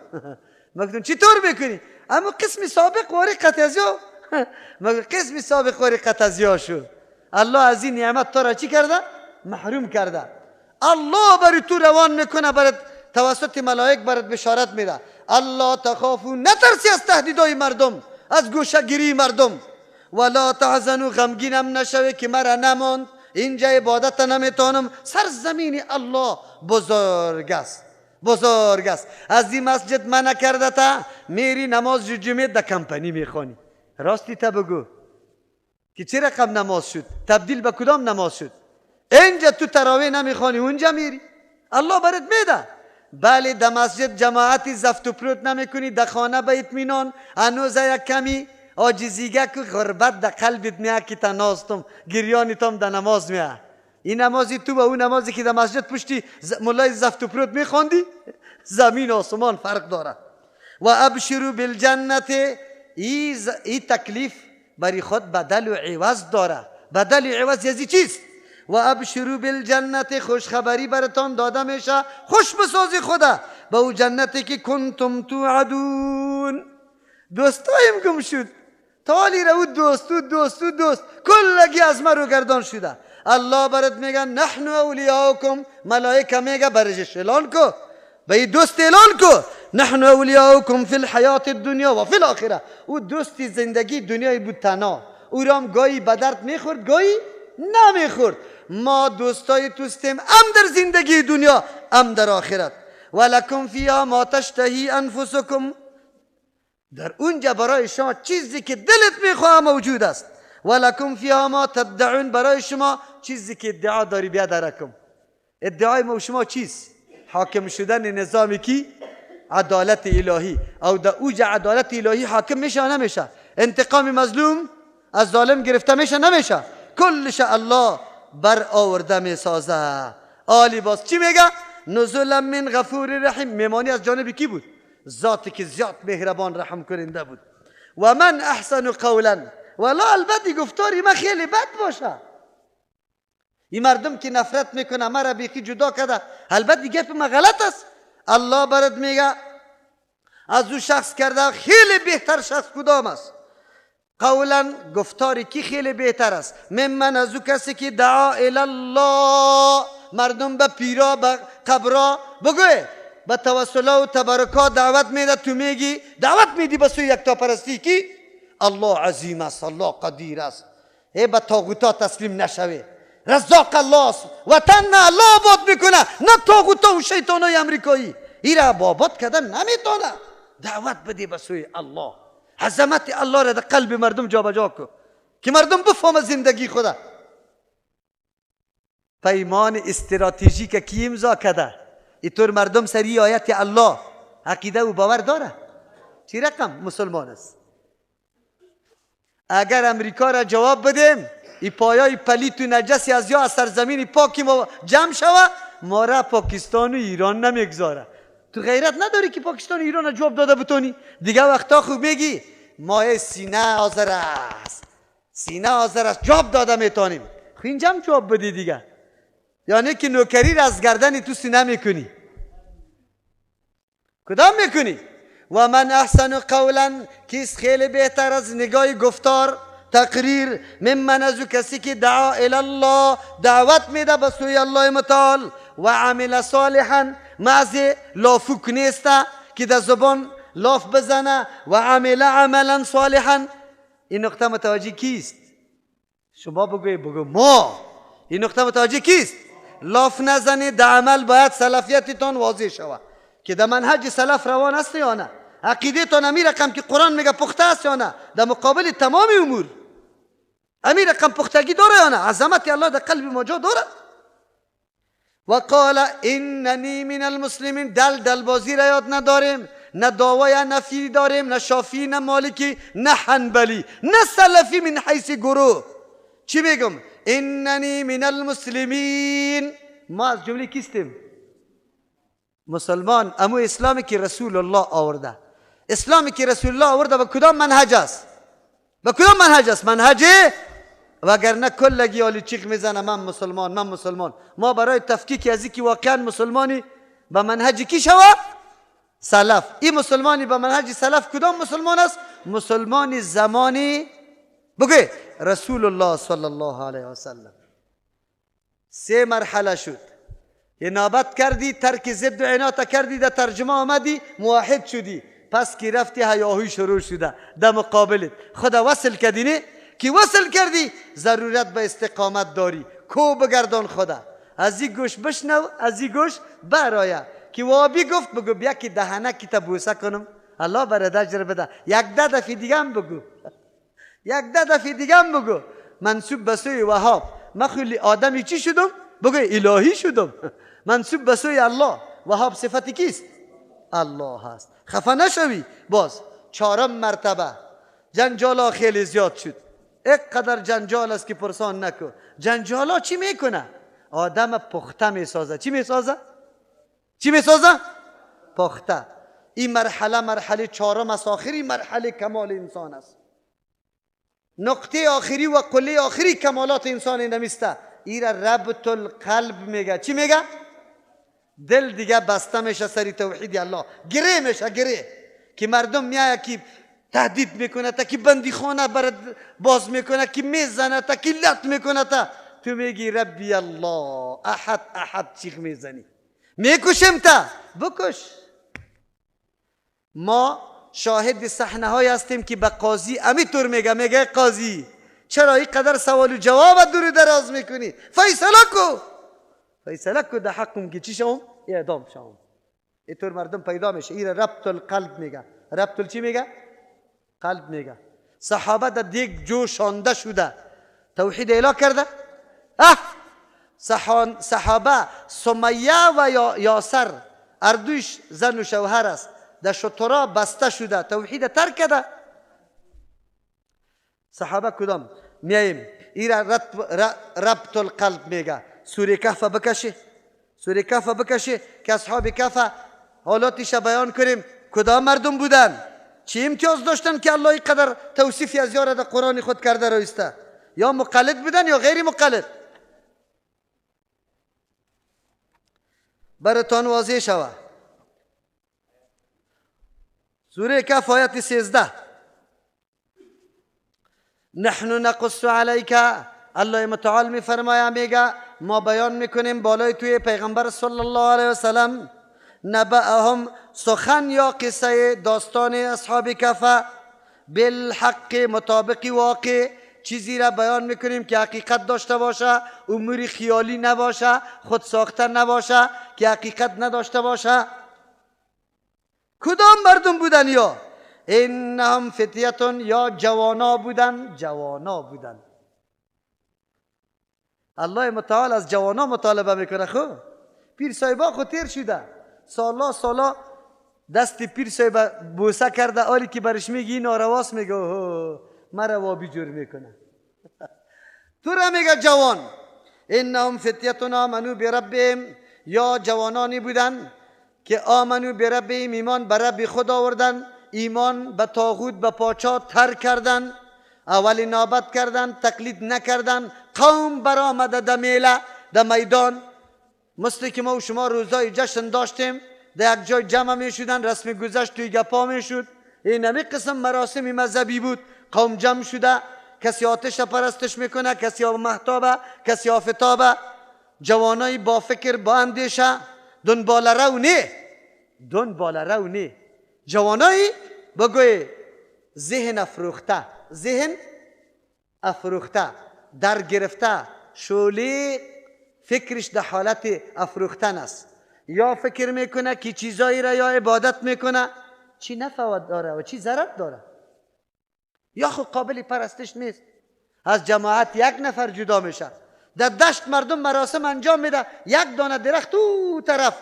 مگه چطور میکنی؟ اما قسم سابق واری قطعزیو، مگه قسم سابق واری قطعزیو شو. الله از این نعمت تو را چی کرده؟ محروم کرده. الله برای تو روان میکنه، برات توسط ملائک برات بشارت میده. الله تخافو، نترسی از تهدیدهای مردم، از گوشهگیری مردم. ولا تحزنو، غمگینم نشوی که مرا نماند، اینجا عبادت نمیتونم. سرزمین الله بزرگ است، بزرگ است. از این مسجد منع کرده تا میری نماز جمعه در کمپانی میخوانی. راستی تا بگو که چه رقم نماز شد، تبدیل به کدام نماز شد؟ اینجا تو تراویح نمیخوانی، اونجا میری، الله برات میده. بله در مسجد جماعتی زفت و پروت نمیکنی، در خانه به اطمینان، هنوز یک کمی عاجزیگه که غربت در قلبت میه که تا ناستم گریانی تام در نماز میه. این نمازی تو و اون نمازی که در مسجد پشتی ملای زفت و پروت میخواندی زمین آسمان فرق داره. و ابشروا بالجنت، ای تکلیف برای خود بدل و عوض داره. بدل و عوض یزی چیست؟ و ابشروا بالجنت، خوشخبری براتان داده میشه، خوش بسازی خدا به او جنتی که کنتم توعدون. دوستایم گم شد تالی رو دوست کلگی از ما رو گردان شده. الله برات میگه نحن اولیاؤکم، ملائکه میگه برش اعلان کو، به دوست اعلان کو، نحن اولیاؤکم فی الحیات الدنیا و فی الاخره. او دوستی زندگی دنیای بود تنها، او رام گاهی به درد میخورد گاهی نمیخورد. ما دوستای توستیم ام در زندگی دنیا ام در آخرت. ولکم فیها ما تشتهی انفسکم، در اونجا برای شما چیزی که دلت میخواه موجود است. ولکم فیها ما تدعون، برای شما چیزی که ادعا داری بیا درکم. ادعای ما شما چیست؟ حاکم شدن نظامی کی؟ عدالت الهی. او در اوج عدالت الهی حاکم میشه نمیشه؟ انتقام مظلوم از ظالم گرفته میشه نمیشه؟ کلش الله بر آورده میسازه. آلی باز چی میگه؟ نزولا من غفور رحیم، میمانی از جانب کی بود؟ ذاتی که زیاد مهربان رحم کننده بود. و من احسن قولا، ولا البته گفتاری ما خیلی بد باشه. این مردم که نفرت میکنه مرا بیخی جدا کرده، البته گپ ما غلط است. الله برات میگه از او شخص کرده خیلی بهتر شخص کدام است؟ قولا گفتاری کی خیلی بهتر است؟ من از او کسی که دعا الله، مردم به پیرا به قبرا بگوی به توسلا و تبرکات دعوت میده، تو میگی دعوت میدی به سوی یکتا پرستی کی؟ الله عظیم است، الله قدیر است. ای به طاغوتا تسلیم نشوی، رزاق الله است، وطن نه الله آباد میکنه، نه طاغوتا و شیطانای امریکایی. این را آباد کردن نمیتونه. دعوت بدی به سوی الله، عظمت الله را در قلب مردم جابجا کن که مردم بفهمه زندگی خدا. پیمان استراتژیک کی امضا کرده؟ اینطور مردم سری آیت الله عقیده و باور داره. چی رقم مسلمان است. اگر امریکا را جواب بدیم ای پایای پلیت و نجسی از یا از سرزمین پاکی ما جمع شوه، ما را پاکستان و ایران نمیگذاره. تو غیرت نداری که پاکستان و ایران را جواب داده بتونی؟ دیگه وقتا خوب میگی ما سینه حاضر است، سینه حاضر است، جواب داده میتونیم. خو اینجا هم جواب بدی دیگه. یعنی که نوکری را از گردن تو سینه میکنی. کدام میکنی؟ و من احسن قولا، کیست خیلی بهتر از نگاه گفتار تقریر؟ من از او کسی که دعا الله، دعوت میده به سوی الله متعال، و عمل صالحا، معزه لافوک نیسته که در زبان لاف بزنه، و عمل عملا صالحا. این نقطه متوجه کیست؟ شما بگو ما. این نقطه متوجه کیست؟ لاف نزنید، در عمل باید سلفیتتان واضح شود که در منهج سلف روان است یا نه. عقیده تان امیر رقم که قرآن میگه پخته است یا نه، در مقابل تمام امور امیر رقم پختگی داره یا نه؟ عظمت الله در قلب ما جا داره. و قال اننی من المسلمین، دل بازی را یاد نداریم، نه داوای نفی داریم، نه شافی، نه مالکی، نه حنبلی، نه سلفی من حیث گروه. چی میگم؟ اننی من المسلمین، ما از جمله کیستیم؟ مسلمان. امو اسلامی که رسول الله آورده، اسلامی که رسول الله آورده به کدام منهج است؟ به کدام منهج است؟ منهج وگرنه کلگی حالی چیخ میزنه من مسلمان. ما برای تفکیک از اینکه واقعا مسلمانی به منهج کی شود؟ سلف. این مسلمانی به منهج سلف کدام مسلمان است؟ مسلمانی زمانی بگوی رسول الله صلی الله علیه و سلم. 3 مرحله شد. یه نابت کردی، ترک ضد و عنایت کردی، در ترجمه آمدی موحد شدی، پس که رفتی هیاهوی شروع شده در مقابلت. خدا وصل کردی نه؟ که وصل کردی ضرورت به استقامت داری. کو بگردان خدا، از این گوش بشنو، از این گوش برآیه. که وابی گفت بگو بیا که دهنه کی تا بوسه کنم، الله برات اجر بده. یک دفعه دیگه هم بگو، یک دفعه دیگه هم بگو منسوب به سوی وهاب. من خیلی آدمی چی شدم؟ بگو الهی شدم. منسوب به سوی الله. وهاب صفتی کیست؟ الله هست. خفه نشوی. باز 4 مرتبه جنجال ها خیلی زیاد شد. اینقدر جنجال است که پرسان نکن. جنجال ها چی میکنه؟ آدم پخته میسازه. چی میسازه؟ چی میسازه؟ پخته. این مرحله چهارم است، آخری مرحله کمال انسان است. نقطه آخری و قله آخری کمالات انسان نمیسته. ایره ربط القلب میگه. چی میگه؟ دل دیگه بسته میشه سری توحید الله، گره میشه، گره که مردم میایه که تهدید میکنه تا که بندی خانه برد باز میکنه، که میزنه تا که لط میکنه تا تو میگی ربی الله احد احد چیخ میزنی، میکشم تا بکش. ما شاهد صحنه های هستیم که به قاضی امیطور میگه قاضی چرا این قدر سوال و جواب دور دراز میکنی؟ فیصله کو ده حقم که چی شوم؟ اعدام شوم. اینطور مردم پیدا میشه. این ربط القلب میگه. ربط چی میگه؟ قلب میگه. صحابه در دیگ جوشانده شده توحید اعلا کرده. صحابه سمیه و یاسر اردوش زن و شوهر است، در شطرا بسته شده توحید ترک کرده. صحابه کدام میاییم این ربط القلب میگه. سوره کهف بکشه، سوره کهف بکشه که اصحاب کهف حالاتش بیان کنیم. کدام مردم بودن؟ چه امتیاز داشتن که الله اینقدر توصیفی از یار در قرآن خود کرده رایسته؟ یا مقلد بودن یا غیر مقلد؟ براتان واضح شوه. سوره کهف آیت 13 نحن نقص علیک، الله متعال می فرماید میگه ما بیان میکنیم بالای توی پیغمبر صلی الله علیه وسلم نبأهم سخن یا قصه داستان اصحاب کهف بالحق مطابق واقع، چیزی را بیان میکنیم که حقیقت داشته باشه، امور خیالی نباشه، خود ساخته نباشه، که حقیقت نداشته باشه. کدام مردم بودن؟ یا انهم فتیتون، یا جوانا بودن. جوانا بودن. الله متعال از جوانا مطالبه میکنه. خب پیر صاحبا خود تیر شده، سالا دست پیر صاحب بوسه کرده، آلی که برش میگی نارواست میگه مرا وابی جور میکنه. تو را میگه جوان. انهم فتیتون آمنو بربهم، یا جوانانی بودن که آمنو بربهم ایمان بر رب خود آوردن، ایمان به طاغوت به پاچا ترک کردن، اول نابت کردن، تقلید نکردن. قوم برآمده در میله در میدان، مثل که ما و شما روزای جشن داشتیم، در یک جای جمع می شدن، رسم گذشت توی گپا می شد. این همی قسم مراسم مذهبی بود. قوم جمع شده، کسی آتش پرستش میکنه، کسی مهتابه، کسی آفتابه. جوانای با فکر با اندیشه، دنبال رو نه. جوانایی بگوی ذهن افروخته، در گرفته، شعله فکرش در حالت افروختن است. یا فکر میکنه که چیزایی را یا عبادت میکنه چی نفع داره و چی ضرر داره، یا خود قابل پرستش نیست. از جماعت یک نفر جدا میشه، در دشت مردم مراسم انجام میده، یک دانه درخت تو طرف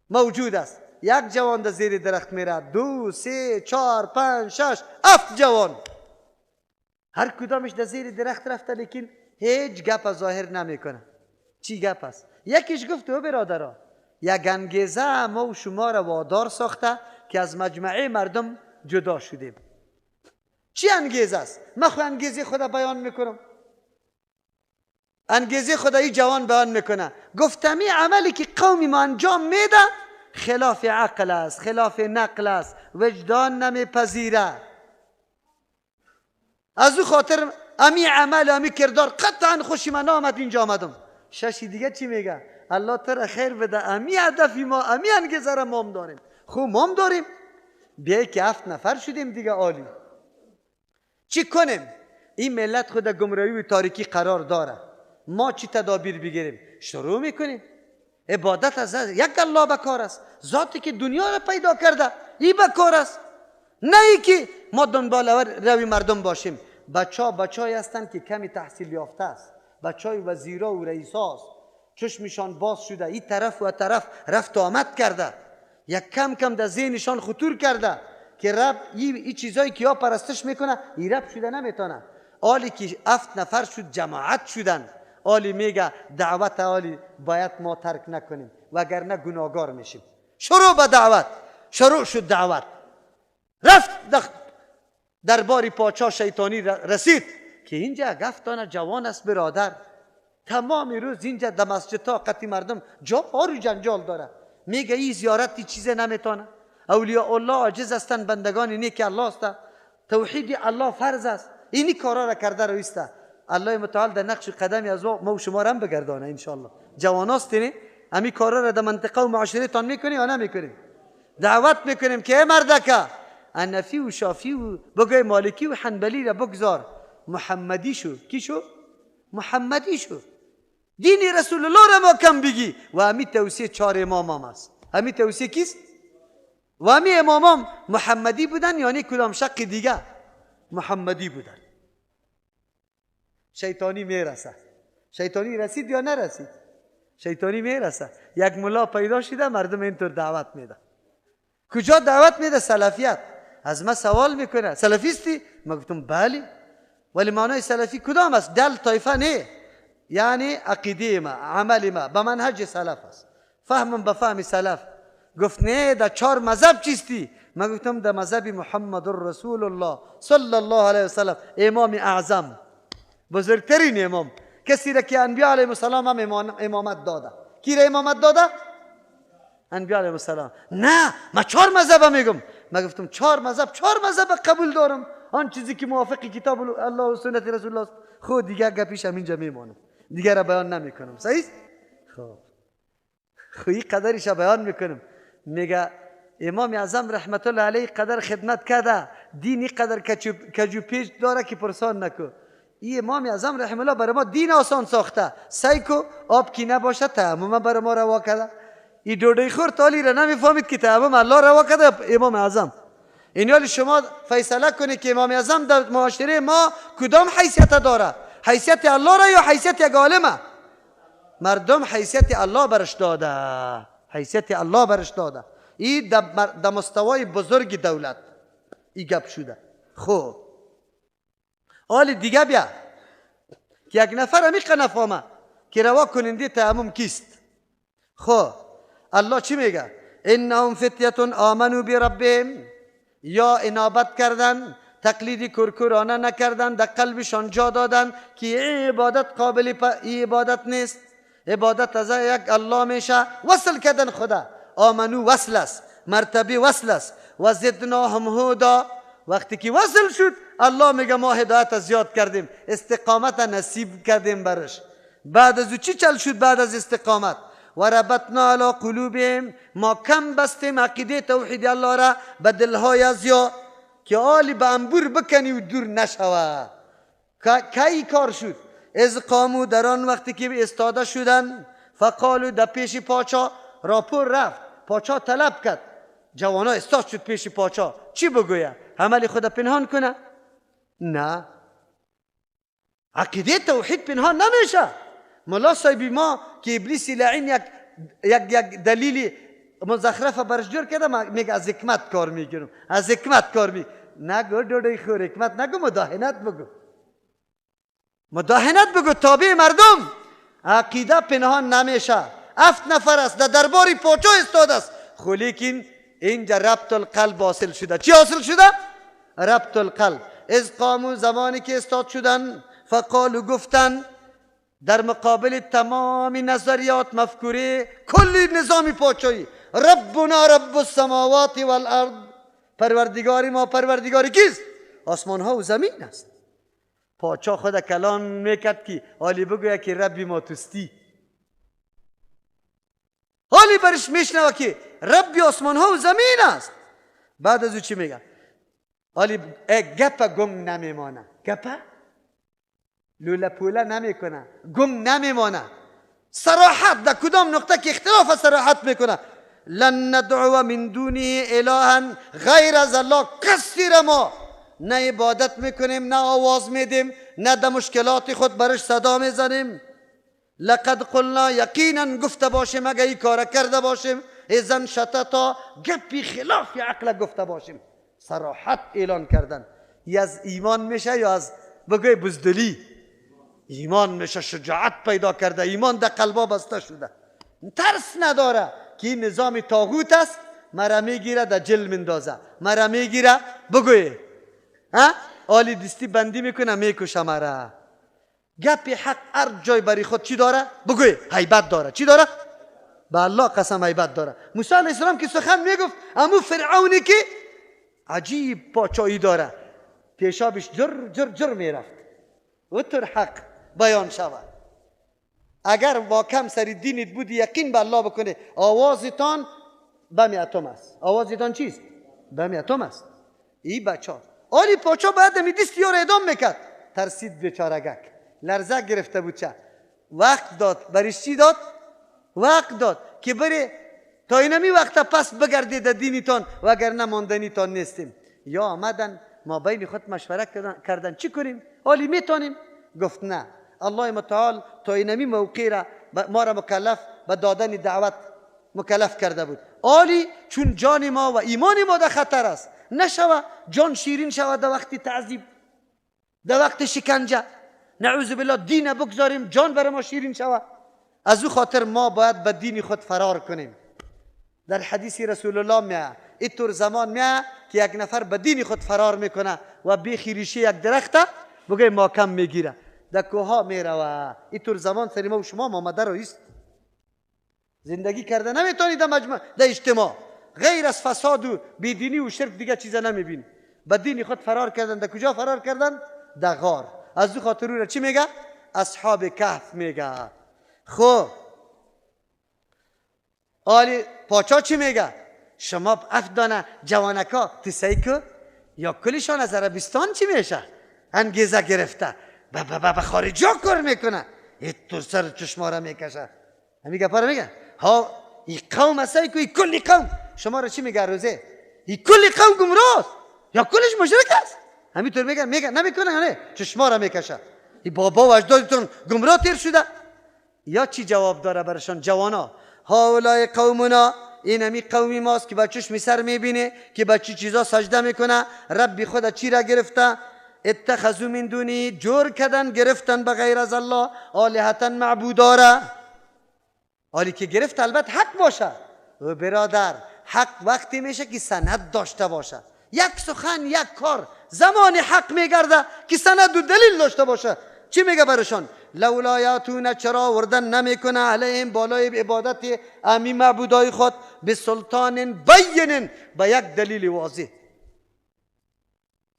موجود است، یک جوان در زیر درخت میره، 2 3 4 5 6 7 جوان، هر کدامش در زیر درخت رفته، لیکن هیچ گپ ظاهر نمیکنه. چی گپ است؟ یکیش گفت او برادرها، یک انگیزه ما و شما را وادار ساخته که از مجموعه مردم جدا شدیم. چی انگیزه است؟ من خود انگیزه خدا بیان میکنم، انگیزه خدا ای جوان بیان میکنه. گفتم این عملی که قومی ما انجام میده خلاف عقل است، خلاف نقل است، وجدان نمیپذیره. از او خاطر امی عمل امی کردار قطعا خوشی من آمد اینجا آمدم. ششی دیگه چی میگه؟ الله تر خیر بده، امی هدفی ما، امی انگیزه را مام داریم. خوب مام داریم، بیایی که 7 نفر شدیم دیگه عالی. چی کنیم؟ این ملت خود گمراهی و تاریکی قرار داره، ما چی تدابیر بگیریم؟ شروع میکنیم عبادت از یک الله بکار است، ذاتی که دنیا را پیدا کرده ای بکار است، نه ای که ما دنبال روی مردم باشیم. بچه‌ای هستند که کمی تحصیل یافته است، بچه‌های وزیرا و رئیساست، چشمشان باز شده، این طرف و طرف رفت و آمد کرده، یک کم کم در ذهنشان خطور کرده، که رب این چیزایی که یا پرستش میکنه این رب شده نمیتونه. آلی که 7 نفر شد جماعت شدن، آلی میگه دعوت آلی باید ما ترک نکنیم وگرنه گناهگار میشیم. شروع به دعوت، شروع شد دعوت. رفت دربار پادشاه شیطانی رسید که اینجا 7 جوان است برادر، تمام روز اینجا در مسجد طاقت مردم جار جنجال داره. میگه این زیارتی چیز نمیتونه. اولیاء الله عاجز هستند، بندگان نیک الله است، توحید الله فرض است. اینی کارا را کرده رویسته. الله متعال در نقش قدمی از ما و شما را هم بگردانه ان شاء الله. جواناستین امی کارا را در منطقه و معاشره تان میکنی یا نمیکنیم؟ دعوت میکنیم که ای مردکه حنفی و شافی و بگوی مالکی و حنبلی را بگذار، محمدی شو. کی شو؟ محمدی شو. دین رسول الله را ما کم بگی. و امی توصیه 4 امام هم است. امی توصیه کیست؟ و امی امام هم محمدی بودن یعنی کدام شق دیگه محمدی بودن. شیطانی میرسه. شیطانی رسید یا نرسید؟ شیطانی میرسه. یک ملا پیدا شده مردم اینطور دعوت میده. کجا دعوت میده؟ سلفیت. از ما سوال میکنه سلفیستی؟ ما گفتم بله. ولی معنای سلفی کدام است؟ دل طایفه نه، یعنی عقیده ما، عمل ما به منهج سلف است، فهمم به فهم سلف. گفت نه در 4 مذهب چیستی؟ ما گفتم در مذهب محمد رسول الله صلی الله علیه وسلم، امام اعظم، بزرگترین امام، کسی را که انبیاء علیهم السلام هم امامت داده. کی را امامت داده؟ انبیاء علیهم السلام. نه ما 4 مذهب میگم. ما گفتم 4 مذهب قبول دارم، آن چیزی که موافق کتاب الله و سنت رسول الله. خود دیگه گپیش همینجا میمونم، دیگه را بیان نمیکنم. صحیح؟ خب این قدرش بیان میکنم. میگه امام اعظم رحمت الله علیه قدر خدمت کرده، دینی قدر کجو پیش داره که پرسان نکو. این امام اعظم رحمه الله برای ما دین آسان ساخته. سعی کو آب کی نباشه تیمم برای ما روا کرده. این دوڑی خور تالی را نمیفهمید که تیمم الله روا کرده امام اعظم. این حال شما فیصله کنید که امام اعظم در معاشره ما کدام حیثیت داره؟ حیثیت الله را یا حیثیت یک عالمه؟ مردم حیثیت الله برش داده. حیثیت الله برش داده. این در مستوای بزرگ دولت این گپ شده. خب حال دیگه بیا که یک نفر همیقه نفهمه که روا کننده تیمم کیست. خب الله چی میگه؟ انهم فتیه آمنوا بربهم، یا انابت کردن، تقلید کرکرانه نکردن، در قلبشان جا دادن که این عبادت قابل این عبادت نیست، عبادت از یک الله میشه. وصل کردن خدا. آمنو وصل است، مرتبه وصل است. و زدناهم هدا، وقتی که وصل شد الله میگه ما هدایت زیاد کردیم، استقامت نصیب کردیم برش. بعد از او چی چل شد؟ بعد از استقامت و ربطنا علی قلوبهم، ما کم بستیم عقیده توحید الله را به دلهای ازیا که آلی به انبور بکنی و دور نشوه. کی کار شد؟ از قامو، در آن وقتی که استاده شدن، فقالو، در پیش پاچا راپور رفت. پاچا طلب کرد، جوانا استاد شد پیش پاچا. چی بگویه؟ عمل خود پنهان کنه؟ نه، عقیده توحید پنهان نمیشه. ملا صاحبی ما که ابلیس لعین یک دلیل مزخرف برش جور کرده، میگه از حکمت کار میگیرم، از حکمت کار میگیرم. نگو دوڑی خور، حکمت نگو، مداهنت بگو، مداهنت بگو، تابع مردم. عقیده پنهان نمیشه. 7 نفر است در درباری پاچا استاد است، خو لیکن اینجا ربط القلب حاصل شده. چی حاصل شده؟ ربط القلب. از قامو، زمانی که استاد شدن، فقالو، گفتن در مقابل تمام نظریات، مفکوره، کلی نظام پاچایی، ربنا رب السماوات والارض، پروردگاری ما پروردگاری کیست؟ آسمان ها و زمین است. پاچا خود کلام میکرد که حالی بگوید که ربی ما توستی، حالی برش میشنوه که ربی آسمان ها و زمین است. بعد از او چی میگه؟ حالی گپا گم نمیمانه، گپا لوله پوله نمیکنه، گم نمیمانه. صراحت در کدام نقطه که اختلاف صراحت میکنه. لن ندعو من دونه الها غیر از الله، کسی را ما نه عبادت میکنیم، نه آواز میدیم، نه در مشکلات خود برش صدا میزنیم. لقد قلنا، یقینا گفته باشیم، اگه این کار کرده باشیم، اذن شتتا، گپی خلاف عقل گفته باشیم. صراحت اعلان کردن. ای از ایمان میشه یا از بگوی بزدلی؟ ایمان میشه، شجاعت پیدا کرده، ایمان در قلبا بسته شده، ترس نداره که این نظام طاغوت است، مرا میگیره در جل مندازه، مرا میگیره بگوی آلی دستی بندی میکنه میکشه مرا. گپ حق هر جای بری خود چی داره؟ بگوی هیبت داره. چی داره؟ به الله قسم هیبت داره. موسی علیه السلام که سخن میگفت، امو فرعونی که عجیب پاچایی داره، پیشابش جر جر جر میرفت و تر حق بیان شود. اگر واقعا سری دینت بود یقین به الله بکنه، آوازتان بمی اتم است. آوازتان چیست؟ بمی اتم است. ای بچه آلی پاچا باید می دستی رو ادام میکرد، ترسید بیچارگک، لرزه گرفته بود. چه وقت داد برش؟ چی داد؟ وقت داد که بری تا اینمی وقت پس بگردید در دینتان و اگر نماندنیتان نیستیم. یا آمدن ما بین خود مشوره کردن چی کنیم؟ آلی میتونیم؟ گفت نه، الله متعال تا اینمی موقع را ما را مکلف به دادن دعوت مکلف کرده بود. آلی چون جان ما و ایمان ما در خطر است، نشوه جان شیرین شود در وقت تعذیب، در وقت شکنجه، نعوذ بالله دین بگذاریم جان برای ما شیرین شود. از او خاطر ما باید به دین خود فرار کنیم. در حدیث رسول الله میاد اینطور زمان میاد که یک نفر به دین خود فرار میکنه و بیخی ریشه یک درخت بگه محکم میگیره، در کوها میروه. اینطور زمان سر ما و شما آمده رو است. زندگی کرده نمیتونید در مجموع در اجتماع غیر از فساد و بیدینی و شرک دیگه چیزا نمیبینی. به دین خود فرار کردن. در کجا فرار کردن؟ در غار. از او خاطر رو چی میگه؟ اصحاب کهف میگه. خب آلی پاچا چی میگه؟ شما افدانه جوانکا تیسایی که یا کلشان از عربستان چی میشه؟ انگیزه گرفته به خارجا کار میکنه، تو سر چشما را میکشه. همین گپا را میگه ها این قوم هستی که این کلی قوم شما را چی میگه روزه؟ این کلی قوم گمراست یا کلش مشرک است. همینطور میگه نمیکنه نه چشما را میکشه. این بابا و اجدادتون گمراه تیر شده. یا چی جواب داره برشان؟ جوانا هاولای قومنا، این همی قومی ماست که بچهش میسر میبینه که بچه چیزا سجده میکنه، ربی خود چی را گرفته؟ اتخذو من دونی، جور کردن گرفتن به غیر از الله آلهتن معبوداره. حالی که گرفت البته حق باشه و برادر، حق وقتی میشه که سند داشته باشه. یک سخن یک کار زمان حق میگرده که سند و دلیل داشته باشه. چی میگه برشان؟ لولا یاتون، چرا وردن نمیکنه علیهم بالای عبادت امی معبودای خود به سلطان بین، به یک دلیل واضح،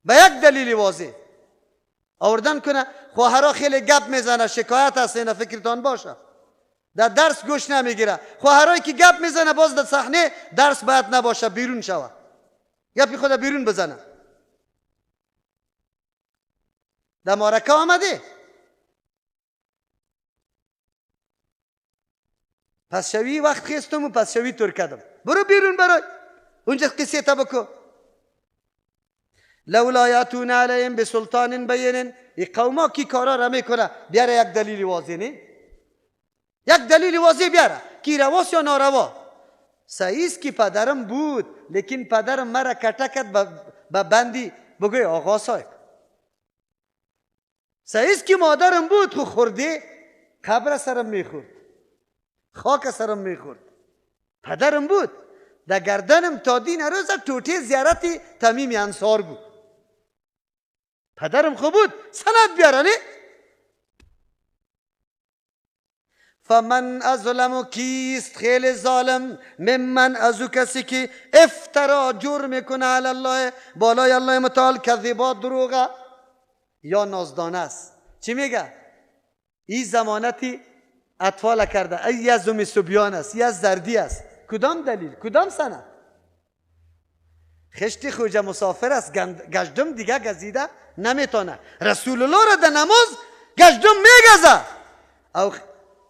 به یک دلیل واضح آوردن کنه. خواهرها خیلی گپ میزنه، شکایت هست اینا فکرتان باشه، در درس گوش نمیگیره. خواهرایی که گپ میزنه باز در صحنه درس باید نباشه، بیرون شوه، گپی خود بیرون بزنه. در معرکه آمده پس شوی وقت خیستم و پس شوی تور کردم، برو بیرون برای اونجا قصه تا بکو. لولا یاتون علیهم بسلطان بین، این قوما کی کارا را میکنه بیاره یک دلیل واضح، نه یک دلیل واضح بیاره کی رواست یا ناروا. سعیست که پدرم بود لیکن پدرم مرا کتا کرد به بندی بگوی آقا صاحب. سعیست که مادرم بود خو خورده قبر سرم میخورد، خاک سرم میخورد. پدرم بود در گردنم تا دین روز توتی زیارت تمیم انصار بود. پدرم خوب بود، سند بیارنه. فمن ازلم، کیست خیلی ظالم، ممن از او کسی که افترا جور میکنه علی الله، بالای الله متعال، کذبات دروغه یا نازدانه است. چی میگه؟ این زمانتی اطفال کرده، ای یزم سبیان است، یه زردی است. کدام دلیل؟ کدام سند؟ خشتی خوجه مسافر است، گشتم دیگه گزیده نمیتونه. رسول الله را در نماز گشتم میگزه. او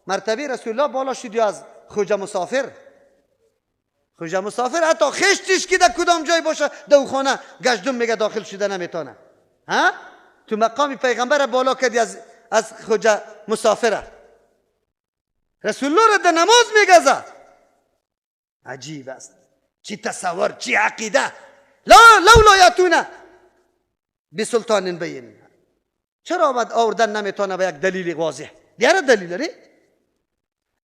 مرتبه رسول الله بالا شدی از خوجه مسافر. خوجه مسافر حتی خشتش که در کدام جای باشه در او خانه گشتم میگه داخل شده نمیتونه. ها؟ تو مقام پیغمبر بالا کردی از خوجه مسافره. رسول الله را در نماز میگزه. عجیب است، چی تصور، چی عقیده. لولا یاتون بسلطان بین. چرا آوردن نمیتونه به یک دلیل واضح؟ دیاره دلیل داری؟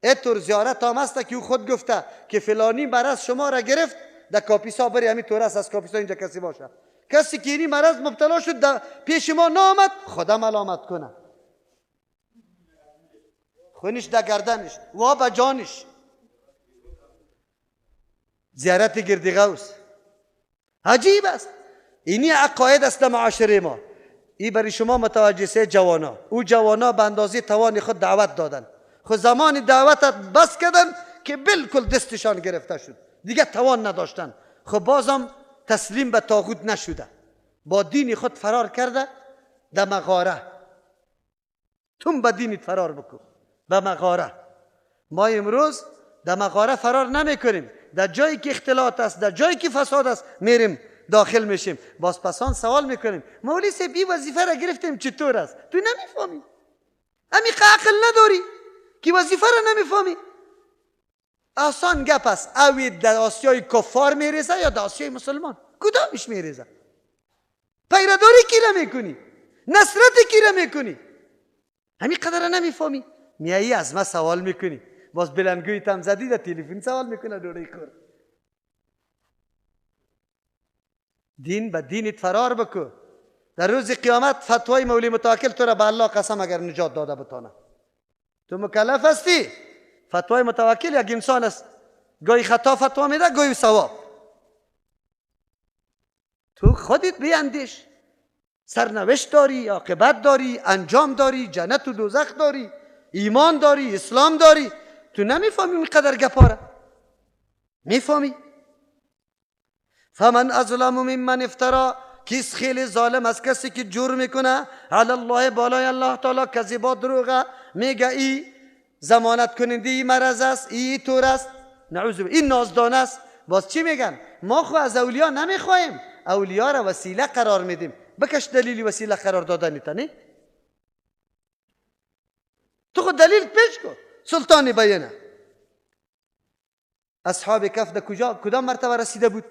اینطور زیارت هم هست که او خود گفته که فلانی مرض شما را گرفت، در کاپیسا بری همین طور است، از کاپیسا اینجا کسی باشه، کسی که اینی مرض مبتلا شد در پیش ما نامد، خدا ملامت کنه، خونش در گردنش و به جانش. زیارت گردی غوث عجیب است. اینی عقاید است در معاشره ما. این برای شما متوجه سه جوانا. او جوانا به اندازه توان خود دعوت دادن، خود زمان دعوتت بس کردن که بالکل دستشان گرفته شد، دیگه توان نداشتن. خب بازم تسلیم به طاغوت نشده، با دین خود فرار کرده در مغاره. تم به دینت فرار بکن به مغاره. ما امروز در مغاره فرار نمی کنیم، در جایی که اختلاط است، در جایی که فساد است میریم داخل میشیم. باز پسان سوال میکنیم مولوی صاحب این وظیفه را گرفتیم چطور است؟ تو نمیفهمی، همین عقل نداری که وظیفه را نمیفهمی. آسان گپ است. اوی در آسیای کفار میریزه یا در آسیای مسلمان؟ کدامش میریزه؟ پیراداری کی را میکنی؟ نصرت کی را میکنی؟ همین قدر نمیفهمی. میایی از ما سوال میکنی، باز بلندگوی تم زدی در تلفن سوال میکنه دوره کار. دین به دینت فرار بکن. در روز قیامت فتوای مولوی متوکل تو را به الله قسم اگر نجات داده بتانه. تو مکلف هستی. فتوای متوکل یک انسان است، گاهی خطا فتوا میده گاهی ثواب. تو خودت بیاندیش، سرنوشت داری، عاقبت داری، انجام داری، جنت و دوزخ داری، ایمان داری، اسلام داری. تو نمیفهمی اینقدر گپاره؟ میفهمی؟ فمن اظلم ممن افترا، کس خیلی ظالم از کسی که جرم میکنه علی الله، بالای الله تعالی، کذبا دروغه، میگه ای ضمانت کننده ای مرض است، ای طور است، نعوذ بالله، این نازدانه است. باز چی میگن؟ ما خو از اولیاء نمیخوایم، اولیاء را وسیله قرار میدیم. بکش دلیلی وسیله قرار دادن تا نه؟ تو خود دلیل پیش کن. سلطان بیانه اصحاب کهف در کدام مرتبه رسیده بود؟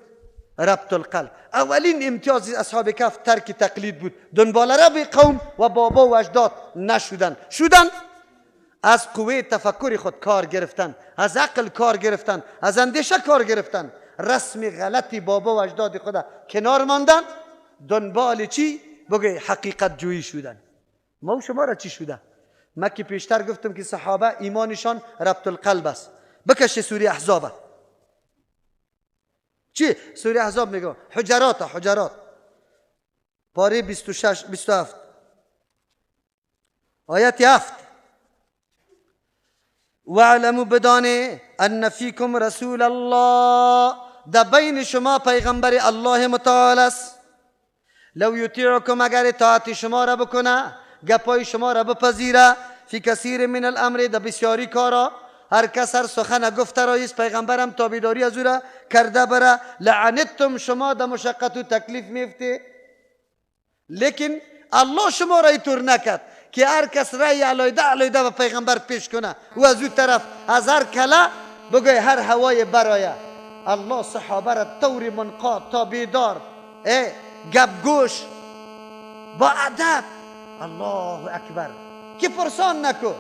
ربط القلب. اولین امتیاز اصحاب کهف ترک تقلید بود، دنبال رب قوم و بابا و اجداد نشدن. از قوه تفکر خود کار گرفتن، از عقل کار گرفتن، از اندیشه کار گرفتن، رسم غلطی بابا و اجداد خود کنار ماندن، دنبال چی؟ بگه حقیقت جویی شدن. ما و شما را چی شده؟ ما که پیشتر گفتم که صحابه ایمانشان ربط القلب است. بکش سوره احزاب. چی؟ سوره احزاب میگه حجرات پاره 27 آیت 7. وَاعْلَمُوا بدانه ان فیکم رسول الله، در بین شما پیغمبر الله متعال است. لو یطیعکم، اگر اطاعت شما را بکنه، گپای شما را بپذیره، فی کثیر من الامر، در بسیاری کارا، هر کس هر سخن گفته رایست پیغمبرم تابعداری از او را کرده بره، لعنتم، شما در مشقت و تکلیف میفته. لیکن الله شما را اینطور نکرد که هر کس رای علیده به پیغمبر پیش کنه و از او طرف از هر کله بگه هر هوای برایه. الله صحابه را طور منقاد تا بیدار، گپ گوش، با ادب، الله اکبر، که پرسان نکن.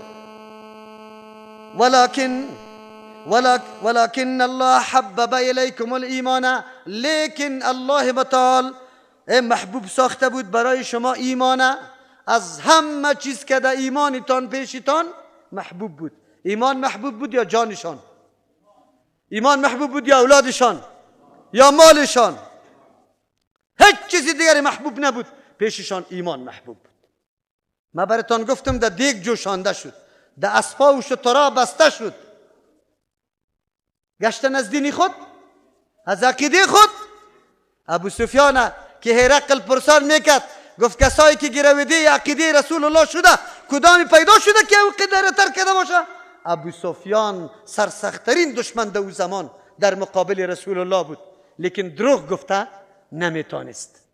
ولكن الله حبب الیکم الایمان، لیکن الله متعال محبوب ساخته بود برای شما ایمان. از همه چیز که در ایمانتان پیشتان محبوب بود. ایمان محبوب بود یا جانشان؟ ایمان محبوب بود یا اولادشان یا مالشان؟ هیچ چیزی دیگری محبوب نبود، پیششان ایمان محبوب بود. من براتان گفتم در دیگ جوشانده شد، در اسپا و شترا بسته شد، گشتن از دین خود، از عقیده خود. ابو سفیان که هرقل پرسان میکرد، گفت کسایی که گرویده عقیده رسول الله شده کدامی پیدا شده که او قدر تر کرده باشه؟ ابو سفیان سرسختترین دشمن در او زمان در مقابل رسول الله بود، لیکن دروغ گفته نمیتانست.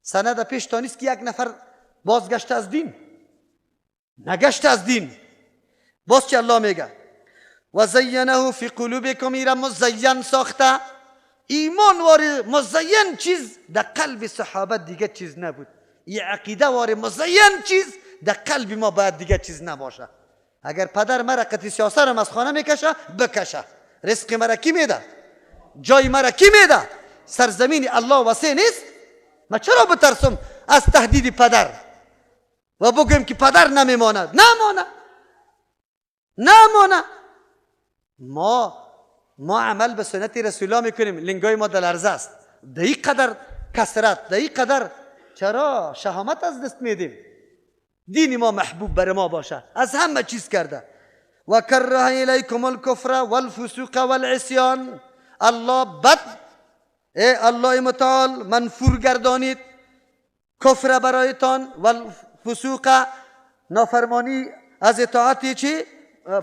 سند پیش تانست که یک نفر بازگشته از دین، نگشته از دین. باز چه الله میگه؟ و زینه فی قلوبکم، ایرا مزین ساخته، ایمان وار مزین چیز در قلب صحابه دیگه چیز نبود. این عقیده وار مزین چیز در قلب ما باید دیگه چیز نباشه. اگر پدر مرا قطعی سیاسه را از خانه میکشه بکشه. رزق مرا کی میده؟ جای مرا کی میده؟ سرزمین الله واسع نیست؟ ما چرا بترسم از تهدید پدر و بگویم که پدر نمیماند؟ نماند. ما عمل به سنت رسول الله میکنیم، لنگای ما در لرزه است. در این قدر کثرت، در این قدر چرا شهامت از دست میدیم؟ دین ما محبوب بر ما باشه، از همه چیز کرده. و کره الیکم الکفر والفسوق والعصیان. الله الله متعال منفور گردانید کفر برایتان، والفسوق نافرمانی از اطاعت چی؟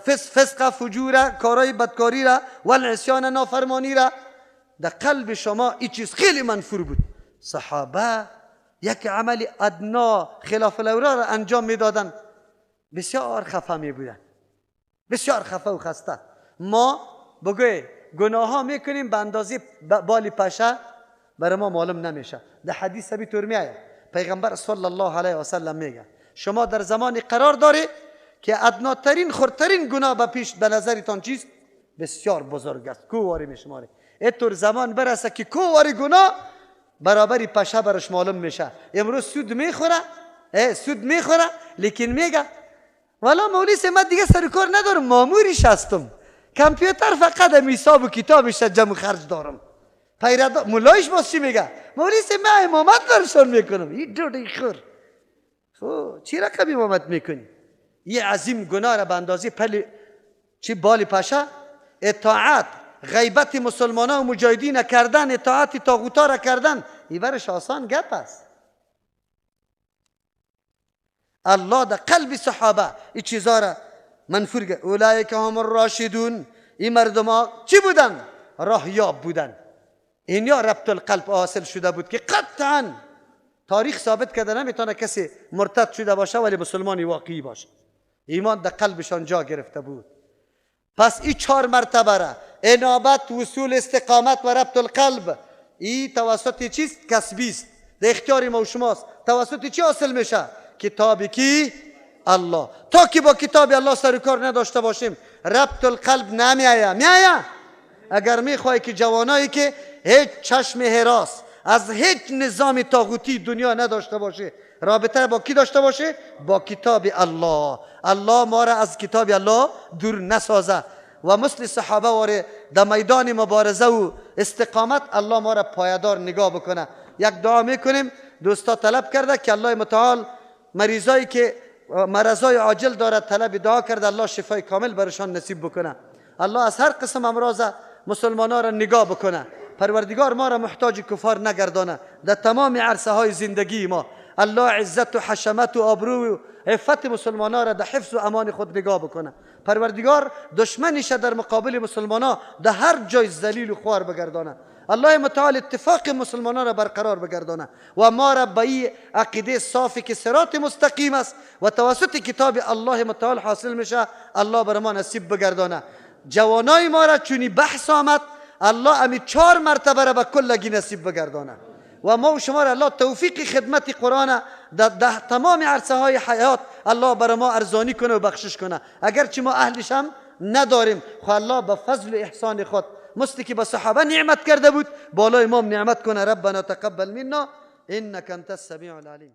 فسق فجور کارای بدکاری را، والعصیان نافرمانی را. در قلب شما این چیز خیلی منفور بود. صحابه یک عمل ادنا خلاف الاولا را انجام میدادن، بسیار خفه می بودن، بسیار خفه و خسته. ما بگوی گناه ها میکنیم به اندازه بالی پشه برای ما معلوم نمیشه. در حدیث بی طور میآید پیغمبر صلی الله علیه و سلم میگه شما در زمانی قرار داری که ادناترین خردترین گناه به پیش به نظرتان چیست؟ بسیار بزرگ است، کوواری میشماره. اینطور زمان برسه که کوواری گناه برابری پشه برش معلوم میشه. امروز سود میخوره لیکن میگه والا مولی سه من دیگه سر کار ندارم، ماموریش هستم، کامپیوتر فقط حساب و کتابش جمع خرج دارم. مولایش باز چی میگه؟ مولی سه من امامت درشان میکنم. این دوڑی خور چی رقم امامت میکنی؟ یه عظیم گناه را به اندازه چی بالی پشه اطاعت غیبت مسلمان ها و مجاهدین کردن، اطاعت طاغوت ها را کردن، این برش آسان گپ است. الله در قلب صحابه این چیزا را منفور کرد. اولئک هم الراشدون. این مردم ها چی بودن؟ راهیاب بودن. اینیا ربط القلب حاصل شده بود که قطعا تاریخ ثابت کرده نمیتونه کسی مرتد شده باشه ولی مسلمانی واقعی باشه. ایمان در قلبشان جا گرفته بود. پس این 4 مرتبه را انابت، وصول، استقامت و ربط القلب این توسط چیست؟ کسبی است، در اختیار ما و شماست. توسط چی حاصل میشه؟ کتابی کی؟ الله. تا که با کتاب الله سر کار نداشته باشیم ربط القلب میآید. اگر میخوای که جوانایی که هیچ چشم حراس از هیچ نظام طاغوتی دنیا نداشته باشه رابطه با کی داشته باشه؟ با کتاب الله. الله ما را از کتاب الله دور نسازه و مثل صحابه واره در میدان مبارزه و استقامت الله ما را پایدار نگاه بکنه. یک دعا میکنیم، دوستا طلب کرده که الله متعال مریضایی که مرضای عاجل دارد طلب دعا کرده الله شفای کامل برشان نصیب بکنه. الله از هر قسم امراض مسلمانان را نگاه بکنه. پروردگار ما را محتاج کفار نگردانه. در تمام عرصه های زندگی ما الله عزت و حشمت و آبرو و عفت مسلمانان را در حفظ و امان خود نگاه بکنه. پروردگار دشمنش در مقابل مسلمانان در هر جای ذلیل و خوار بگردانه. الله متعال اتفاق مسلمانان را برقرار بگردانه و ما را به این عقیده صافی که صراط مستقیم است و توسط کتاب الله متعال حاصل میشه الله بر ما نصیب بگردانه. جوانای ما را چونی بحث آمد الله امی 4 مرتبه را به کلگی نصیب بگردانه و ما و شما را الله توفیق خدمت قرآن در تمام عرصه های حیات الله بر ما ارزانی کنه و بخشش کنه. اگرچه ما اهلش هم نداریم خو الله به فضل احسان خود مثل که به صحابه نعمت کرده بود بالای ما نعمت کنه. ربنا تقبل منا انك انت السمیع العلیم.